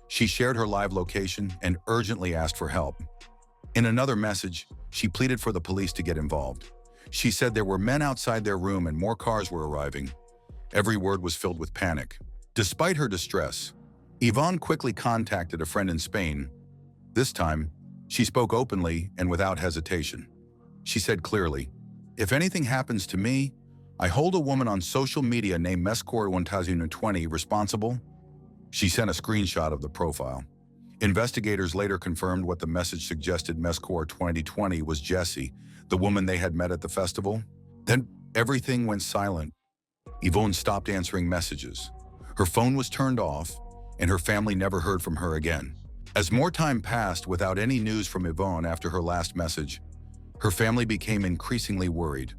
She shared her live location and urgently asked for help. In another message, she pleaded for the police to get involved. She said there were men outside their room and more cars were arriving. Every word was filled with panic. Despite her distress, Yvonne quickly contacted a friend in Spain. This time, she spoke openly and without hesitation. She said clearly, "If anything happens to me, I hold a woman on social media named Mescore1020 responsible." She sent a screenshot of the profile. Investigators later confirmed what the message suggested. Mescore 2020 was Jessie, the woman they had met at the festival. Then everything went silent. Yvonne stopped answering messages. Her phone was turned off, and her family never heard from her again. As more time passed without any news from Yvonne after her last message, her family became increasingly worried.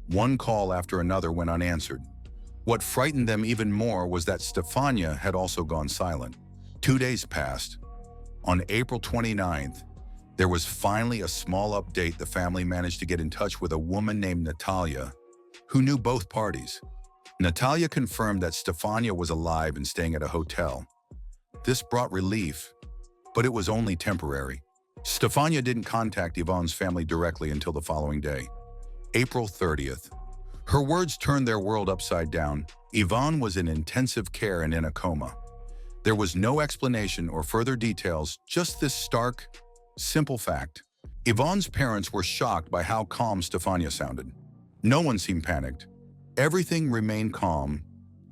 One call after another went unanswered. What frightened them even more was that Stefania had also gone silent. 2 days passed. On April 29th, there was finally a small update. The family managed to get in touch with a woman named Natalia, who knew both parties. Natalia confirmed that Stefania was alive and staying at a hotel. This brought relief, but it was only temporary. Stefania didn't contact Yvonne's family directly until the following day, April 30th. Her words turned their world upside down. Yvonne was in intensive care and in a coma. There was no explanation or further details, just this stark, simple fact. Yvonne's parents were shocked by how calm Stefania sounded. No one seemed panicked. Everything remained calm,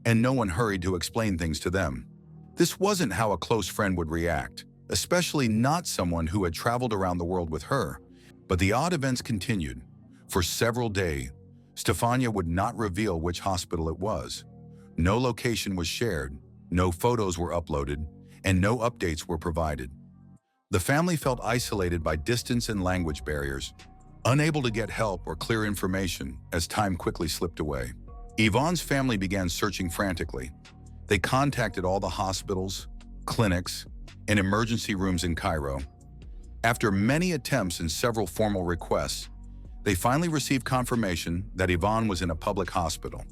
and no one hurried to explain things to them. This wasn't how a close friend would react, especially not someone who had traveled around the world with her. But the odd events continued. For several days, Stefania would not reveal which hospital it was. No location was shared, no photos were uploaded, and no updates were provided. The family felt isolated by distance and language barriers, unable to get help or clear information as time quickly slipped away. Yvonne's family began searching frantically. They contacted all the hospitals, clinics, and emergency rooms in Cairo. After many attempts and several formal requests, they finally received confirmation that Yvonne was in a public hospital.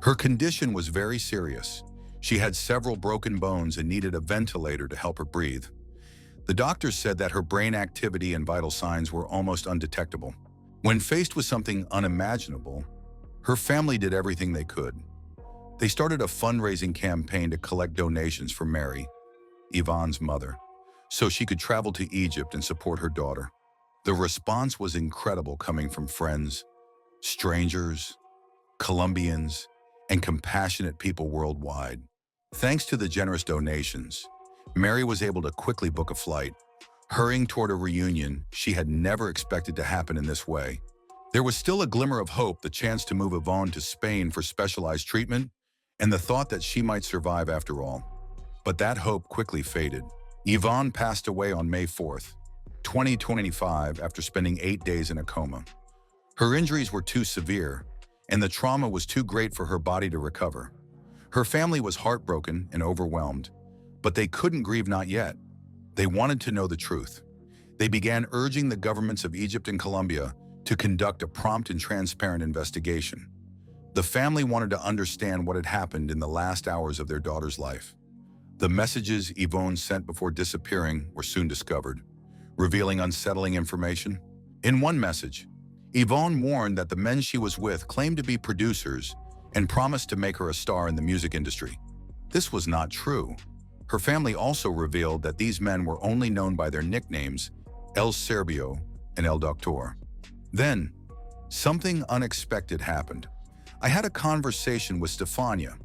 Her condition was very serious. She had several broken bones and needed a ventilator to help her breathe. The doctors said that her brain activity and vital signs were almost undetectable. When faced with something unimaginable, her family did everything they could. They started a fundraising campaign to collect donations for Mary, Yvonne's mother, so she could travel to Egypt and support her daughter. The response was incredible, coming from friends, strangers, Colombians, and compassionate people worldwide. Thanks to the generous donations, Mary was able to quickly book a flight, hurrying toward a reunion she had never expected to happen in this way. There was still a glimmer of hope, the chance to move Yvonne to Spain for specialized treatment, and the thought that she might survive after all. But that hope quickly faded. Yvonne passed away on May 4th, 2025, after spending 8 days in a coma. Her injuries were too severe, and the trauma was too great for her body to recover. Her family was heartbroken and overwhelmed, but they couldn't grieve, not yet. They wanted to know the truth. They began urging the governments of Egypt and Colombia to conduct a prompt and transparent investigation. The family wanted to understand what had happened in the last hours of their daughter's life. The messages Yvonne sent before disappearing were soon discovered, revealing unsettling information. In one message, Yvonne warned that the men she was with claimed to be producers and promised to make her a star in the music industry. This was not true. Her family also revealed that these men were only known by their nicknames, El Serbio and El Doctor. Then, something unexpected happened. I had a conversation with Stefania.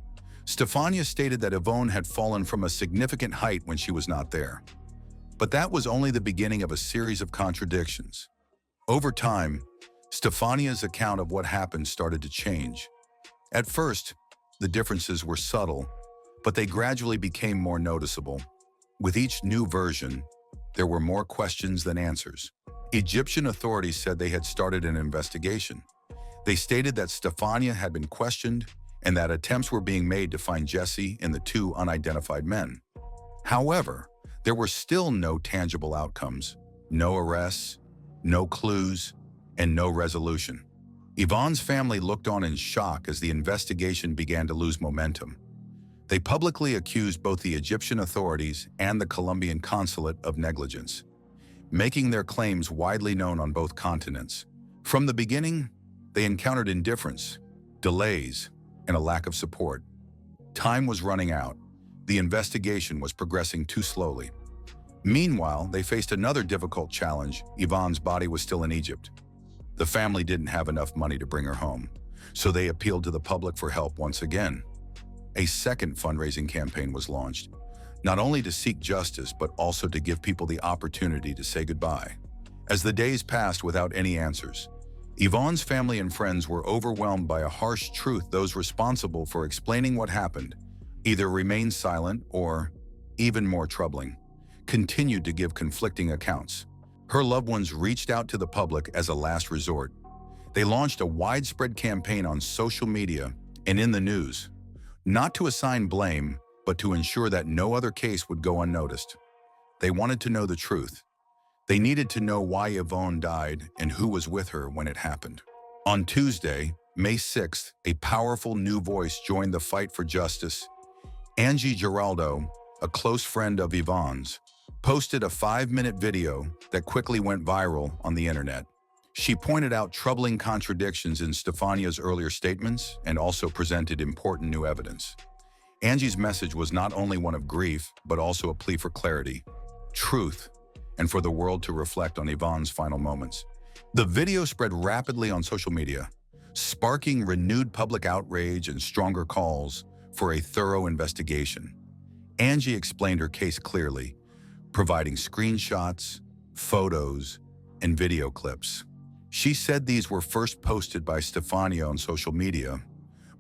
Stefania stated that Yvonne had fallen from a significant height when she was not there. But that was only the beginning of a series of contradictions. Over time, Stefania's account of what happened started to change. At first, the differences were subtle, but they gradually became more noticeable. With each new version, there were more questions than answers. Egyptian authorities said they had started an investigation. They stated that Stefania had been questioned and that attempts were being made to find Jessie and the 2 unidentified men. However, there were still no tangible outcomes, no arrests, no clues, and no resolution. Yvonne's family looked on in shock as the investigation began to lose momentum. They publicly accused both the Egyptian authorities and the Colombian consulate of negligence. making their claims widely known on both continents. From the beginning, they encountered indifference, delays, and a lack of support. Time was running out. The investigation was progressing too slowly. Meanwhile, they faced another difficult challenge. Yvonne's body was still in Egypt. The family didn't have enough money to bring her home, so they appealed to the public for help once again. A second fundraising campaign was launched, not only to seek justice, but also to give people the opportunity to say goodbye. As the days passed without any answers, Yvonne's family and friends were overwhelmed by a harsh truth. Those responsible for explaining what happened either remained silent or, even more troubling, continued to give conflicting accounts. Her loved ones reached out to the public as a last resort. They launched a widespread campaign on social media and in the news, not to assign blame, but to ensure that no other case would go unnoticed. They wanted to know the truth. They needed to know why Yvonne died and who was with her when it happened. On Tuesday, May 6th, a powerful new voice joined the fight for justice. Angie Giraldo, a close friend of Yvonne's, posted a 5-minute video that quickly went viral on the internet. She pointed out troubling contradictions in Stefania's earlier statements and also presented important new evidence. Angie's message was not only one of grief, but also a plea for clarity, truth, and for the world to reflect on Yvonne's final moments. The video spread rapidly on social media, sparking renewed public outrage and stronger calls for a thorough investigation. Angie explained her case clearly, providing screenshots, photos, and video clips. She said these were first posted by Stefania on social media,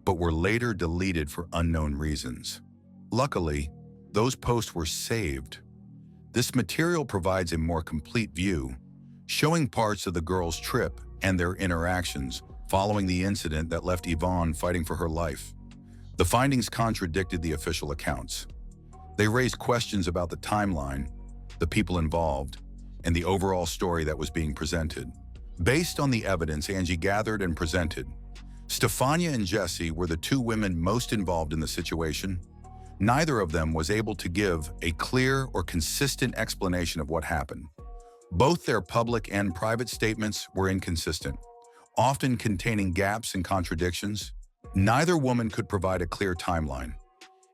but were later deleted for unknown reasons. Luckily, those posts were saved. This material provides a more complete view, showing parts of the girls' trip and their interactions following the incident that left Yvonne fighting for her life. The findings contradicted the official accounts. They raised questions about the timeline, the people involved, and the overall story that was being presented. Based on the evidence Angie gathered and presented, Stefania and Jessie were the two women most involved in the situation. Neither of them was able to give a clear or consistent explanation of what happened. Both their public and private statements were inconsistent, often containing gaps and contradictions. Neither woman could provide a clear timeline,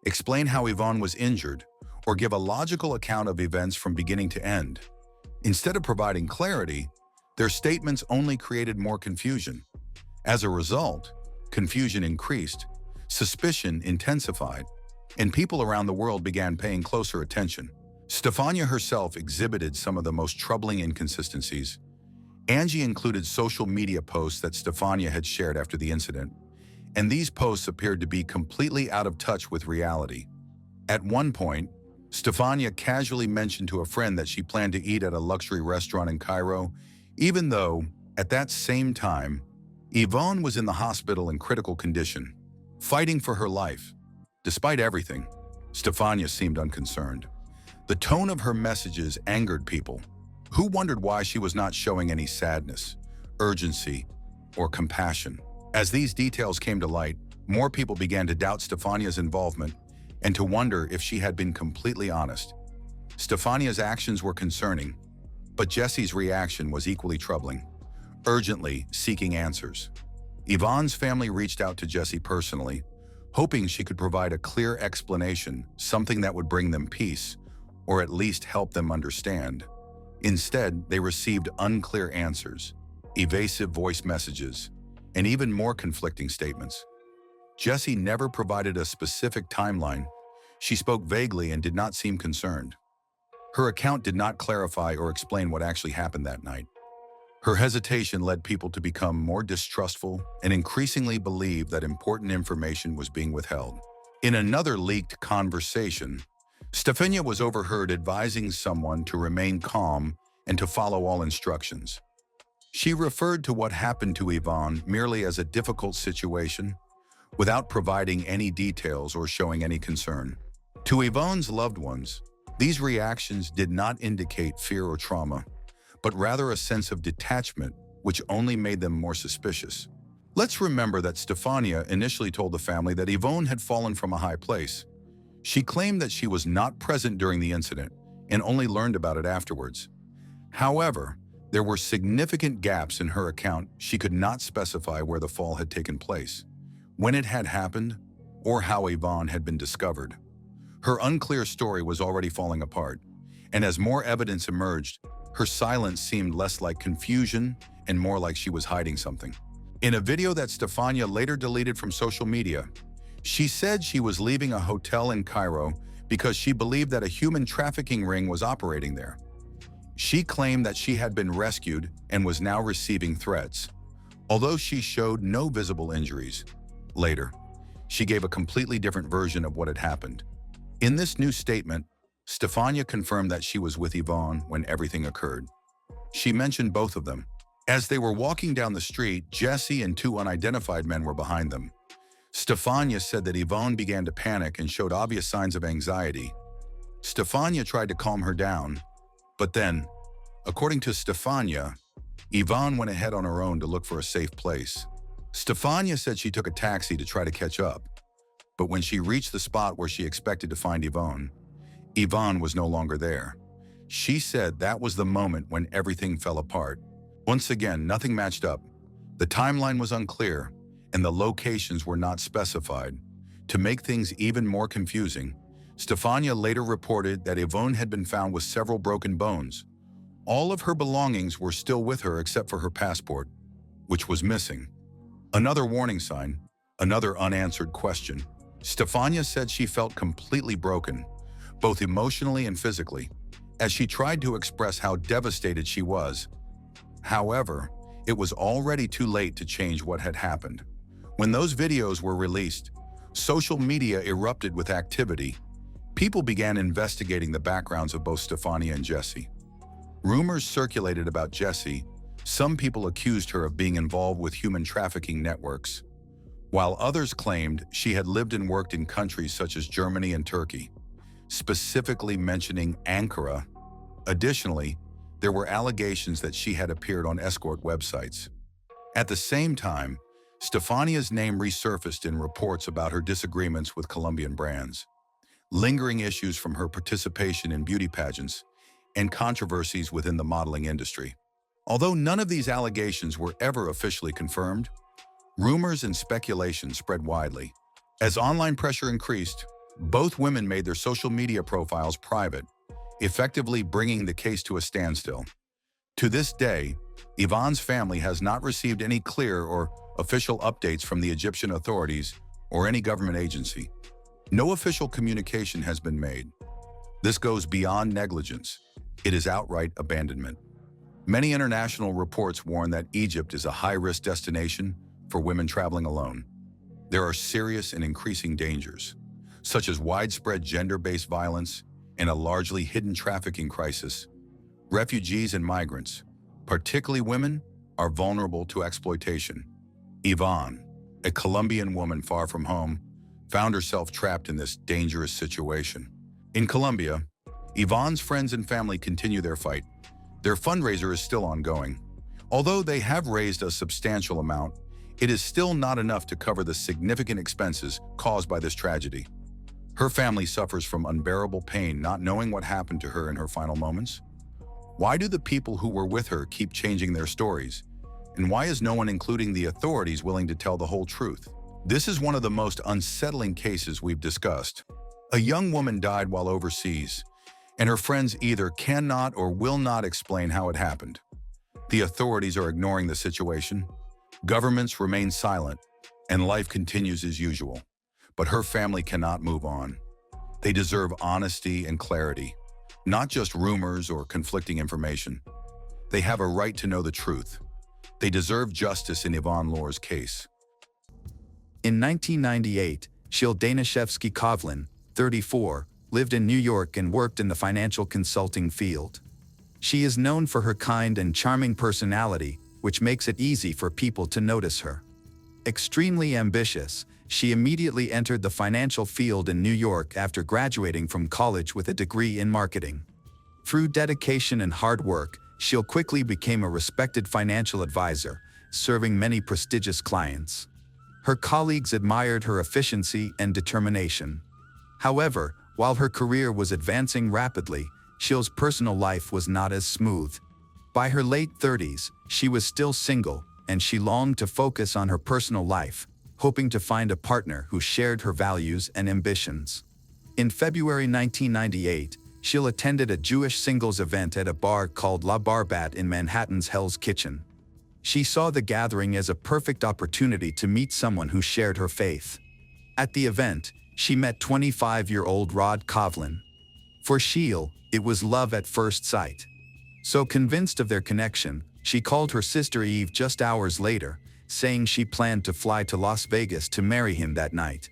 explain how Yvonne was injured, or give a logical account of events from beginning to end. Instead of providing clarity, their statements only created more confusion. As a result, confusion increased, suspicion intensified, and people around the world began paying closer attention. Stefania herself exhibited some of the most troubling inconsistencies. Angie included social media posts that Stefania had shared after the incident, and these posts appeared to be completely out of touch with reality. At one point, Stefania casually mentioned to a friend that she planned to eat at a luxury restaurant in Cairo, even though, at that same time, Yvonne was in the hospital in critical condition, fighting for her life. Despite everything, Stefania seemed unconcerned. The tone of her messages angered people, who wondered why she was not showing any sadness, urgency, or compassion. As these details came to light, more people began to doubt Stefania's involvement and to wonder if she had been completely honest. Stefania's actions were concerning, but Jessie's reaction was equally troubling, urgently seeking answers. Yvonne's family reached out to Jessie personally, hoping she could provide a clear explanation, something that would bring them peace, or at least help them understand. Instead, they received unclear answers, evasive voice messages, and even more conflicting statements. Jessie never provided a specific timeline. She spoke vaguely and did not seem concerned. Her account did not clarify or explain what actually happened that night. Her hesitation led people to become more distrustful and increasingly believe that important information was being withheld. In another leaked conversation, Stefania was overheard advising someone to remain calm and to follow all instructions. She referred to what happened to Yvonne merely as a difficult situation, without providing any details or showing any concern. To Yvonne's loved ones, these reactions did not indicate fear or trauma, but rather a sense of detachment, which only made them more suspicious. Let's remember that Stefania initially told the family that Yvonne had fallen from a high place. She claimed that she was not present during the incident and only learned about it afterwards. However, there were significant gaps in her account. She could not specify where the fall had taken place, when it had happened, or how Yvonne had been discovered. Her unclear story was already falling apart, and as more evidence emerged, her silence seemed less like confusion and more like she was hiding something. In a video that Stefania later deleted from social media, she said she was leaving a hotel in Cairo because she believed that a human trafficking ring was operating there. She claimed that she had been rescued and was now receiving threats, although she showed no visible injuries. Later, she gave a completely different version of what had happened. In this new statement, Stefania confirmed that she was with Yvonne when everything occurred. She mentioned both of them. As they were walking down the street, Jesse and two unidentified men were behind them. Stefania said that Yvonne began to panic and showed obvious signs of anxiety. Stefania tried to calm her down, but then, according to Stefania, Yvonne went ahead on her own to look for a safe place. Stefania said she took a taxi to try to catch up, but when she reached the spot where she expected to find Yvonne was no longer there. She said that was the moment when everything fell apart. Once again, nothing matched up. The timeline was unclear, and the locations were not specified. To make things even more confusing, Stefania later reported that Yvonne had been found with several broken bones. All of her belongings were still with her except for her passport, which was missing. Another warning sign, another unanswered question. Stefania said she felt completely broken, both emotionally and physically, as she tried to express how devastated she was. However, it was already too late to change what had happened. When those videos were released, social media erupted with activity. People began investigating the backgrounds of both Stefania and Jesse. Rumors circulated about Jesse. Some people accused her of being involved with human trafficking networks, while others claimed she had lived and worked in countries such as Germany and Turkey, specifically mentioning Ankara. Additionally, there were allegations that she had appeared on escort websites. At the same time, Stefania's name resurfaced in reports about her disagreements with Colombian brands, lingering issues from her participation in beauty pageants, and controversies within the modeling industry. Although none of these allegations were ever officially confirmed, rumors and speculation spread widely. As online pressure increased, both women made their social media profiles private, effectively bringing the case to a standstill. To this day, Yvonne's family has not received any clear or official updates from the Egyptian authorities or any government agency. No official communication has been made. This goes beyond negligence. It is outright abandonment. Many international reports warn that Egypt is a high-risk destination for women traveling alone. There are serious and increasing dangers, such as widespread gender-based violence and a largely hidden trafficking crisis. Refugees and migrants, particularly women, are vulnerable to exploitation. Yvonne, a Colombian woman far from home, found herself trapped in this dangerous situation. In Colombia, Yvonne's friends and family continue their fight. Their fundraiser is still ongoing. Although they have raised a substantial amount, it is still not enough to cover the significant expenses caused by this tragedy. Her family suffers from unbearable pain not knowing what happened to her in her final moments. Why do the people who were with her keep changing their stories? And why is no one, including the authorities, willing to tell the whole truth? This is one of the most unsettling cases we've discussed. A young woman died while overseas, and her friends either cannot or will not explain how it happened. The authorities are ignoring the situation. Governments remain silent, and life continues as usual. But her family cannot move on. They deserve honesty and clarity, not just rumors or conflicting information. They have a right to know the truth. They deserve justice in Yvonne Lore's case. In 1998, Shil Danishevsky-Kovlin, 34, lived in New York and worked in the financial consulting field. She is known for her kind and charming personality, which makes it easy for people to notice her. Extremely ambitious, she immediately entered the financial field in New York after graduating from college with a degree in marketing. Through dedication and hard work, Shil quickly became a respected financial advisor, serving many prestigious clients. Her colleagues admired her efficiency and determination. However, while her career was advancing rapidly, Shil's personal life was not as smooth. By her late 30s, she was still single, and she longed to focus on her personal life, hoping to find a partner who shared her values and ambitions. In February 1998, Schill attended a Jewish singles event at a bar called La Barbat in Manhattan's Hell's Kitchen. She saw the gathering as a perfect opportunity to meet someone who shared her faith. At the event, she met 25-year-old Rod Kovlin. For Schill, it was love at first sight. So convinced of their connection, she called her sister Eve just hours later, saying she planned to fly to Las Vegas to marry him that night.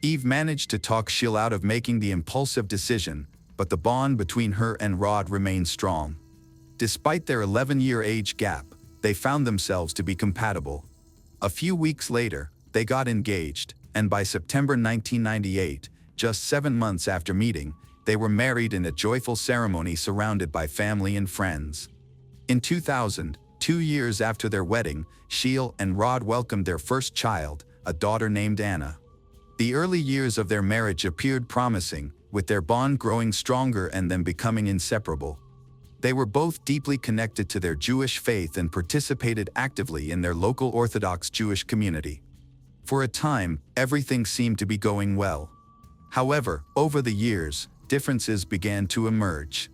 Eve managed to talk Schill out of making the impulsive decision, but the bond between her and Rod remained strong. Despite their 11-year age gap, they found themselves to be compatible. A few weeks later, they got engaged, and by September 1998, just 7 months after meeting, they were married in a joyful ceremony surrounded by family and friends. In 2000, 2 years after their wedding, Schill and Rod welcomed their first child, a daughter named Anna. The early years of their marriage appeared promising, with their bond growing stronger and them becoming inseparable. They were both deeply connected to their Jewish faith and participated actively in their local Orthodox Jewish community. For a time, everything seemed to be going well. However, over the years, differences began to emerge.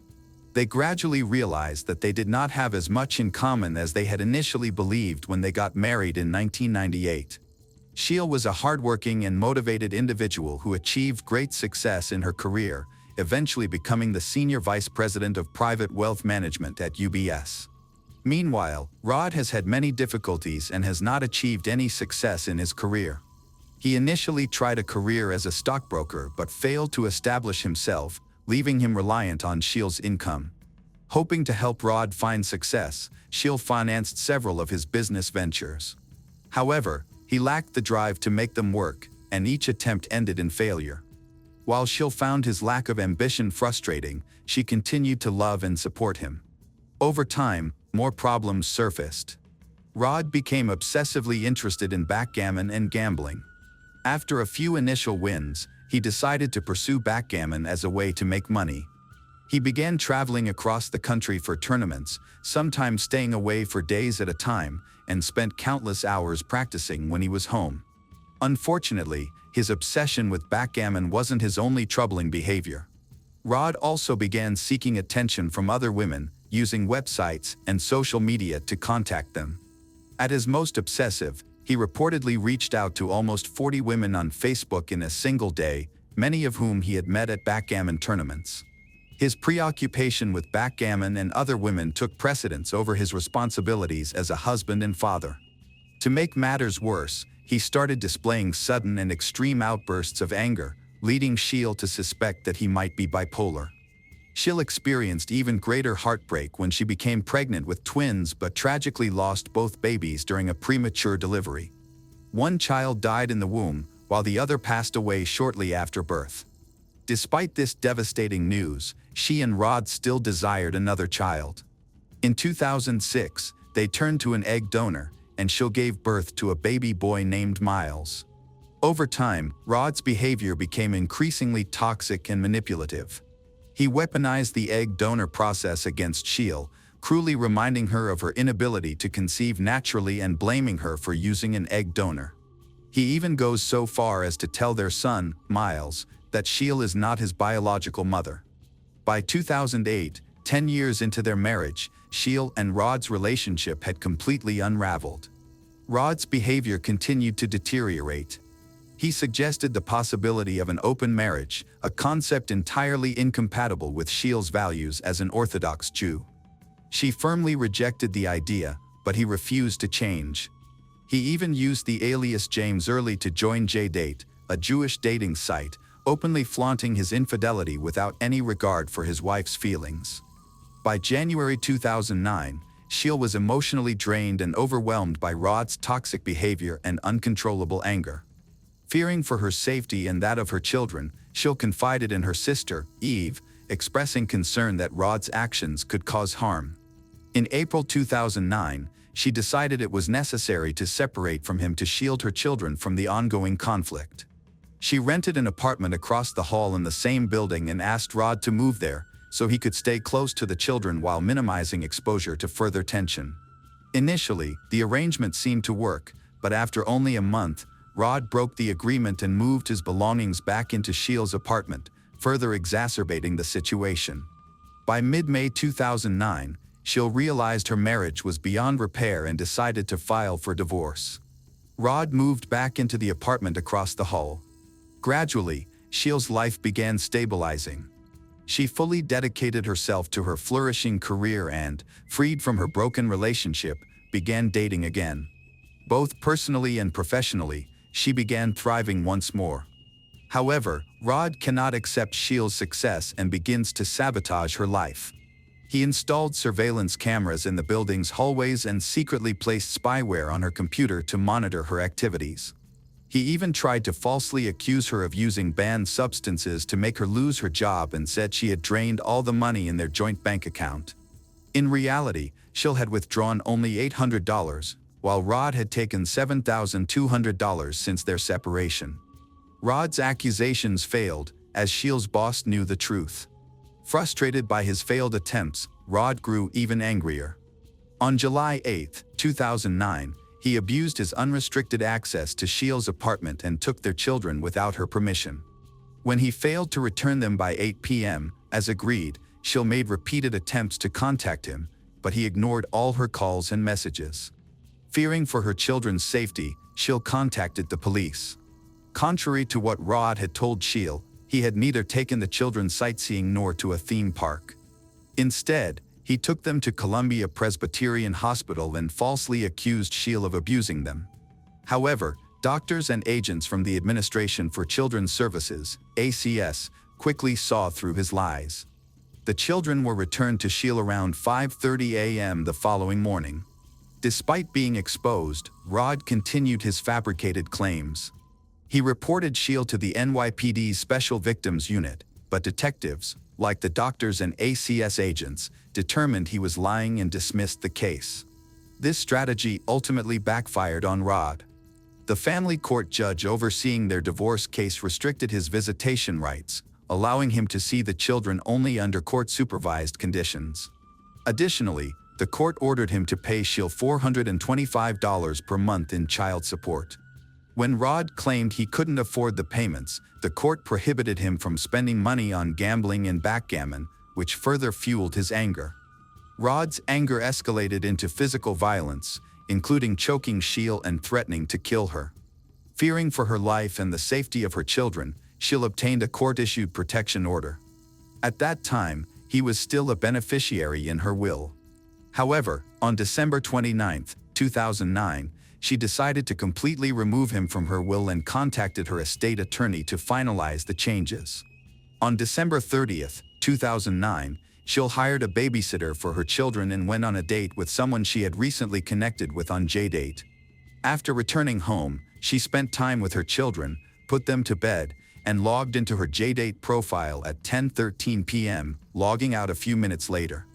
They gradually realized that they did not have as much in common as they had initially believed when they got married in 1998. Schill was a hardworking and motivated individual who achieved great success in her career, eventually becoming the Senior Vice President of Private Wealth Management at UBS. Meanwhile, Rod has had many difficulties and has not achieved any success in his career. He initially tried a career as a stockbroker but failed to establish himself, leaving him reliant on Schill's income. Hoping to help Rod find success, Schill financed several of his business ventures. However, he lacked the drive to make them work, and each attempt ended in failure. While Schill found his lack of ambition frustrating, she continued to love and support him. Over time, more problems surfaced. Rod became obsessively interested in backgammon and gambling. After a few initial wins, he decided to pursue backgammon as a way to make money. He began traveling across the country for tournaments, sometimes staying away for days at a time, and spent countless hours practicing when he was home. Unfortunately, his obsession with backgammon wasn't his only troubling behavior. Rod also began seeking attention from other women, using websites and social media to contact them. At his most obsessive, he reportedly reached out to almost 40 women on Facebook in a single day, many of whom he had met at backgammon tournaments. His preoccupation with backgammon and other women took precedence over his responsibilities as a husband and father. To make matters worse, he started displaying sudden and extreme outbursts of anger, leading Schill to suspect that he might be bipolar. Schill experienced even greater heartbreak when she became pregnant with twins but tragically lost both babies during a premature delivery. One child died in the womb, while the other passed away shortly after birth. Despite this devastating news, she and Rod still desired another child. In 2006, they turned to an egg donor, and Schill gave birth to a baby boy named Miles. Over time, Rod's behavior became increasingly toxic and manipulative. He weaponized the egg donor process against Schill, cruelly reminding her of her inability to conceive naturally and blaming her for using an egg donor. He even goes so far as to tell their son, Miles, that Schill is not his biological mother. By 2008, 10 years into their marriage, Schill and Rod's relationship had completely unraveled. Rod's behavior continued to deteriorate. He suggested the possibility of an open marriage, a concept entirely incompatible with Schill's values as an Orthodox Jew. She firmly rejected the idea, but he refused to change. He even used the alias James Early to join JDate, a Jewish dating site, openly flaunting his infidelity without any regard for his wife's feelings. By January 2009, Schill was emotionally drained and overwhelmed by Rod's toxic behavior and uncontrollable anger. Fearing for her safety and that of her children, Schill confided in her sister, Eve, expressing concern that Rod's actions could cause harm. In April 2009, she decided it was necessary to separate from him to shield her children from the ongoing conflict. She rented an apartment across the hall in the same building and asked Rod to move there, so he could stay close to the children while minimizing exposure to further tension. Initially, the arrangement seemed to work, but after only a month, Rod broke the agreement and moved his belongings back into Shell's apartment, further exacerbating the situation. By mid-May 2009, Shell realized her marriage was beyond repair and decided to file for divorce. Rod moved back into the apartment across the hall. Gradually, Shell's life began stabilizing. She fully dedicated herself to her flourishing career and, freed from her broken relationship, began dating again. Both personally and professionally, she began thriving once more. However, Rod cannot accept Shell's success and begins to sabotage her life. He installed surveillance cameras in the building's hallways and secretly placed spyware on her computer to monitor her activities. He even tried to falsely accuse her of using banned substances to make her lose her job and said she had drained all the money in their joint bank account. In reality, Shell had withdrawn only $800, while Rod had taken $7,200 since their separation. Rod's accusations failed, as Shell's boss knew the truth. Frustrated by his failed attempts, Rod grew even angrier. On July 8, 2009, he abused his unrestricted access to Shell's apartment and took their children without her permission. When he failed to return them by 8 p.m., as agreed, Shell made repeated attempts to contact him, but he ignored all her calls and messages. Fearing for her children's safety, Shell contacted the police. Contrary to what Rod had told Shell, he had neither taken the children sightseeing nor to a theme park. Instead, he took them to Columbia Presbyterian Hospital and falsely accused Shell of abusing them. However, doctors and agents from the Administration for Children's Services, ACS, quickly saw through his lies. The children were returned to Shell around 5:30 a.m. the following morning. Despite being exposed, Rod continued his fabricated claims. He reported Shell to the NYPD's Special Victims Unit, but detectives, like the doctors and ACS agents, determined he was lying and dismissed the case. This strategy ultimately backfired on Rod. The family court judge overseeing their divorce case restricted his visitation rights, allowing him to see the children only under court-supervised conditions. Additionally, the court ordered him to pay Shell $425 per month in child support. When Rod claimed he couldn't afford the payments, the court prohibited him from spending money on gambling and backgammon, which further fueled his anger. Rod's anger escalated into physical violence, including choking Shell and threatening to kill her. Fearing for her life and the safety of her children, Shell obtained a court-issued protection order. At that time, he was still a beneficiary in her will. However, on December 29, 2009, she decided to completely remove him from her will and contacted her estate attorney to finalize the changes. On December 30, 2009, Shell hired a babysitter for her children and went on a date with someone she had recently connected with on JDate. After returning home, she spent time with her children, put them to bed, and logged into her JDate profile at 10:13 p.m., logging out a few minutes later.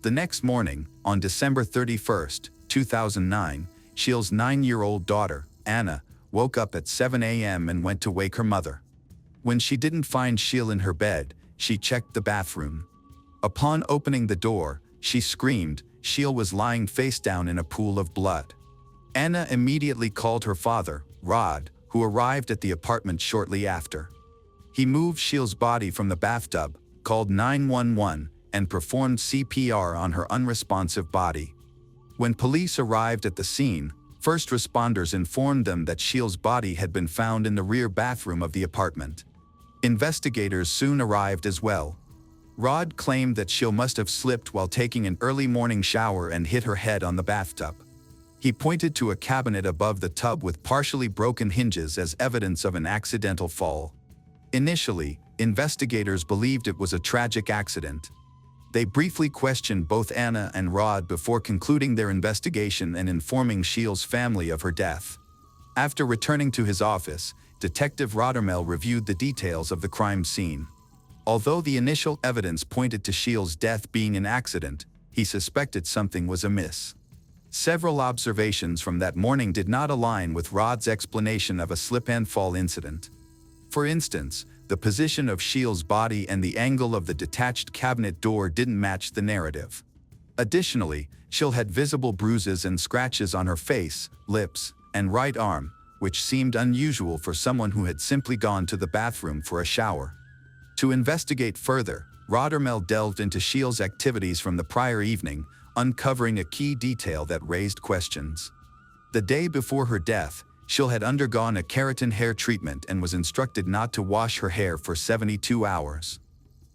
The next morning, on December 31, 2009, Shell's 9-year-old daughter, Anna, woke up at 7 a.m. and went to wake her mother. When she didn't find Shell in her bed, she checked the bathroom. Upon opening the door, she screamed. Shell was lying face down in a pool of blood. Anna immediately called her father, Rod, who arrived at the apartment shortly after. He moved Shell's body from the bathtub, called 911, and performed CPR on her unresponsive body. When police arrived at the scene, first responders informed them that Shell's body had been found in the rear bathroom of the apartment. Investigators soon arrived as well. Rod claimed that Shell must have slipped while taking an early morning shower and hit her head on the bathtub. He pointed to a cabinet above the tub with partially broken hinges as evidence of an accidental fall. Initially, investigators believed it was a tragic accident. They briefly questioned both Anna and Rod before concluding their investigation and informing Shell's family of her death. After returning to his office, Detective Rottermel reviewed the details of the crime scene. Although the initial evidence pointed to Shell's death being an accident, he suspected something was amiss. Several observations from that morning did not align with Rod's explanation of a slip-and-fall incident. For instance, the position of Shields' body and the angle of the detached cabinet door didn't match the narrative. Additionally, Shield had visible bruises and scratches on her face, lips, and right arm, which seemed unusual for someone who had simply gone to the bathroom for a shower. To investigate further, Roddermel delved into Shields' activities from the prior evening, uncovering a key detail that raised questions. The day before her death, Shield had undergone a keratin hair treatment and was instructed not to wash her hair for 72 hours.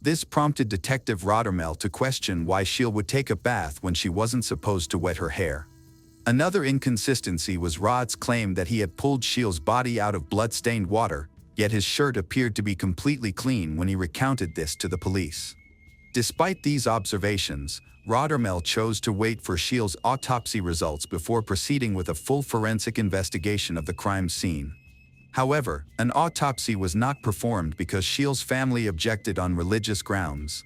This prompted Detective Roddermel to question why Shield would take a bath when she wasn't supposed to wet her hair. Another inconsistency was Rod's claim that he had pulled Shields' body out of blood-stained water, yet his shirt appeared to be completely clean when he recounted this to the police. Despite these observations, Roddermel chose to wait for Shields' autopsy results before proceeding with a full forensic investigation of the crime scene. However, an autopsy was not performed because Shields' family objected on religious grounds.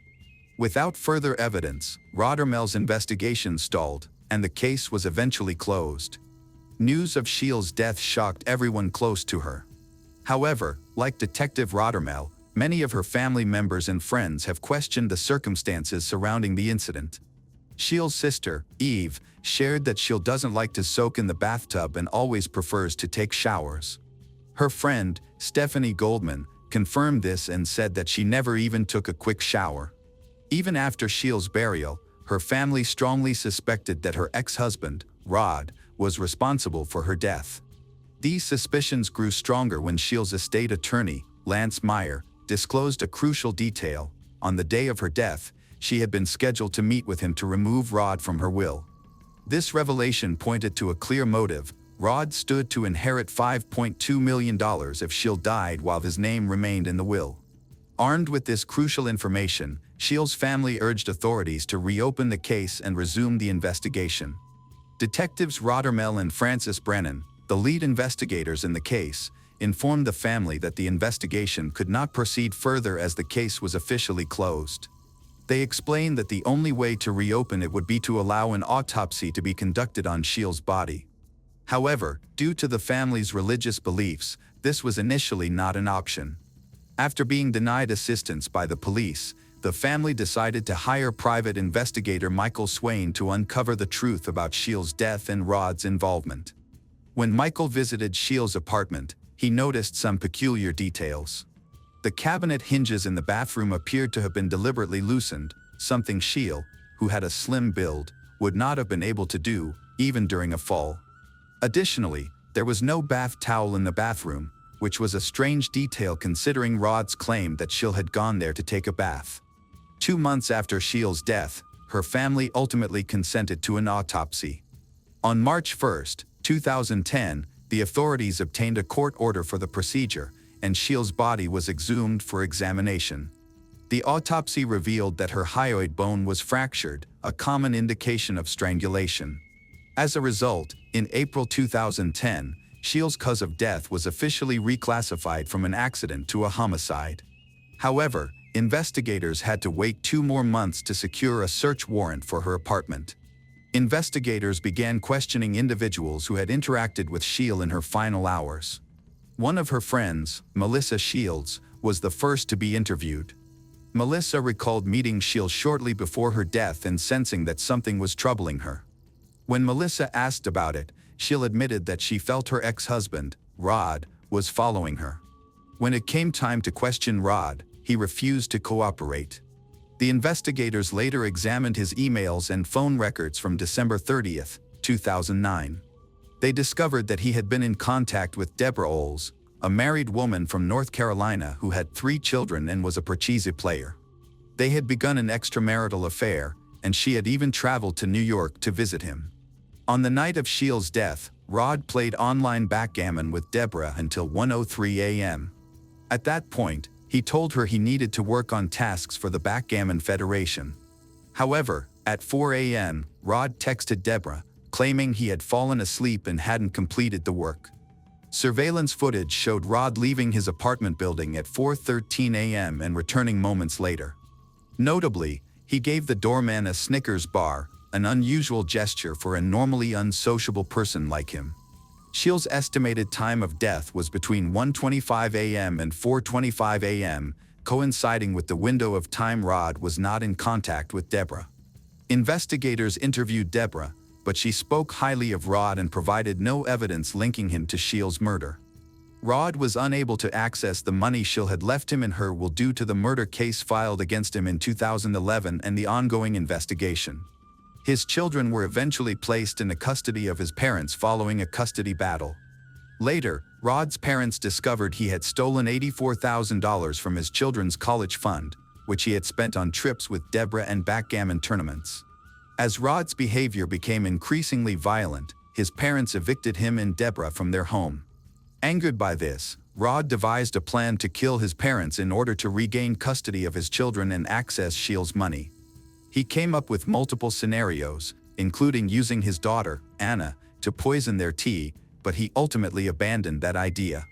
Without further evidence, Roddermel's investigation stalled, and the case was eventually closed. News of Shields' death shocked everyone close to her. However, like Detective Roddermel, many of her family members and friends have questioned the circumstances surrounding the incident. Shields' sister, Eve, shared that Shield doesn't like to soak in the bathtub and always prefers to take showers. Her friend, Stephanie Goldman, confirmed this and said that she never even took a quick shower. Even after Shields' burial, her family strongly suspected that her ex-husband, Rod, was responsible for her death. These suspicions grew stronger when Shields' estate attorney, Lance Meyer, disclosed a crucial detail. On the day of her death, she had been scheduled to meet with him to remove Rod from her will. This revelation pointed to a clear motive. Rod stood to inherit $5.2 million if Shield died while his name remained in the will. Armed with this crucial information, Shields' family urged authorities to reopen the case and resume the investigation. Detectives Roddermel and Francis Brennan, the lead investigators in the case, informed the family that the investigation could not proceed further as the case was officially closed. They explained that the only way to reopen it would be to allow an autopsy to be conducted on Shields' body. However, due to the family's religious beliefs, this was initially not an option. After being denied assistance by the police, the family decided to hire private investigator Michael Swain to uncover the truth about Shields' death and Rod's involvement. When Michael visited Shields' apartment, he noticed some peculiar details. The cabinet hinges in the bathroom appeared to have been deliberately loosened, something Shields, who had a slim build, would not have been able to do, even during a fall. Additionally, there was no bath towel in the bathroom, which was a strange detail considering Rod's claim that Shields had gone there to take a bath. 2 months after Shields' death, her family ultimately consented to an autopsy. On March 1, 2010, the authorities obtained a court order for the procedure, and Shields' body was exhumed for examination. The autopsy revealed that her hyoid bone was fractured, a common indication of strangulation. As a result, in April 2010, Shields' cause of death was officially reclassified from an accident to a homicide. However, investigators had to wait 2 more months to secure a search warrant for her apartment. Investigators began questioning individuals who had interacted with Shields in her final hours. One of her friends, Melissa Shields, was the first to be interviewed. Melissa recalled meeting Shields shortly before her death and sensing that something was troubling her. When Melissa asked about it, Shields admitted that she felt her ex-husband, Rod, was following her. When it came time to question Rod, he refused to cooperate. The investigators later examined his emails and phone records from December 30, 2009. They discovered that he had been in contact with Deborah Oles, a married woman from North Carolina who had 3 children and was a Parcheesi player. They had begun an extramarital affair, and she had even traveled to New York to visit him. On the night of Shields' death, Rod played online backgammon with Deborah until 1:03 a.m. At that point, he told her he needed to work on tasks for the Backgammon Federation. However, at 4 a.m., Rod texted Deborah, claiming he had fallen asleep and hadn't completed the work. Surveillance footage showed Rod leaving his apartment building at 4:13 a.m. and returning moments later. Notably, he gave the doorman a Snickers bar, an unusual gesture for a normally unsociable person like him. Shields' estimated time of death was between 1:25 a.m. and 4:25 a.m., coinciding with the window of time Rod was not in contact with Deborah. Investigators interviewed Deborah, but she spoke highly of Rod and provided no evidence linking him to Shields' murder. Rod was unable to access the money Shields had left him and her will due to the murder case filed against him in 2011 and the ongoing investigation. His children were eventually placed in the custody of his parents following a custody battle. Later, Rod's parents discovered he had stolen $84,000 from his children's college fund, which he had spent on trips with Deborah and backgammon tournaments. As Rod's behavior became increasingly violent, his parents evicted him and Deborah from their home. Angered by this, Rod devised a plan to kill his parents in order to regain custody of his children and access Shields' money. He came up with multiple scenarios, including using his daughter, Anna, to poison their tea, but he ultimately abandoned that idea.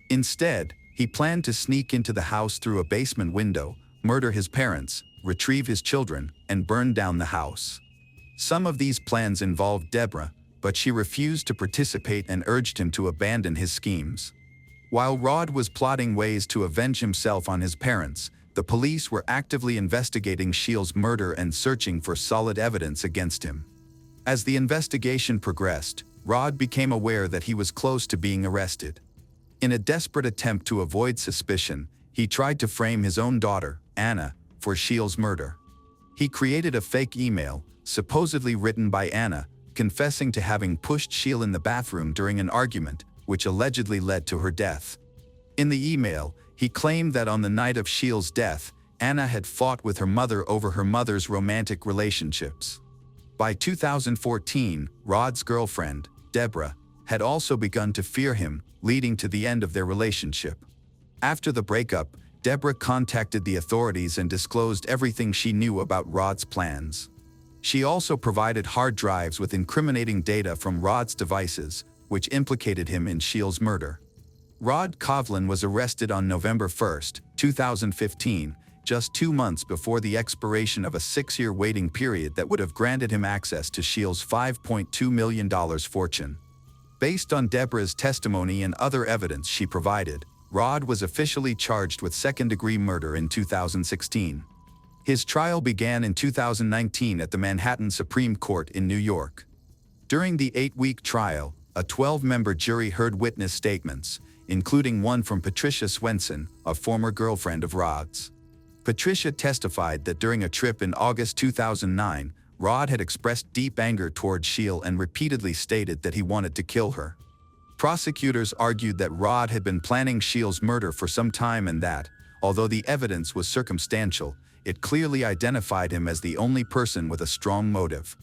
Instead, he planned to sneak into the house through a basement window, murder his parents, retrieve his children, and burn down the house. Some of these plans involved Deborah, but she refused to participate and urged him to abandon his schemes. While Rod was plotting ways to avenge himself on his parents, the police were actively investigating Shields' murder and searching for solid evidence against him. As the investigation progressed, Rod became aware that he was close to being arrested. In a desperate attempt to avoid suspicion, he tried to frame his own daughter, Anna, for Shields' murder. He created a fake email, supposedly written by Anna, confessing to having pushed Shields in the bathroom during an argument, which allegedly led to her death. In the email, he claimed that on the night of Shields' death, Anna had fought with her mother over her mother's romantic relationships. By 2014, Rod's girlfriend, Deborah, had also begun to fear him, leading to the end of their relationship. After the breakup, Deborah contacted the authorities and disclosed everything she knew about Rod's plans. She also provided hard drives with incriminating data from Rod's devices, which implicated him in Shields' murder. Rod Kovlin was arrested on November 1, 2015, just 2 months before the expiration of a 6-year waiting period that would have granted him access to Shields' $5.2 million fortune. Based on Deborah's testimony and other evidence she provided, Rod was officially charged with second-degree murder in 2016. His trial began in 2019 at the Manhattan Supreme Court in New York. During the 8-week trial, a 12-member jury heard witness statements, including one from Patricia Swenson, a former girlfriend of Rod's. Patricia testified that during a trip in August 2009, Rod had expressed deep anger toward Shields and repeatedly stated that he wanted to kill her. Prosecutors argued that Rod had been planning Shields' murder for some time and that, although the evidence was circumstantial, it clearly identified him as the only person with a strong motive.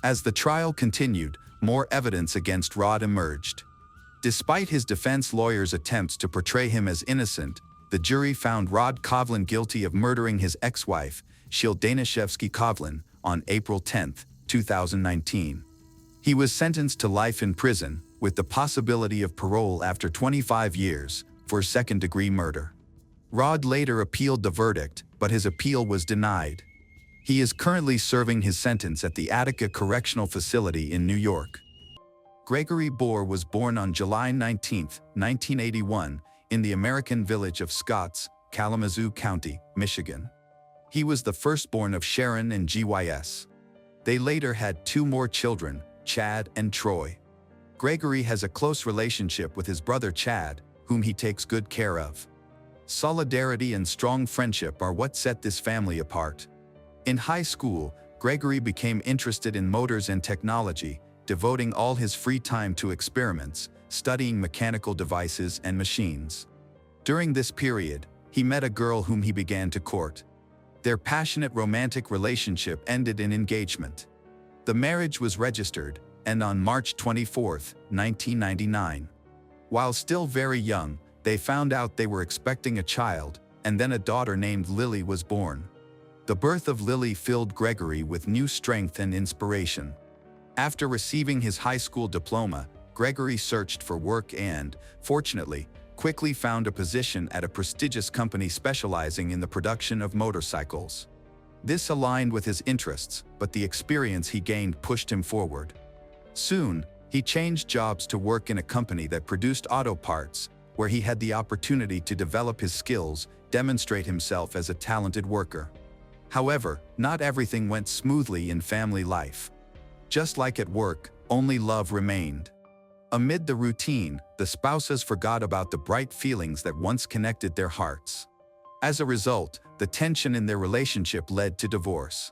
As the trial continued, more evidence against Rod emerged. Despite his defense lawyer's attempts to portray him as innocent, the jury found Rod Kovlin guilty of murdering his ex-wife, Shields Danishevsky Kovlin, on April 10, 2019. He was sentenced to life in prison, with the possibility of parole after 25 years, for second-degree murder. Rod later appealed the verdict, but his appeal was denied. He is currently serving his sentence at the Attica Correctional Facility in New York. Gregory Bohr was born on July 19, 1981, in the American village of Scotts, Kalamazoo County, Michigan. He was the firstborn of Sharon and Gys. They later had 2 more children, Chad and Troy. Gregory has a close relationship with his brother Chad, whom he takes good care of. Solidarity and strong friendship are what set this family apart. In high school, Gregory became interested in motors and technology, devoting all his free time to experiments, studying mechanical devices and machines. During this period, he met a girl whom he began to court. Their passionate romantic relationship ended in engagement. The marriage was registered, and on March 24, 1999. While still very young, they found out they were expecting a child, and then a daughter named Lily was born. The birth of Lily filled Gregory with new strength and inspiration. After receiving his high school diploma, Gregory searched for work and, fortunately, quickly found a position at a prestigious company specializing in the production of motorcycles. This aligned with his interests, but the experience he gained pushed him forward. Soon, He changed jobs to work in a company that produced auto parts, where he had the opportunity to develop his skills, demonstrate himself as a talented worker. However, not everything went smoothly in family life. Just like at work, only love remained. Amid the routine, the spouses forgot about the bright feelings that once connected their hearts. As a result, the tension in their relationship led to divorce.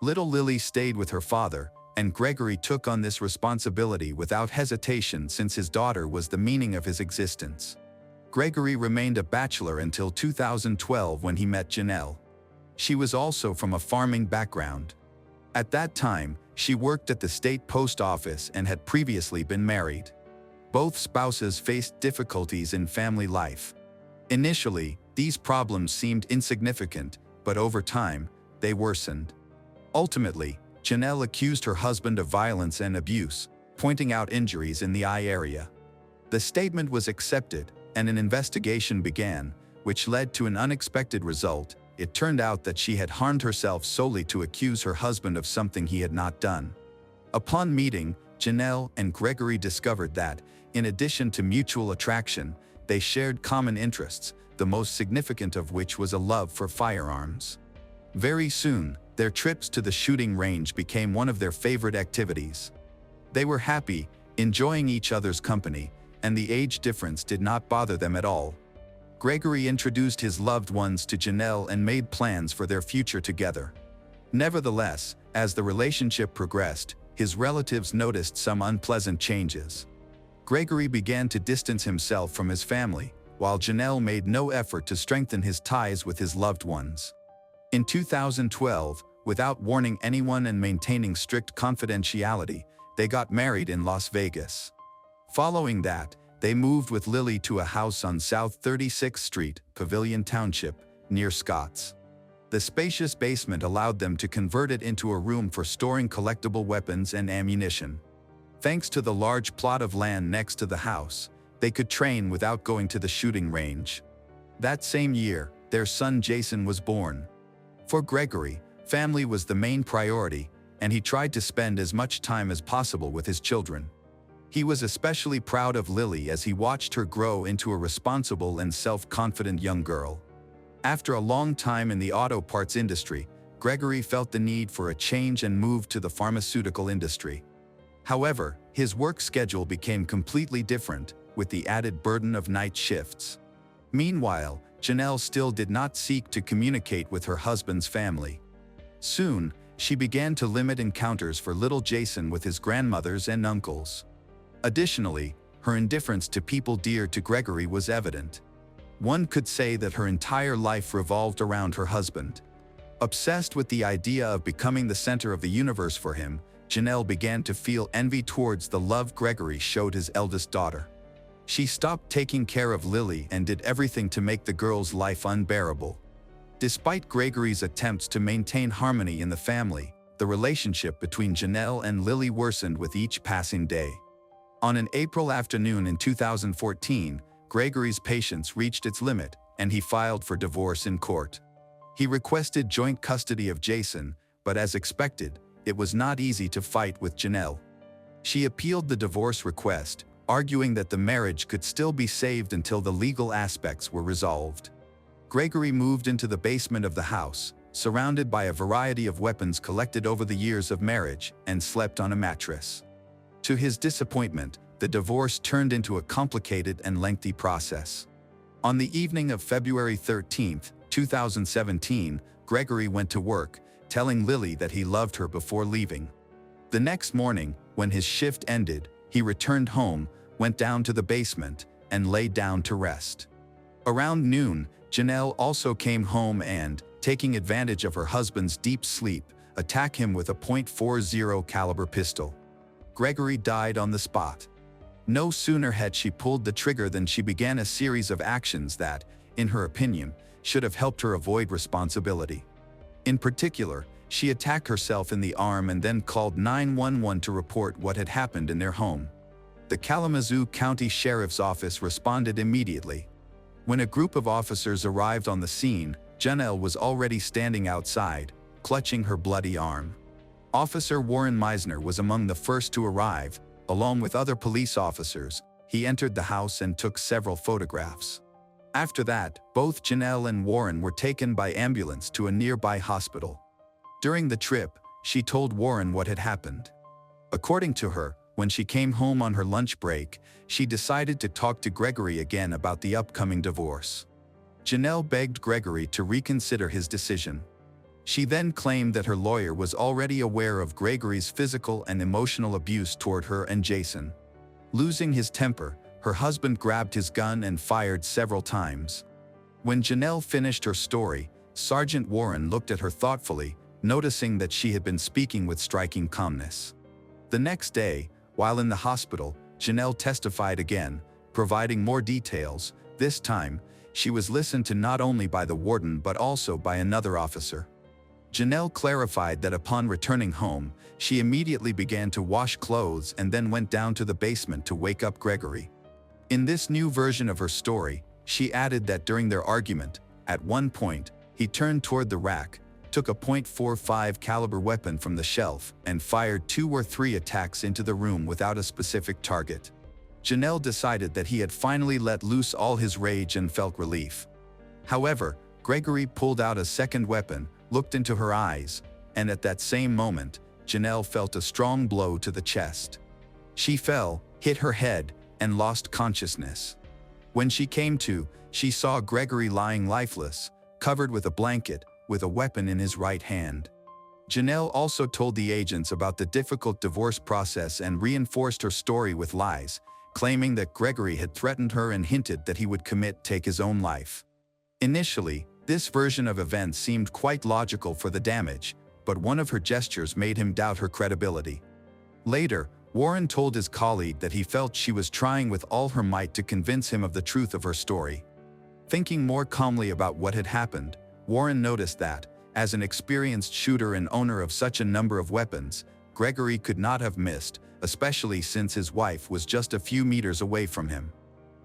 Little Lily stayed with her father, and Gregory took on this responsibility without hesitation since his daughter was the meaning of his existence. Gregory remained a bachelor until 2012 when he met Janelle. She was also from a farming background. At that time, she worked at the state post office and had previously been married. Both spouses faced difficulties in family life. Initially, these problems seemed insignificant, but over time, they worsened. Ultimately, Janelle accused her husband of violence and abuse, pointing out injuries in the eye area. The statement was accepted, and an investigation began, which led to an unexpected result. It turned out that she had harmed herself solely to accuse her husband of something he had not done. Upon meeting, Janelle and Gregory discovered that, in addition to mutual attraction, they shared common interests, the most significant of which was a love for firearms. Very soon, their trips to the shooting range became one of their favorite activities. They were happy, enjoying each other's company, and the age difference did not bother them at all. Gregory introduced his loved ones to Janelle and made plans for their future together. Nevertheless, as the relationship progressed, his relatives noticed some unpleasant changes. Gregory began to distance himself from his family, while Janelle made no effort to strengthen his ties with his loved ones. In 2012, without warning anyone and maintaining strict confidentiality, they got married in Las Vegas. Following that, they moved with Lily to a house on South 36th Street, Pavilion Township, near Scotts. The spacious basement allowed them to convert it into a room for storing collectible weapons and ammunition. Thanks to the large plot of land next to the house, they could train without going to the shooting range. That same year, their son Jason was born. For Gregory, family was the main priority, and he tried to spend as much time as possible with his children. He was especially proud of Lily as he watched her grow into a responsible and self-confident young girl. After a long time in the auto parts industry, Gregory felt the need for a change and moved to the pharmaceutical industry. However, his work schedule became completely different, with the added burden of night shifts. Meanwhile, Janelle still did not seek to communicate with her husband's family. Soon, she began to limit encounters for little Jason with his grandmothers and uncles. Additionally, her indifference to people dear to Gregory was evident. One could say that her entire life revolved around her husband. Obsessed with the idea of becoming the center of the universe for him, Janelle began to feel envy towards the love Gregory showed his eldest daughter. She stopped taking care of Lily and did everything to make the girl's life unbearable. Despite Gregory's attempts to maintain harmony in the family, the relationship between Janelle and Lily worsened with each passing day. On an April afternoon in 2014, Gregory's patience reached its limit, and he filed for divorce in court. He requested joint custody of Jason, but as expected, it was not easy to fight with Janelle. She appealed the divorce request, arguing that the marriage could still be saved until the legal aspects were resolved. Gregory moved into the basement of the house, surrounded by a variety of weapons collected over the years of marriage, and slept on a mattress. To his disappointment, the divorce turned into a complicated and lengthy process. On the evening of February 13, 2017, Gregory went to work, telling Lily that he loved her before leaving. The next morning, when his shift ended, he returned home, went down to the basement, and lay down to rest. Around noon, Janelle also came home and, taking advantage of her husband's deep sleep, attacked him with a .40 caliber pistol. Gregory died on the spot. No sooner had she pulled the trigger than she began a series of actions that, in her opinion, should have helped her avoid responsibility. In particular, she attacked herself in the arm and then called 911 to report what had happened in their home. The Kalamazoo County Sheriff's Office responded immediately. When a group of officers arrived on the scene, Janelle was already standing outside, clutching her bloody arm. Officer Warren Meisner was among the first to arrive, Along with other police officers, he entered the house and took several photographs. After that, both Janelle and Warren were taken by ambulance to a nearby hospital. During the trip, she told Warren what had happened. According to her, when she came home on her lunch break, she decided to talk to Gregory again about the upcoming divorce. Janelle begged Gregory to reconsider his decision. She then claimed that her lawyer was already aware of Gregory's physical and emotional abuse toward her and Jason. Losing his temper, her husband grabbed his gun and fired several times. When Janelle finished her story, Sergeant Warren looked at her thoughtfully, noticing that she had been speaking with striking calmness. The next day, while in the hospital, Janelle testified again, providing more details. This time, she was listened to not only by the warden but also by another officer. Janelle clarified that upon returning home, she immediately began to wash clothes and then went down to the basement to wake up Gregory. In this new version of her story, she added that during their argument, at one point, he turned toward the rack, took a .45 caliber weapon from the shelf, and fired 2 or 3 attacks into the room without a specific target. Janelle decided that he had finally let loose all his rage and felt relief. However, Gregory pulled out a second weapon, looked into her eyes, and at that same moment, Janelle felt a strong blow to the chest. She fell, hit her head, and lost consciousness. When she came to, she saw Gregory lying lifeless, covered with a blanket, with a weapon in his right hand. Janelle also told the agents about the difficult divorce process and reinforced her story with lies, claiming that Gregory had threatened her and hinted that he would take his own life. Initially, this version of events seemed quite logical for the damage, but one of her gestures made him doubt her credibility. Later, Warren told his colleague that he felt she was trying with all her might to convince him of the truth of her story. Thinking more calmly about what had happened, Warren noticed that, as an experienced shooter and owner of such a number of weapons, Gregory could not have missed, especially since his wife was just a few meters away from him.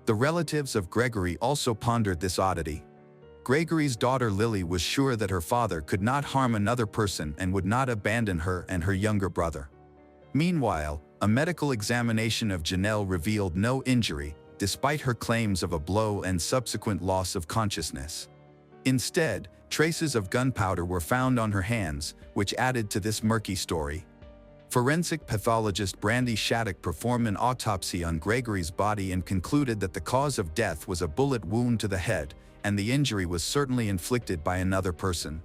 The relatives of Gregory also pondered this oddity. Gregory's daughter Lily was sure that her father could not harm another person and would not abandon her and her younger brother. Meanwhile, a medical examination of Janelle revealed no injury, despite her claims of a blow and subsequent loss of consciousness. Instead, traces of gunpowder were found on her hands, which added to this murky story. Forensic pathologist Brandy Shattuck performed an autopsy on Gregory's body and concluded that the cause of death was a bullet wound to the head, and the injury was certainly inflicted by another person.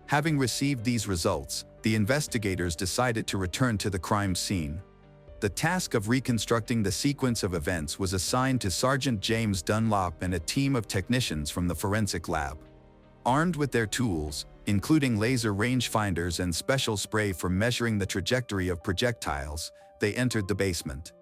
Having received these results, the investigators decided to return to the crime scene. The task of reconstructing the sequence of events was assigned to Sergeant James Dunlop and a team of technicians from the forensic lab. Armed with their tools, including laser rangefinders and special spray for measuring the trajectory of projectiles, they entered the basement.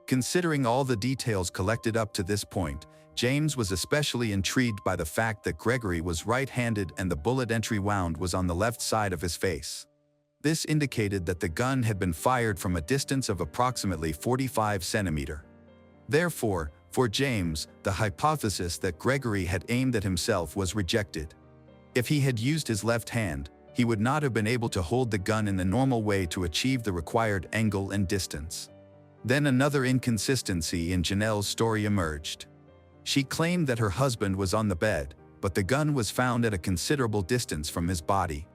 Considering all the details collected up to this point, James was especially intrigued by the fact that Gregory was right-handed and the bullet entry wound was on the left side of his face. This indicated that the gun had been fired from a distance of approximately 45 centimeters. Therefore, for James, the hypothesis that Gregory had aimed at himself was rejected. If he had used his left hand, he would not have been able to hold the gun in the normal way to achieve the required angle and distance. Then another inconsistency in Janelle's story emerged. She claimed that her husband was on the bed, but the gun was found at a considerable distance from his body.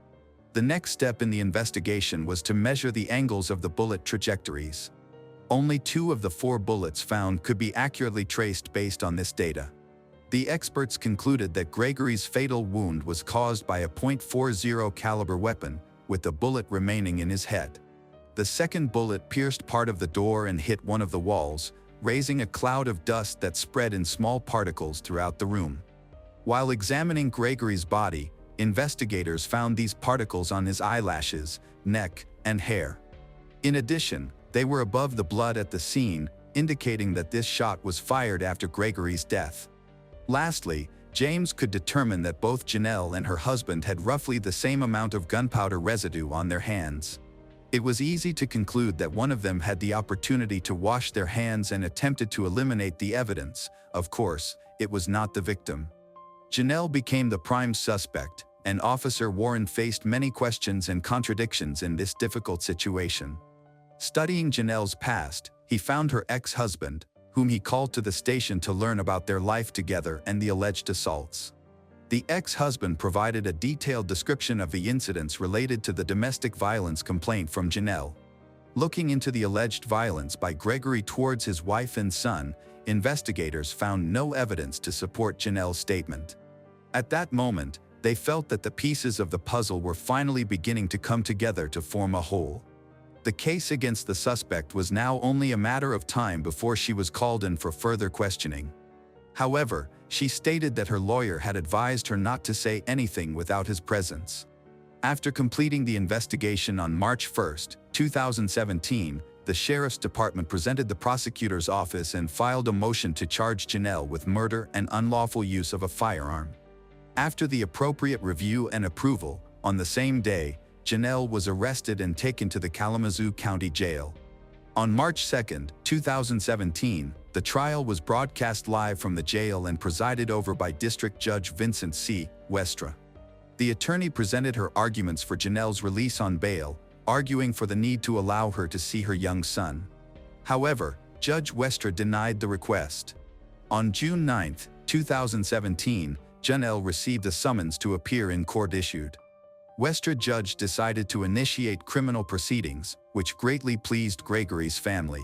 The next step in the investigation was to measure the angles of the bullet trajectories. Only 2 of the 4 bullets found could be accurately traced based on this data. The experts concluded that Gregory's fatal wound was caused by a .40 caliber weapon, with the bullet remaining in his head. The second bullet pierced part of the door and hit one of the walls, raising a cloud of dust that spread in small particles throughout the room. While examining Gregory's body, investigators found these particles on his eyelashes, neck, and hair. In addition, they were above the blood at the scene, indicating that this shot was fired after Gregory's death. Lastly, James could determine that both Janelle and her husband had roughly the same amount of gunpowder residue on their hands. It was easy to conclude that one of them had the opportunity to wash their hands and attempted to eliminate the evidence. Of course, it was not the victim. Janelle became the prime suspect, and Officer Warren faced many questions and contradictions in this difficult situation. Studying Janelle's past, he found her ex-husband, whom he called to the station to learn about their life together and the alleged assaults. The ex-husband provided a detailed description of the incidents related to the domestic violence complaint from Janelle. Looking into the alleged violence by Gregory towards his wife and son, investigators found no evidence to support Janelle's statement. At that moment, they felt that the pieces of the puzzle were finally beginning to come together to form a whole. The case against the suspect was now only a matter of time before she was called in for further questioning. However, she stated that her lawyer had advised her not to say anything without his presence. After completing the investigation on March 1, 2017, the Sheriff's Department presented the prosecutor's office and filed a motion to charge Janelle with murder and unlawful use of a firearm. After the appropriate review and approval, on the same day, Janelle was arrested and taken to the Kalamazoo County Jail. On March 2, 2017, the trial was broadcast live from the jail and presided over by District Judge Vincent C. Westra. The attorney presented her arguments for Janelle's release on bail, arguing for the need to allow her to see her young son. However, Judge Westra denied the request. On June 9, 2017, Janelle received a summons to appear in court issued. Westra judge decided to initiate criminal proceedings, which greatly pleased Gregory's family.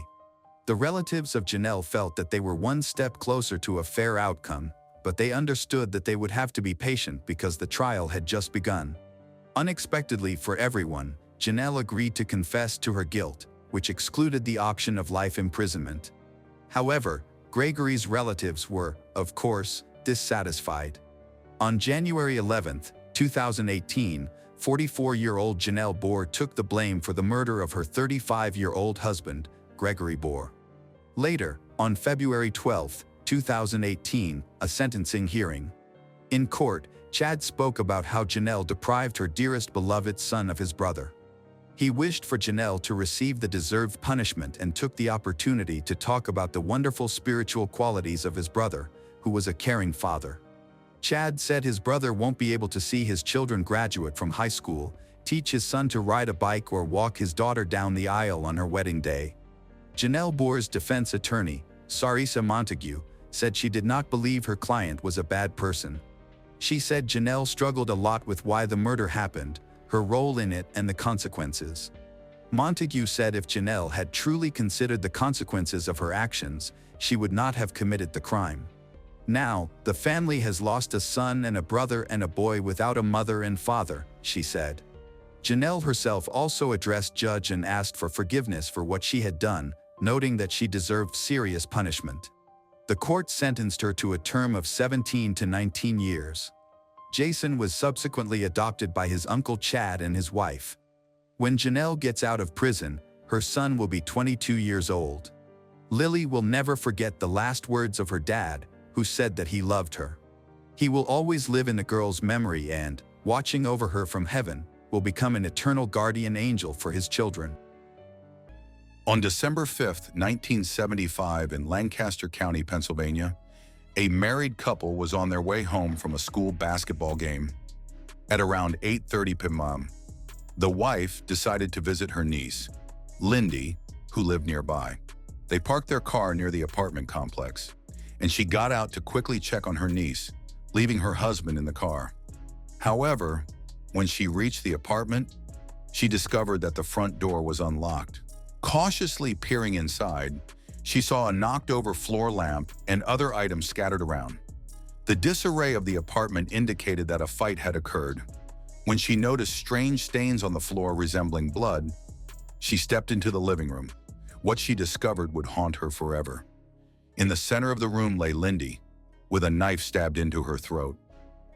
The relatives of Janelle felt that they were one step closer to a fair outcome, but they understood that they would have to be patient because the trial had just begun. Unexpectedly for everyone, Janelle agreed to confess to her guilt, which excluded the option of life imprisonment. However, Gregory's relatives were, of course, dissatisfied. On January 11, 2018, 44-year-old Janelle Bohr took the blame for the murder of her 35-year-old husband, Gregory Bohr. Later, on February 12, 2018, a sentencing hearing. In court, Chad spoke about how Janelle deprived her dearest beloved son of his brother. He wished for Janelle to receive the deserved punishment and took the opportunity to talk about the wonderful spiritual qualities of his brother, who was a caring father. Chad said his brother won't be able to see his children graduate from high school, teach his son to ride a bike or walk his daughter down the aisle on her wedding day. Janelle Bohr's defense attorney, Sarisa Montague, said she did not believe her client was a bad person. She said Janelle struggled a lot with why the murder happened, her role in it and the consequences. Montague said if Janelle had truly considered the consequences of her actions, she would not have committed the crime. Now, the family has lost a son and a brother and a boy without a mother and father, she said. Janelle herself also addressed Judge and asked for forgiveness for what she had done, noting that she deserved serious punishment. The court sentenced her to a term of 17 to 19 years. Jason was subsequently adopted by his uncle Chad and his wife. When Janelle gets out of prison, her son will be 22 years old. Lily will never forget the last words of her dad, who said that he loved her. He will always live in the girl's memory and, watching over her from heaven, will become an eternal guardian angel for his children. On December 5, 1975, in Lancaster County, Pennsylvania, a married couple was on their way home from a school basketball game. At around 8:30 p.m., the wife decided to visit her niece, Lindy, who lived nearby. They parked their car near the apartment complex, and she got out to quickly check on her niece, leaving her husband in the car. However, when she reached the apartment, she discovered that the front door was unlocked. Cautiously peering inside, she saw a knocked-over floor lamp and other items scattered around. The disarray of the apartment indicated that a fight had occurred. When she noticed strange stains on the floor resembling blood, she stepped into the living room. What she discovered would haunt her forever. In the center of the room lay Lindy, with a knife stabbed into her throat.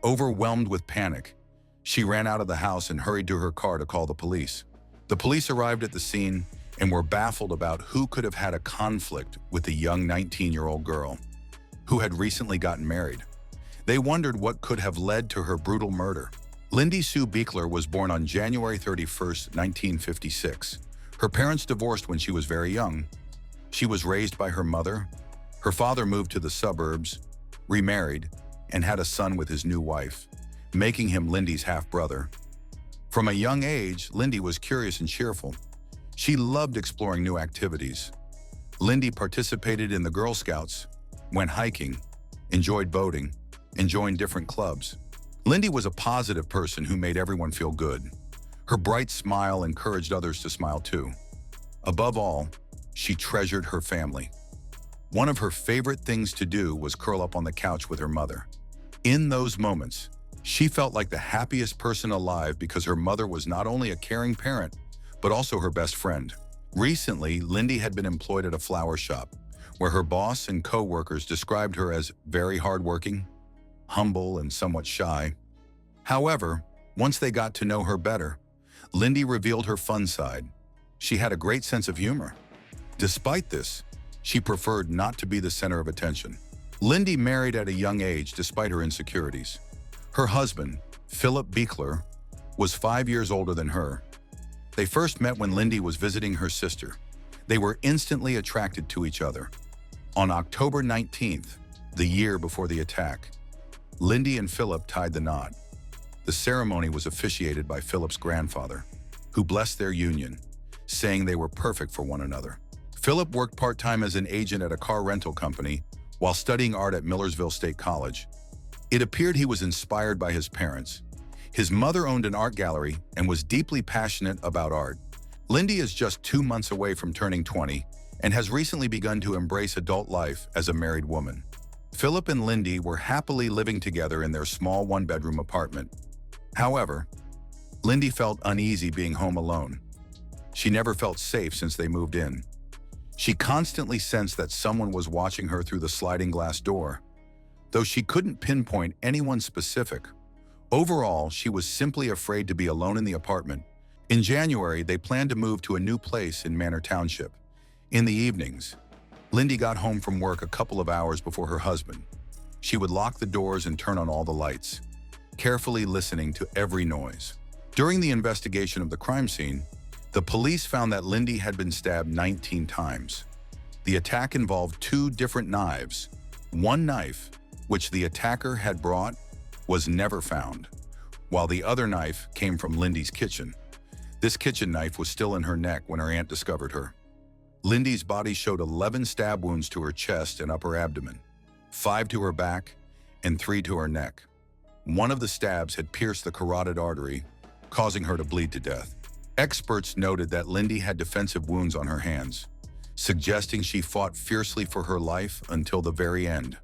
Overwhelmed with panic, she ran out of the house and hurried to her car to call the police. The police arrived at the scene and were baffled about who could have had a conflict with the young 19-year-old girl, who had recently gotten married. They wondered what could have led to her brutal murder. Lindy Sue Beekler was born on January 31, 1956. Her parents divorced when she was very young. She was raised by her mother. Her father moved to the suburbs, remarried, and had a son with his new wife, making him Lindy's half-brother. From a young age, Lindy was curious and cheerful. She loved exploring new activities. Lindy participated in the Girl Scouts, went hiking, enjoyed boating, and joined different clubs. Lindy was a positive person who made everyone feel good. Her bright smile encouraged others to smile too. Above all, she treasured her family. One of her favorite things to do was curl up on the couch with her mother. In those moments, she felt like the happiest person alive because her mother was not only a caring parent, but also her best friend. Recently, Lindy had been employed at a flower shop, where her boss and co-workers described her as very hardworking, humble, and somewhat shy. However, once they got to know her better, Lindy revealed her fun side. She had a great sense of humor. Despite this, she preferred not to be the center of attention. Lindy married at a young age despite her insecurities. Her husband, Philip Beekler, was 5 years older than her. They first met when Lindy was visiting her sister. They were instantly attracted to each other. On October 19th, the year before the attack, Lindy and Philip tied the knot. The ceremony was officiated by Philip's grandfather, who blessed their union, saying they were perfect for one another. Philip worked part-time as an agent at a car rental company while studying art at Millersville State College. It appeared he was inspired by his parents. His mother owned an art gallery and was deeply passionate about art. Lindy is just 2 months away from turning 20 and has recently begun to embrace adult life as a married woman. Philip and Lindy were happily living together in their small one-bedroom apartment. However, Lindy felt uneasy being home alone. She never felt safe since they moved in. She constantly sensed that someone was watching her through the sliding glass door. Though she couldn't pinpoint anyone specific, overall, she was simply afraid to be alone in the apartment. In January, they planned to move to a new place in Manor Township. In the evenings, Lindy got home from work a couple of hours before her husband. She would lock the doors and turn on all the lights, carefully listening to every noise. During the investigation of the crime scene, the police found that Lindy had been stabbed 19 times. The attack involved 2 different knives. One knife, which the attacker had brought, was never found, while the other knife came from Lindy's kitchen. This kitchen knife was still in her neck when her aunt discovered her. Lindy's body showed 11 stab wounds to her chest and upper abdomen, 5 to her back, and 3 to her neck. One of the stabs had pierced the carotid artery, causing her to bleed to death. Experts noted that Lindy had defensive wounds on her hands, suggesting she fought fiercely for her life until the very end.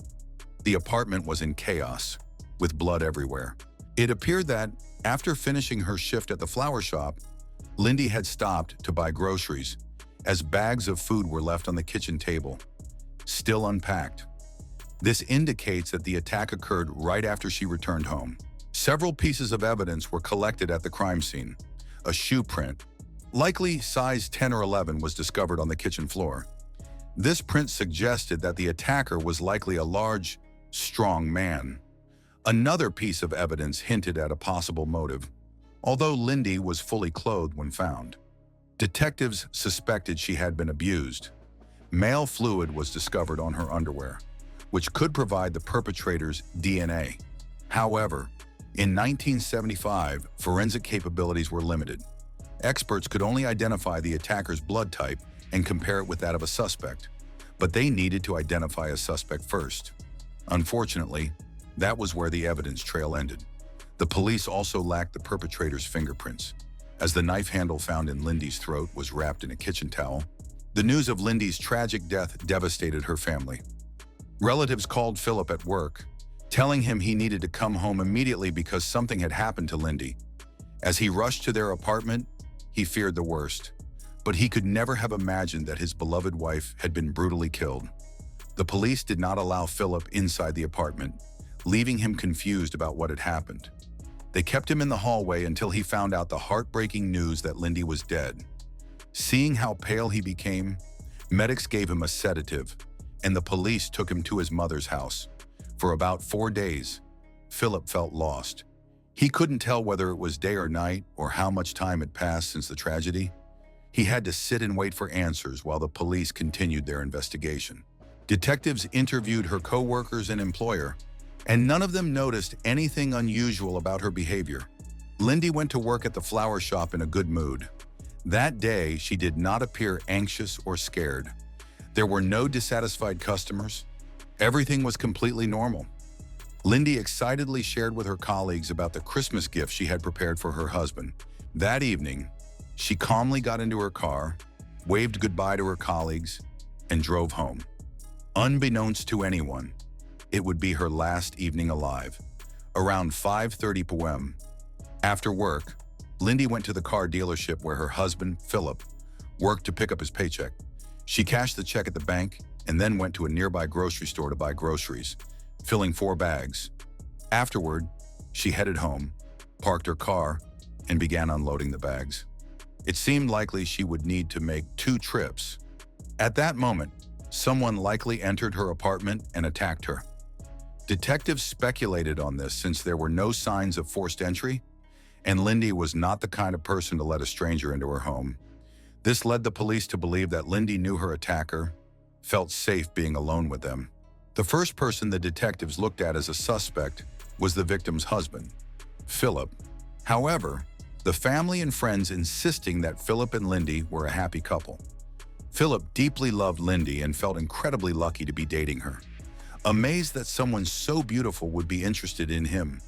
The apartment was in chaos, with blood everywhere. It appeared that, after finishing her shift at the flower shop, Lindy had stopped to buy groceries, as bags of food were left on the kitchen table, still unpacked. This indicates that the attack occurred right after she returned home. Several pieces of evidence were collected at the crime scene. A shoe print, likely size 10 or 11, was discovered on the kitchen floor. This print suggested that the attacker was likely a large, strong man. Another piece of evidence hinted at a possible motive, although Lindy was fully clothed when found. Detectives suspected she had been abused. Male fluid was discovered on her underwear, which could provide the perpetrator's DNA. However, in 1975, forensic capabilities were limited. Experts could only identify the attacker's blood type and compare it with that of a suspect, but they needed to identify a suspect first. Unfortunately, that was where the evidence trail ended. The police also lacked the perpetrator's fingerprints, as the knife handle found in Lindy's throat was wrapped in a kitchen towel. The news of Lindy's tragic death devastated her family. Relatives called Philip at work, telling him he needed to come home immediately because something had happened to Lindy. As he rushed to their apartment, he feared the worst, but he could never have imagined that his beloved wife had been brutally killed. The police did not allow Philip inside the apartment, leaving him confused about what had happened. They kept him in the hallway until he found out the heartbreaking news that Lindy was dead. Seeing how pale he became, medics gave him a sedative, and the police took him to his mother's house. For about 4 days, Philip felt lost. He couldn't tell whether it was day or night or how much time had passed since the tragedy. He had to sit and wait for answers while the police continued their investigation. Detectives interviewed her co-workers and employer, and none of them noticed anything unusual about her behavior. Lindy went to work at the flower shop in a good mood. That day, she did not appear anxious or scared. There were no dissatisfied customers. Everything was completely normal. Lindy excitedly shared with her colleagues about the Christmas gift she had prepared for her husband. That evening, she calmly got into her car, waved goodbye to her colleagues, and drove home. Unbeknownst to anyone, it would be her last evening alive. Around 5:30 p.m. After work, Lindy went to the car dealership where her husband, Philip, worked to pick up his paycheck. She cashed the check at the bank and then went to a nearby grocery store to buy groceries, filling 4 bags. Afterward, she headed home, parked her car, and began unloading the bags. It seemed likely she would need to make 2 trips. At that moment, someone likely entered her apartment and attacked her. Detectives speculated on this since there were no signs of forced entry, and Lindy was not the kind of person to let a stranger into her home. This led the police to believe that Lindy knew her attacker, felt safe being alone with them. The first person the detectives looked at as a suspect was the victim's husband, Philip. However, the family and friends insisting that Philip and Lindy were a happy couple. Philip deeply loved Lindy and felt incredibly lucky to be dating her. Amazed that someone so beautiful would be interested in him,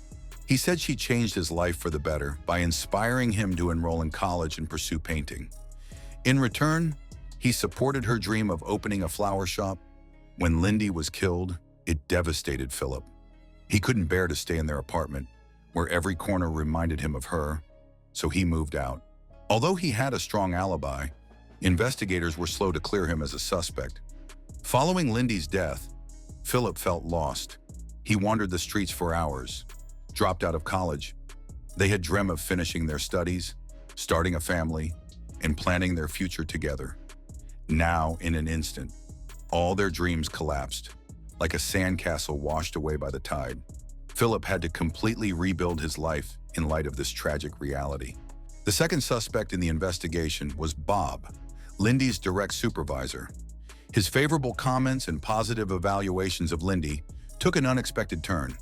he said she changed his life for the better by inspiring him to enroll in college and pursue painting. In return, he supported her dream of opening a flower shop. When Lindy was killed, it devastated Philip. He couldn't bear to stay in their apartment, where every corner reminded him of her, so he moved out. Although he had a strong alibi, investigators were slow to clear him as a suspect. Following Lindy's death, Philip felt lost. He wandered the streets for hours, dropped out of college. They had dreamt of finishing their studies, starting a family, and planning their future together. Now, in an instant, all their dreams collapsed, like a sandcastle washed away by the tide. Philip had to completely rebuild his life in light of this tragic reality. The second suspect in the investigation was Bob, Lindy's direct supervisor. His favorable comments and positive evaluations of Lindy took an unexpected turn.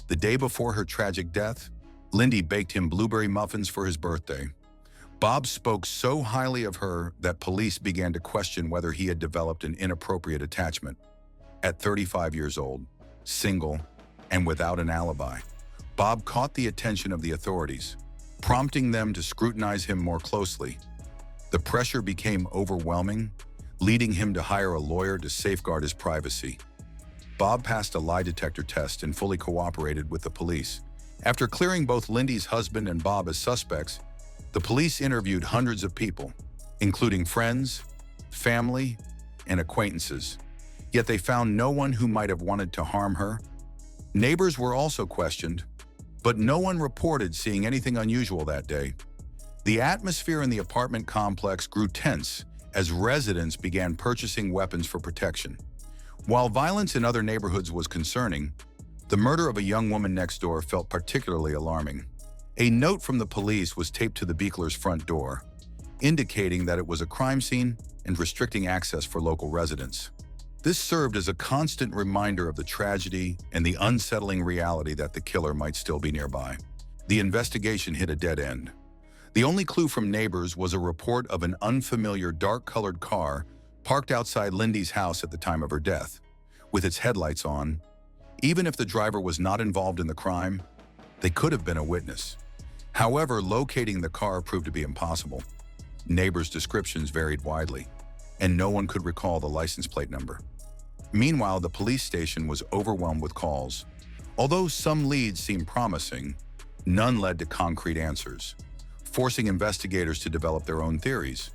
The day before her tragic death, Lindy baked him blueberry muffins for his birthday. Bob spoke so highly of her that police began to question whether he had developed an inappropriate attachment. At 35 years old, single, and without an alibi, Bob caught the attention of the authorities, prompting them to scrutinize him more closely. The pressure became overwhelming, leading him to hire a lawyer to safeguard his privacy. Bob passed a lie detector test and fully cooperated with the police. After clearing both Lindy's husband and Bob as suspects, the police interviewed hundreds of people, including friends, family, and acquaintances. Yet they found no one who might have wanted to harm her. Neighbors were also questioned, but no one reported seeing anything unusual that day. The atmosphere in the apartment complex grew tense as residents began purchasing weapons for protection. While violence in other neighborhoods was concerning, the murder of a young woman next door felt particularly alarming. A note from the police was taped to the Beekler's front door, indicating that it was a crime scene and restricting access for local residents. This served as a constant reminder of the tragedy and the unsettling reality that the killer might still be nearby. The investigation hit a dead end. The only clue from neighbors was a report of an unfamiliar dark-colored car parked outside Lindy's house at the time of her death, with its headlights on. Even if the driver was not involved in the crime, they could have been a witness. However, locating the car proved to be impossible. Neighbors' descriptions varied widely, and no one could recall the license plate number. Meanwhile, the police station was overwhelmed with calls. Although some leads seemed promising, none led to concrete answers, forcing investigators to develop their own theories.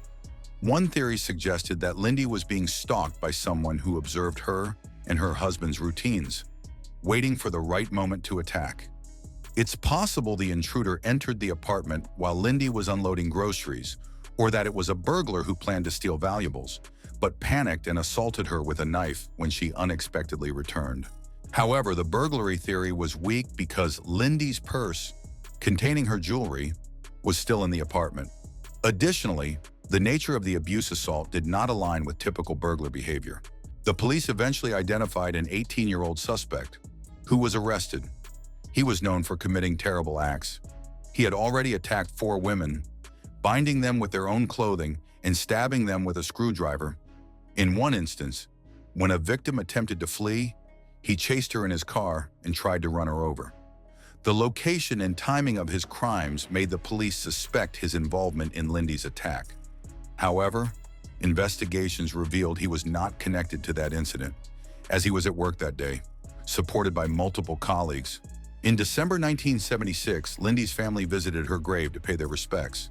One theory suggested that Lindy was being stalked by someone who observed her and her husband's routines, waiting for the right moment to attack. It's possible the intruder entered the apartment while Lindy was unloading groceries, or that it was a burglar who planned to steal valuables, but panicked and assaulted her with a knife when she unexpectedly returned. However, the burglary theory was weak because Lindy's purse, containing her jewelry, was still in the apartment. Additionally, the nature of the abuse assault did not align with typical burglar behavior. The police eventually identified an 18-year-old suspect, who was arrested. He was known for committing terrible acts. He had already attacked 4 women, binding them with their own clothing and stabbing them with a screwdriver. In one instance, when a victim attempted to flee, he chased her in his car and tried to run her over. The location and timing of his crimes made the police suspect his involvement in Lindy's attack. However, investigations revealed he was not connected to that incident, as he was at work that day, supported by multiple colleagues. In December 1976, Lindy's family visited her grave to pay their respects.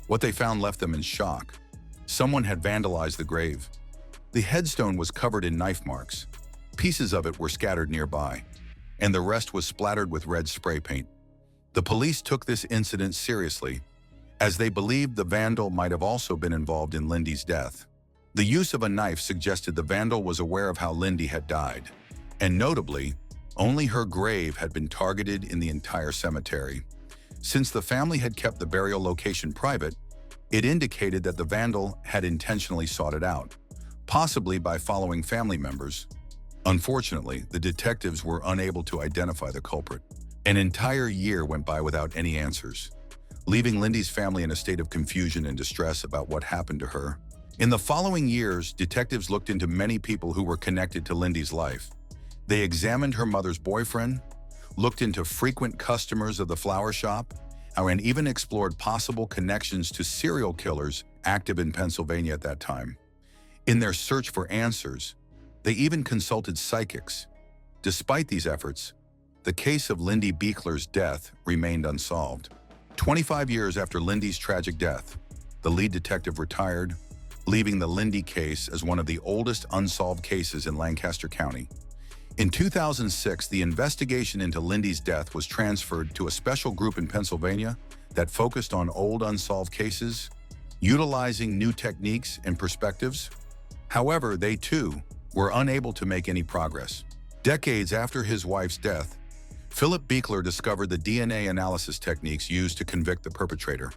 What they found left them in shock. Someone had vandalized the grave. The headstone was covered in knife marks. Pieces of it were scattered nearby, and the rest was splattered with red spray paint. The police took this incident seriously, as they believed the vandal might have also been involved in Lindy's death. The use of a knife suggested the vandal was aware of how Lindy had died, and notably, only her grave had been targeted in the entire cemetery. Since the family had kept the burial location private, it indicated that the vandal had intentionally sought it out, possibly by following family members. Unfortunately, the detectives were unable to identify the culprit. An entire year went by without any answers, leaving Lindy's family in a state of confusion and distress about what happened to her. In the following years, detectives looked into many people who were connected to Lindy's life. They examined her mother's boyfriend, looked into frequent customers of the flower shop, and even explored possible connections to serial killers active in Pennsylvania at that time. In their search for answers, they even consulted psychics. Despite these efforts, the case of Lindy Beekler's death remained unsolved. 25 years after Lindy's tragic death, the lead detective retired, leaving the Lindy case as one of the oldest unsolved cases in Lancaster County. In 2006, the investigation into Lindy's death was transferred to a special group in Pennsylvania that focused on old unsolved cases, utilizing new techniques and perspectives. However, they too were unable to make any progress. Decades after his wife's death, Philip Beekler discovered the DNA analysis techniques used to convict the perpetrator.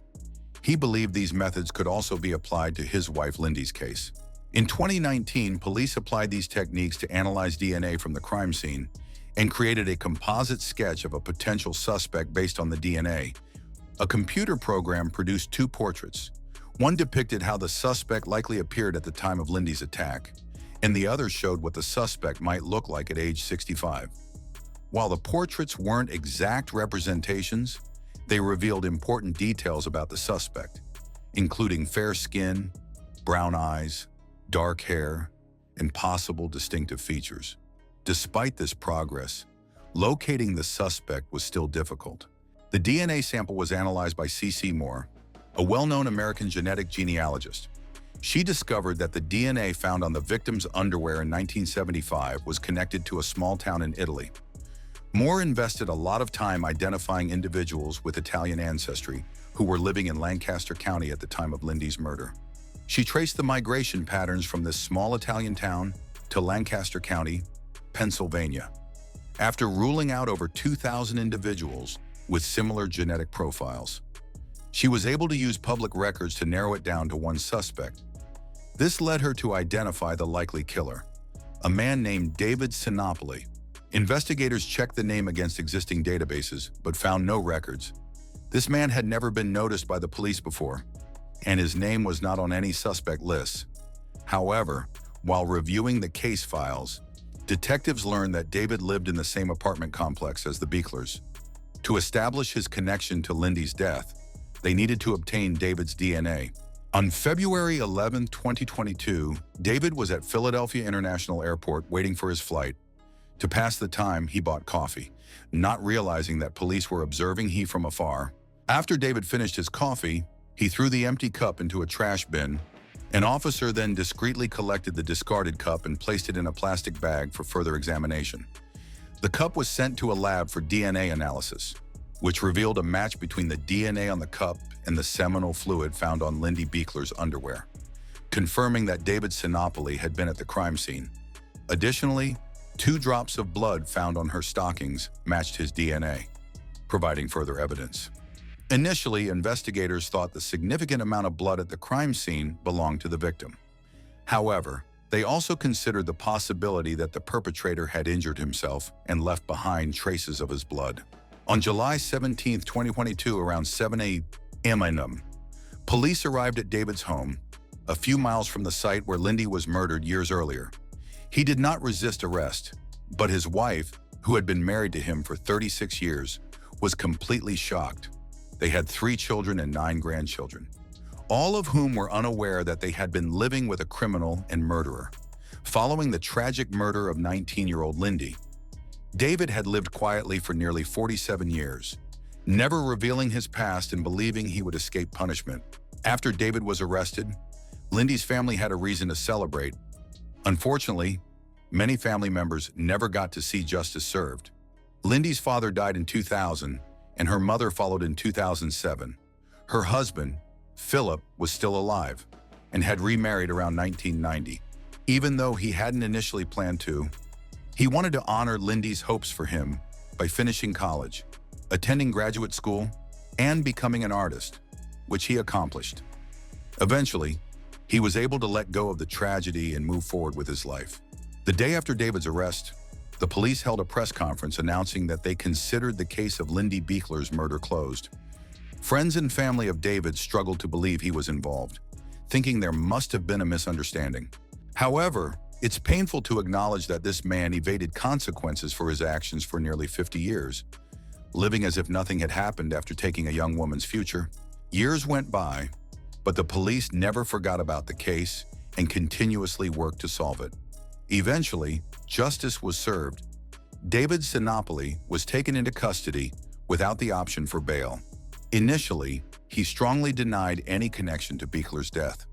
He believed these methods could also be applied to his wife Lindy's case. In 2019, police applied these techniques to analyze DNA from the crime scene and created a composite sketch of a potential suspect based on the DNA. A computer program produced two portraits. One depicted how the suspect likely appeared at the time of Lindy's attack, and the other showed what the suspect might look like at age 65. While the portraits weren't exact representations, they revealed important details about the suspect, including fair skin, brown eyes, dark hair, and possible distinctive features. Despite this progress, locating the suspect was still difficult. The DNA sample was analyzed by C.C. Moore, a well-known American genetic genealogist. She discovered that the DNA found on the victim's underwear in 1975 was connected to a small town in Italy. Moore invested a lot of time identifying individuals with Italian ancestry who were living in Lancaster County at the time of Lindy's murder. She traced the migration patterns from this small Italian town to Lancaster County, Pennsylvania. After ruling out over 2,000 individuals with similar genetic profiles, she was able to use public records to narrow it down to one suspect. This led her to identify the likely killer, a man named David Sinopoli. Investigators checked the name against existing databases, but found no records. This man had never been noticed by the police before, and his name was not on any suspect lists. However, while reviewing the case files, detectives learned that David lived in the same apartment complex as the Beeklers. To establish his connection to Lindy's death, they needed to obtain David's DNA. On February 11, 2022, David was at Philadelphia International Airport waiting for his flight. To pass the time, he bought coffee, not realizing that police were observing him from afar. After David finished his coffee, he threw the empty cup into a trash bin. An officer then discreetly collected the discarded cup and placed it in a plastic bag for further examination. The cup was sent to a lab for DNA analysis, which revealed a match between the DNA on the cup and the seminal fluid found on Lindy Beekler's underwear, confirming that David Sinopoli had been at the crime scene. Additionally, 2 drops of blood found on her stockings matched his DNA, providing further evidence. Initially, investigators thought the significant amount of blood at the crime scene belonged to the victim. However, they also considered the possibility that the perpetrator had injured himself and left behind traces of his blood. On July 17, 2022, around 7 a.m., police arrived at David's home, a few miles from the site where Lindy was murdered years earlier. He did not resist arrest, but his wife, who had been married to him for 36 years, was completely shocked. They had 3 children and 9 grandchildren, all of whom were unaware that they had been living with a criminal and murderer. Following the tragic murder of 19-year-old Lindy, David had lived quietly for nearly 47 years, never revealing his past and believing he would escape punishment. After David was arrested, Lindy's family had a reason to celebrate. Unfortunately, many family members never got to see justice served. Lindy's father died in 2000, and her mother followed in 2007. Her husband, Philip, was still alive and had remarried around 1990. Even though he hadn't initially planned to, he wanted to honor Lindy's hopes for him by finishing college, attending graduate school, and becoming an artist, which he accomplished. Eventually, he was able to let go of the tragedy and move forward with his life. The day after David's arrest, the police held a press conference announcing that they considered the case of Lindy Beekler's murder closed. Friends and family of David struggled to believe he was involved, thinking there must have been a misunderstanding. However, it's painful to acknowledge that this man evaded consequences for his actions for nearly 50 years, living as if nothing had happened after taking a young woman's future. Years went by, but the police never forgot about the case and continuously worked to solve it. Eventually, justice was served. David Sinopoli was taken into custody without the option for bail. Initially, he strongly denied any connection to Beekler's death,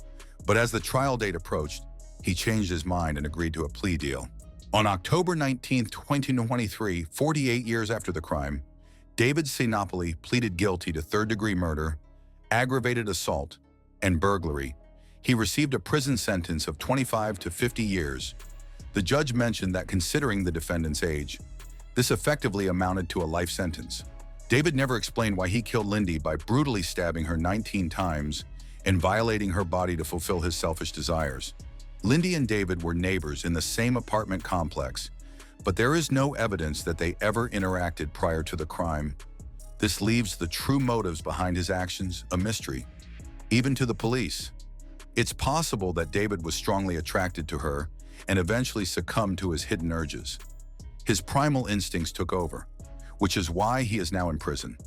but as the trial date approached, he changed his mind and agreed to a plea deal. On October 19, 2023, 48 years after the crime, David Sinopoli pleaded guilty to third-degree murder, aggravated assault, and burglary. He received a prison sentence of 25 to 50 years. The judge mentioned that considering the defendant's age, this effectively amounted to a life sentence. David never explained why he killed Lindy by brutally stabbing her 19 times and violating her body to fulfill his selfish desires. Lindy and David were neighbors in the same apartment complex, but there is no evidence that they ever interacted prior to the crime. This leaves the true motives behind his actions a mystery, even to the police. It's possible that David was strongly attracted to her and eventually succumbed to his hidden urges. His primal instincts took over, which is why he is now in prison.